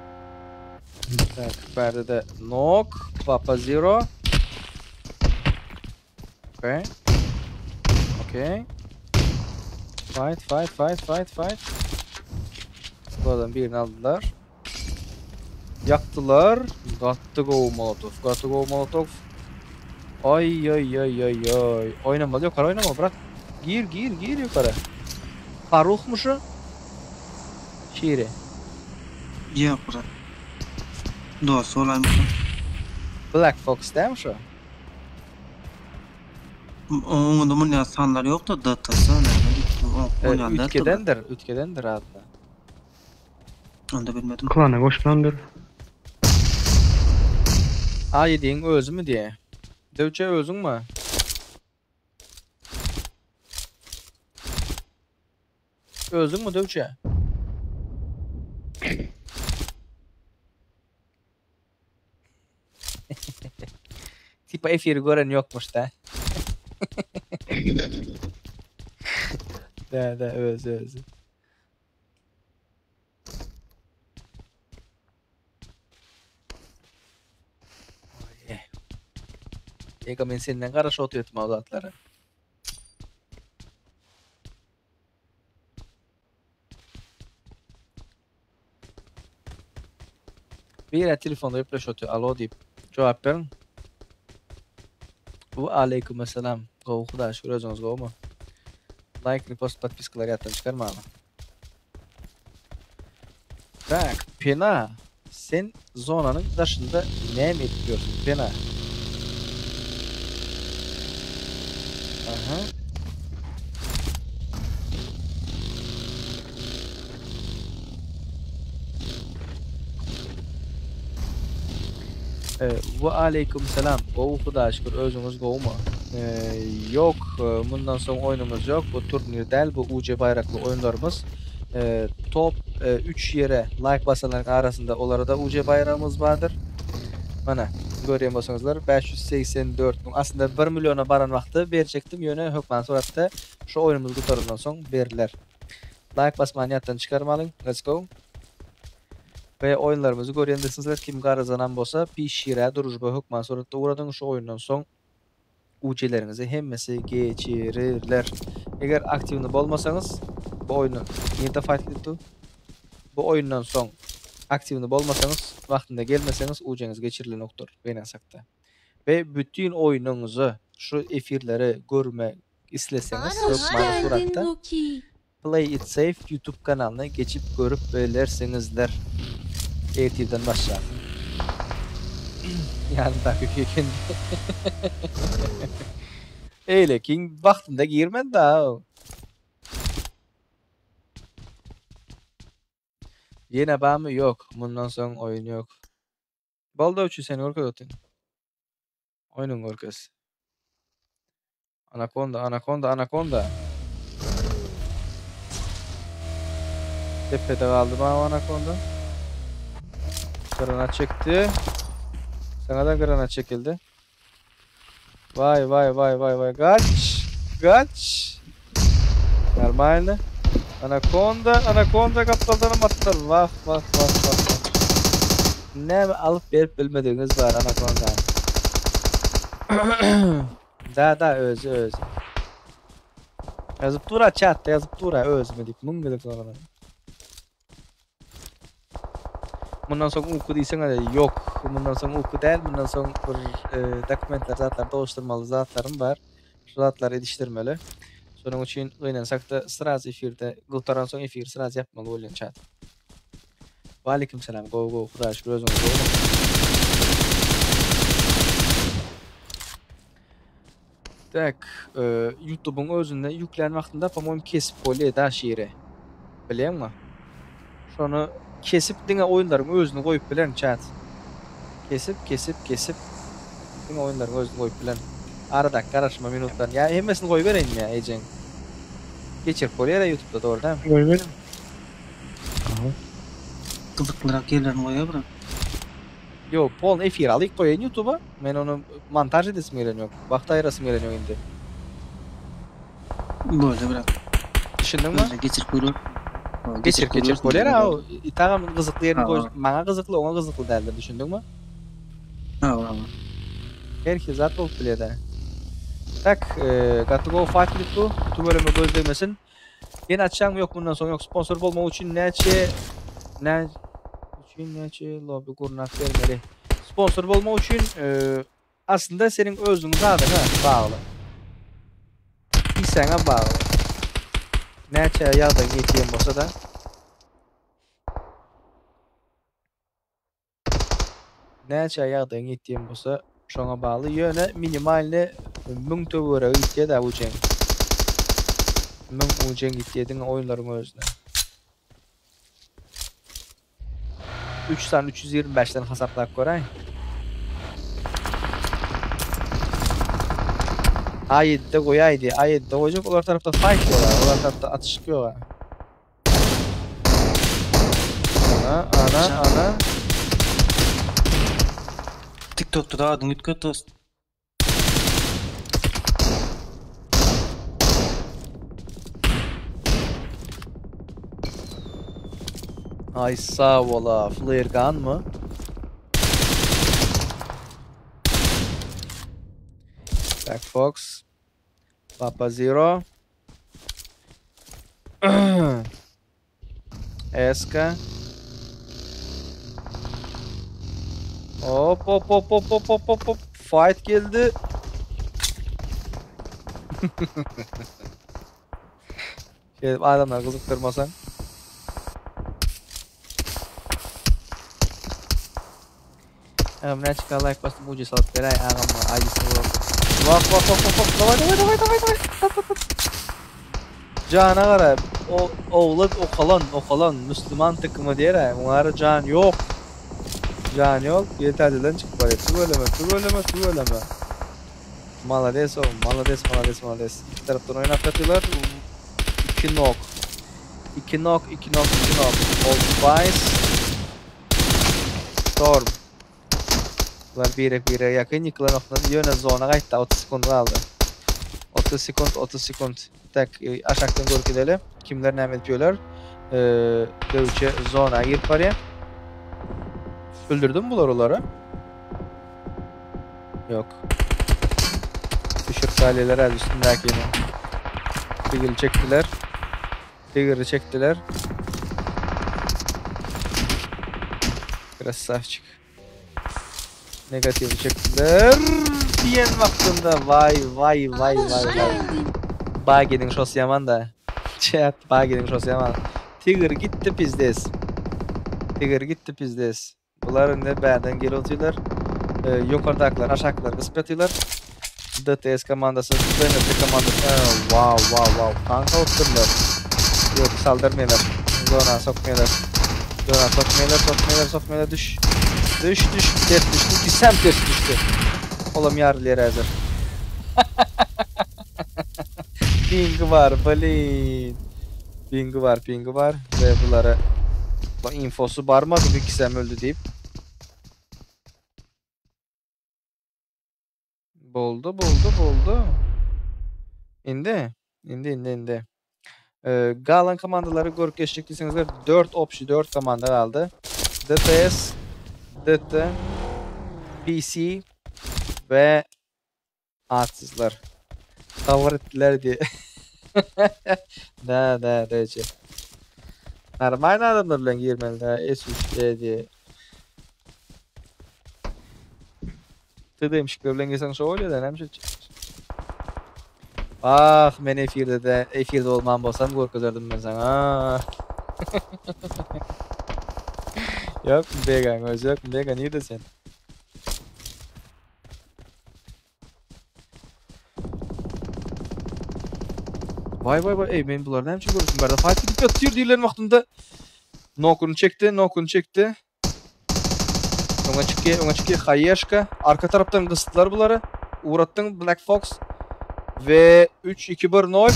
Tak, perdede Nok, Papa Zero. Okay. Okay. Fight. Buradan birini aldılar. Yaktılar. Got go Molotov. Ay. Oynamadı yukarı oynama bırak. Gir yukarı. Faruk mu şu? Şiiri. Yok bura. Dostu olayım. Black Fox değil mi şu? Onun da ya sanlar yok da datası ne? Ütkedendir adına. Onu da bilmedim. Klana koşlandır. A7'in özü mü diye. Dövçe özün mü? Özün mü dövçe? Tipa efiri gören yokmuş da. Da özü. Eka men senden karşı oturuyorum avlatları. Bir yere telefonda yapış oturuyor. Alo deyip cevap verin. Bu aleykümselam. Go Xuda şükür özünüz go mu? Like, repost, подпискалар yattan çıkarma ama. Tak, Pena. Sen zonanın dışında ne mi yapıyorsun Pena? Aha. Ve aleykümselam. Go Xuda şükür özünüz go mu? Yok, bundan sonra oyunumuz yok. Bu turnir değil, bu UC bayraklı oyunlarımız. Top 3 yere like basanların arasında onlara da UC bayrağımız vardır. Mana göreyim basanızlar 584 bin. Aslında 1 milyona baran vakti verecektim yöne hükmen suratda şu oyunumuz kurtarından son verirler. Like basmanı yattan çıkarmalın. Let's go. Ve oyunlarımızı görüyendirsiniz. Kim kazanан bolsa pişire duruşba hükmen suratda uğradığın şu oyundan son UC'lerinizi hemmesi geçirirler. Eğer aktifini bolmasanız bu oyunu niyete fight edildi. Bu oyundan son aktifini bolmasanız vaktinde gelmeseniz UC'niz geçirilinoktur beni sakta. Ve bütün oyununuzu şu efirleri görmek isteseniz Hoş hükmen geldin suratda Loki. Play It Safe YouTube kanalına geçip görüp belirsinizler. ATV'den başla. Yani tabii ki öyle ki vaktinde girmedi daha. Yine bağ mı? Yok. Bundan sonra oyun yok. Balda uçu seni orkadotun. Oyunun orkası. Anaconda. Tepede kaldı mı Anaconda? Granat çekti. Sana da granat çekildi. Vay. Kaç. Нормально. Anaconda kaptaldanım attılar. Vah. Ne alıp verip bilmediğiniz var Anaconda. Da özü. Yazıp dura chatta yazıp dura özüme deyip mıngıdık sonra. Bundan sonra uku diysen hadi yok. Bundan sonra uku değil. Bundan sonra bir dokumentler zatlar doğuşturmalı zatlarım var. Şu zatları ediştirmeli. Sonun için oynansak da sıraz efirde gıltaran son efir sıraz yapmalı oyun chat. Ve aleyküm selam. Go. Xuda şükür özünüz go. Tak, YouTube'un özünde yüklen vaxtında pamoyum kesip koyuyor da şiire. Biliyor musun? Şonu kesip dine oyunların özünü koyup bilen chat. Kesip dine oyunların özünü koyup bilen. Arada karışma minutlar. Ya hemmesini koy vereyim ya Ecen. Geçir koyuyor da YouTube'da doğru değil mi? Koy verin. Tamam. Kızıklırak yerlerini koya bırak. Yo, pol efir alıp koyayım YouTube'a. Ben onu montaj edesim gelen yok. Vakti ayırasım gelen yok indi. Böyle bırak. Düşündün mü? Böyle geçir koyur. Geçir koyuyor ha. İtağım kızıklı yerini Ha, koy. ha. Bana kızıklı, ona kızıklı derler. Düşündün mü? Ha. Herkes zat olup bile de. Tak, got go fight with bu. Tu bölümü gözlemesin. Yeni açacağım yok bundan sonra yok. Sponsor olma için ne lobby kurnak vermeli. Sponsor olma için aslında senin özün adına bağlı. Bir sana bağlı. Neçe yağdan yetiyem olsa da. Neçe yağdan yetiyem olsa şuna bağlı. Yöne minimaline 1000 tövöre gittiye de uçen. 1000 uçen gittiye oyunların özüne. 3 tane 325'ten hesaplar koray. A7'de koyaydı. A7'de koyacak. Olar tarafta fight diyorlar. Olar tarafta atış çıkıyorlar. Ana. TikTok'ta da adın git dost. Ay sağ ola. Flare gun mı? Black Fox. Papa Zero. Eska. Hop. Fight geldi. Adamlar kızıktırmasan. Ne çıkar like bastım ucu salıp beray ağamma acısını vuralım. Bak. Davay. Cana gara oğlan okalan Müslüman takımı diyer ha. Onlara can yok. Can yok. Yeterliden çıkıp var. Tu böleme. Malades oğlum. Malades. İki taraftan oynatlatıyorlar. 2 knock. Old Vice. Storm. Bunlar bire yakın yıkılan noktadan yöne zona kayıtta 30 sekund kaldı. 30 sekund. Tak aşağıdan doğru gidelim. Kimler ne yapıyorlar? Dövüşe zona girip oraya. Öldürdün mü bunları? Yok. Düşür saliyeler az üstündekini. Trigger'ı çektiler. Krasavçık. Negatifi çektiler. Diyen vaktinde vay. Bagedin şos yaman da. Chat bagedin şos yaman. Tiger gitti pizdes. Bunlar ne benden geri atıyorlar. Yukarıdakiler aşağıdakiler kısıp yatıyorlar. DTS komandası, DNT komandası. Wow. Kanka oturdular. Yok saldırmıyorlar. Zona sokmuyorlar. Düş. Ters düştü. Gitsem ters düştü. Oğlum yarlıya hazır. Ping var balin. Ping var. Ve bunlara infosu barmadı bir kisem öldü deyip. Boldu. İndi. Galan komandaları görkeşlik desеңizdер 4 option 4 komanda kaldı. DTS, DT, PC ve atsızlar. Favoritler diye. Da dece. Normal adamlar bilen girmeli da S3 diye. Demişikler bilen gelsen şu oluyor da hemşe. Ah men efirde olmam bolsam gorkazardım ben sana. Yok vegan yok vegan iyi de sen. Vay ey men bulardan hemçe görürsün barda fight gidip yatıyor diyorlar vaktinde. Nokunu çekti. Ona çıkıyor Hayeşka. Arka taraftan kısıtlar buları. Uğrattın Black Fox. Ve 3-2-1-0.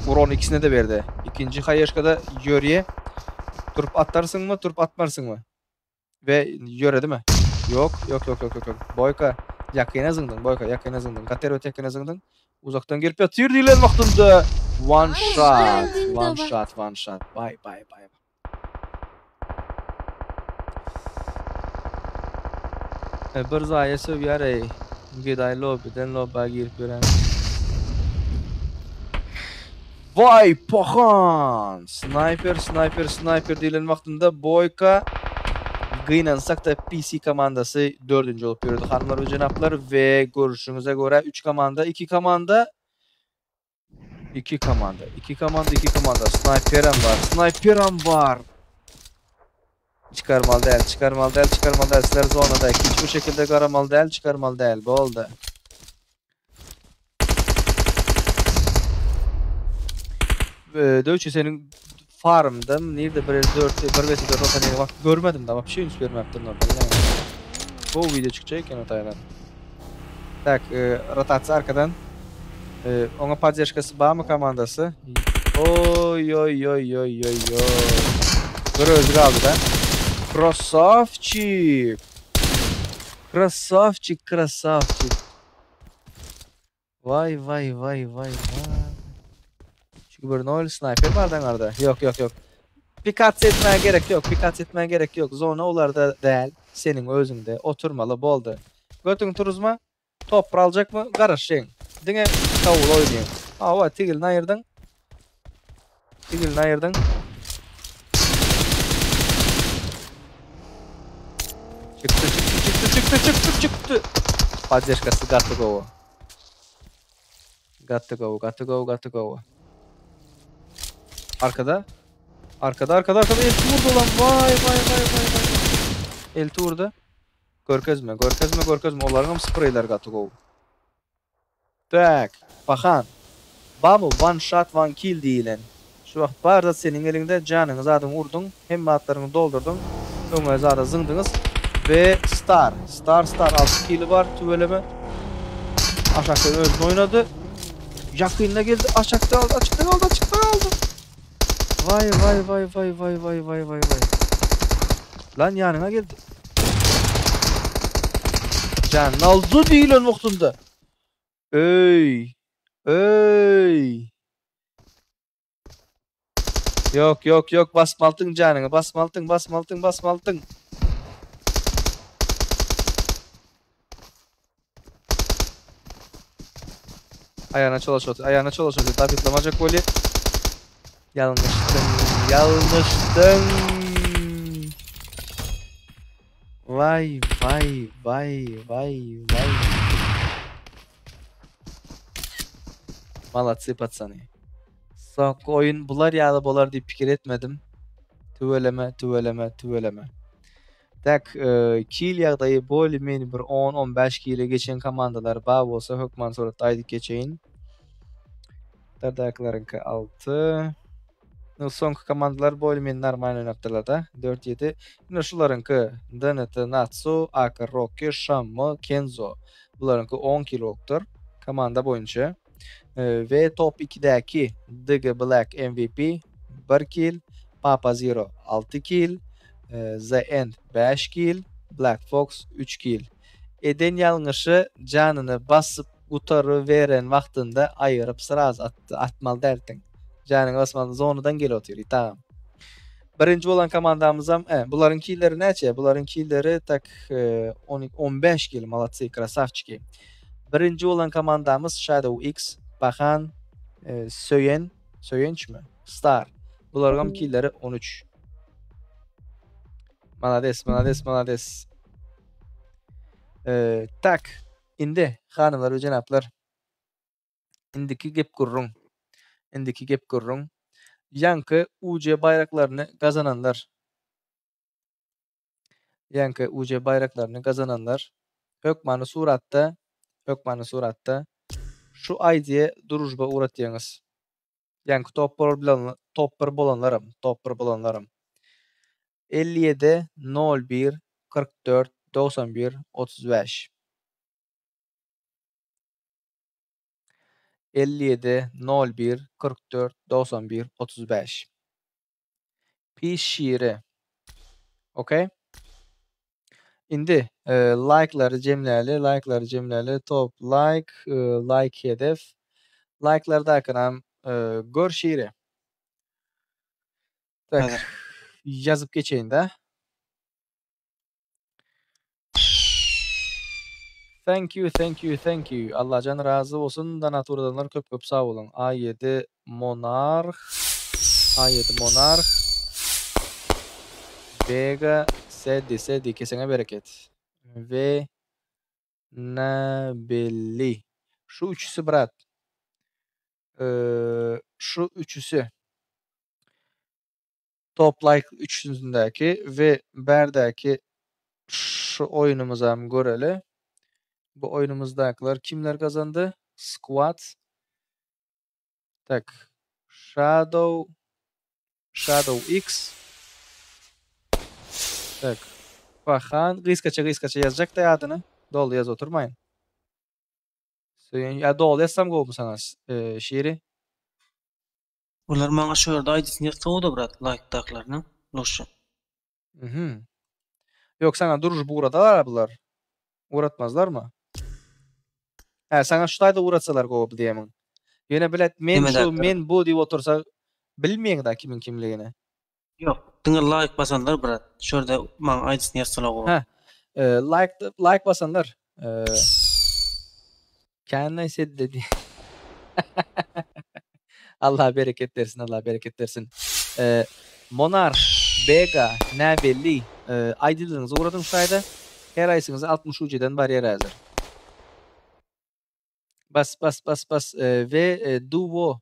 Uron ikisine de verdi. İkinci Hayeşka'da Yöre'ye. Turup atarsın mı, turup atmarsın mı? Ve Yöre değil mi? Yok. Boyka. Yakına zındın. Kater öte yakına zındın. Uzaktan gelip yatıyor diyorlar vaktinde. One shot. Bye. Bir zaya söver ey. Giday lobby'den lobby'a girip gören. Vay pahan! Sniper diyen vaktinde Boyka kıynansak da PC komandası 4. olup yürüdü. Hanımlar ve cenaplar ve görüşünüze göre 2 komanda. Sniperam var. Çıkarmalı değil. Sizler zonada. Hiç bu şekilde karamalı değil. Çıkarmalı değil. Bu oldu. Dövüşü senin farm'dım. Nerede böyle 4 rotaneye bak görmedim de. Bak bir şey hiç görmeptim normalde. Bu video çıkacak yani otaydan. Tak, rotası arkadan. Ona поддержкасы var mı komandası? Oy. Bir özgür aldı da. Krasavчик. Vay. 2-1-0 sniper vardan arada. Yok. Pikat etmeye gerek yok. Zona olarda değil. Senin özünde oturmalı boldu. Götün turuzma. Top alacak mı? Garaşın. Dine kavul oynayın. Ava tigil ayırdın. Çıktı. Поддержкасы got to go. Arkada elti vurdu lan. Vay. Elti vurdu. Görkezme. Onların spreyler got to go. Tak. Bakan. Babu one shot one kill diyilen. Şu vakt barda senin elinde canınız adım vurdun. Hem atlarını doldurdun. Öňe zada zıngdınız. Ve Star 6 kill var tüveleme. Aşaktan özünü oynadı. Yakınına geldi. Açıkta aldı. Vay. Lan yanına geldi. Can aldı değil ön vaktinde. Ey. Yok. Basmaltın canını. Basmaltın. Ayağına çalışıyor. David'lamaca golü. Yanlıştın. Vay. Malatsi patsani. Son oyun bular yağlı bolar diye fikir etmedim. Tüveleme. Tak kill yağdayı bölümün bir 10-15 kilo geçen komandalar bağ olsa hükman sonra daydık geçeyin. Dardaklarınki 6. Sonki komandalar bölümün normal oynaptılarda 4-7. Yine şularınki DNT, Natsu, Aka, Rocky, Shammo, Kenzo. Bularınki 10 kiloktur komanda boyunca. Ve top 2'deki Digga Black MVP 1 kill, Papa Zero 6 kill, The End 5 kill, Black Fox 3 kill. Eden yanlışı canını basıp utarı veren vaktinde ayırıp sıraz atmalı dertin. Janyň basmaly zonadan gelýär. Tamam. Birinci bolan komandamyzam, buların killeri näçe? Buların killeri tak 15 kil, malatsy, krasavчики. Birinci bolan komandamız Shadow X, Bahan, Söyençmi? Star. Bulargam killeri 13. Malades, malades, malades. Tak. Indi hanımlar we janaplar. Indiki gep gurrun. Indiki gep gurrun. Yankı UC bayraklarını kazananlar. Yankı UC bayraklarını kazananlar. Hökmanı suratta şu ID'ye duruşba uğratýaňyz. Yankı topper bolanlarım. 57 01 44 91 35. 57 01 44 91 35. Pis şiiri. Okay? Indi like'ları cemläli, top like hedef. Like'larda akanam gör şiiri. Tak, Hazır. yazıp geçeyin de. Thank you. Allah can razı olsun. Donatorlar köp sağ olun. A7 Monarch. Vega Sedi kesene bereket. Ve Nabelli. Şu üçüsü brat. Şu üçüsü. Top like üçündeki ve berdeki şu oyunumuza göreli. Bu oyunumuzdakiler kimler kazandı? Squad. Tak. Shadow X. Tak. Bahan gıyskaça yazacak da adını. Dolu yaz oturmayın. Ya dolu yazsam gowy saňaz şiiri. Ular maňa şu ýerde aýdysyn ýazsa da brat, like-daklaryny. Loşu. Yok sana duruş burada bular. Uğratmazlar mı? Sana şutayda uğratsalar gowy diýemin. Ýene bilet men bu diýip otursa bilmeýän da kimin kimligini. Yok, diňe like basanlar brat. Şu ýerde maňa aýdysyn ýazsalar gowy. Like basanlar. Kendine dedi. Allah bereket versin. Monarch, Bega, Nabelli, aydınlığınızı uğradığım sayda her ayısınızı 60 UC'den bariyer hazır. Bas. Ve Duo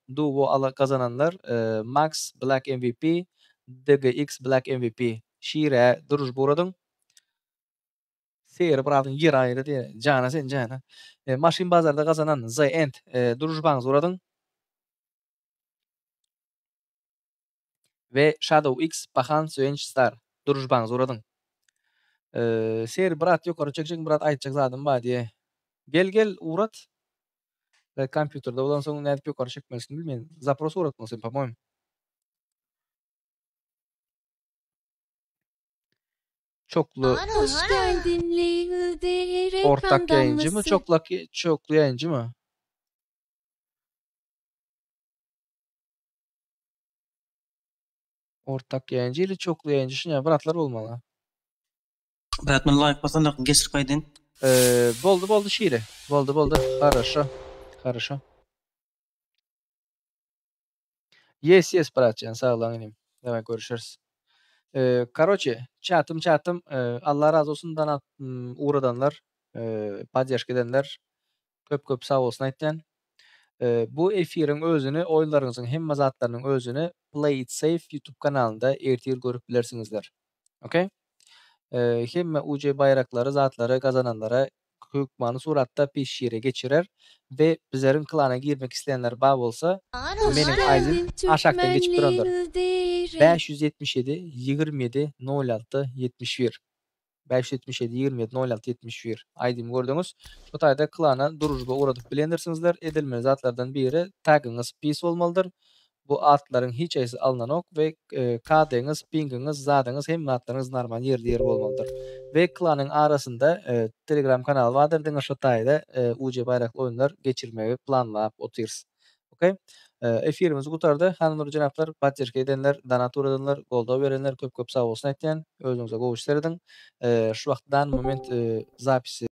kazananlar Max Black MVP, DGX Black MVP. Şiire duruş buradın. Seyir bırakın yer ayrı diye. Cana. Maşin bazarda kazanan Zayent duruş bağınız uğradın. Ve Shadow X Bahan Söyenç Star duruş bağınız uğradın. Seyir bırak yukarı çekecek bırak aytacak zaten ba diye. Gel uğrat. Kompüterdə olan soň nädip ýokary çekmelisin bilmeýin. Zapros uğratmalysyn, по-моему. Çoklu Hoş geldin Leyla. ortak yayıncı mı? Çoklu yayıncı mı? Ortak yayıncı ile çoklu yayıncı şuna bratlar olmalı. Brat men like basanlar geçirip aýdyn. Boldu şiiri. Boldu. Хорошо. Yes, bratcan, sağ olun. Давай görüşürüz. Короче, çatım. Allah razı olsun uğradanlar, podдержка edenler köp sağ olsun aýtdan. Bu efirin özünü, oyunlarınızın hemme zatlarynyň özünü Play It Safe YouTube kanalında ertir görüp bilersiňizler. Okay? Hemme UC bayraklary, zatlary kazananlara hükmanı suratda pis şiire geçirer ve bizlerin klana girmek isteyenler bağ bolsa meniň aýdym aşakdan geçip duranlar. 577 27 06 71 577 27 06 71 aýdym gördüňiz. Şu taýda klana duruşga uğradyp bilendirsiňizler. Edilmeli zatlardan biri tagyňyz pis bolmalydyr. Bu atlaryň hiç aýsy alınanok we KD-ňiz, ping-iňiz, zadyňyz hemme atlaryňyz normal ýerde bolmalydyr. We klanyň arasynda Telegram kanaly bardyr. Diňe şu taýda UC bayrakly oyunlar geçirmegi planlap otyrs. Okay? Efirimiz gutardy. Hanymlar janaplar, batjerke edenler, donatur edenler, goldaw berenler köp-köp sag bolsun aýtýan. Özüňize gowuş serediň. Şu wagtdan moment zapisi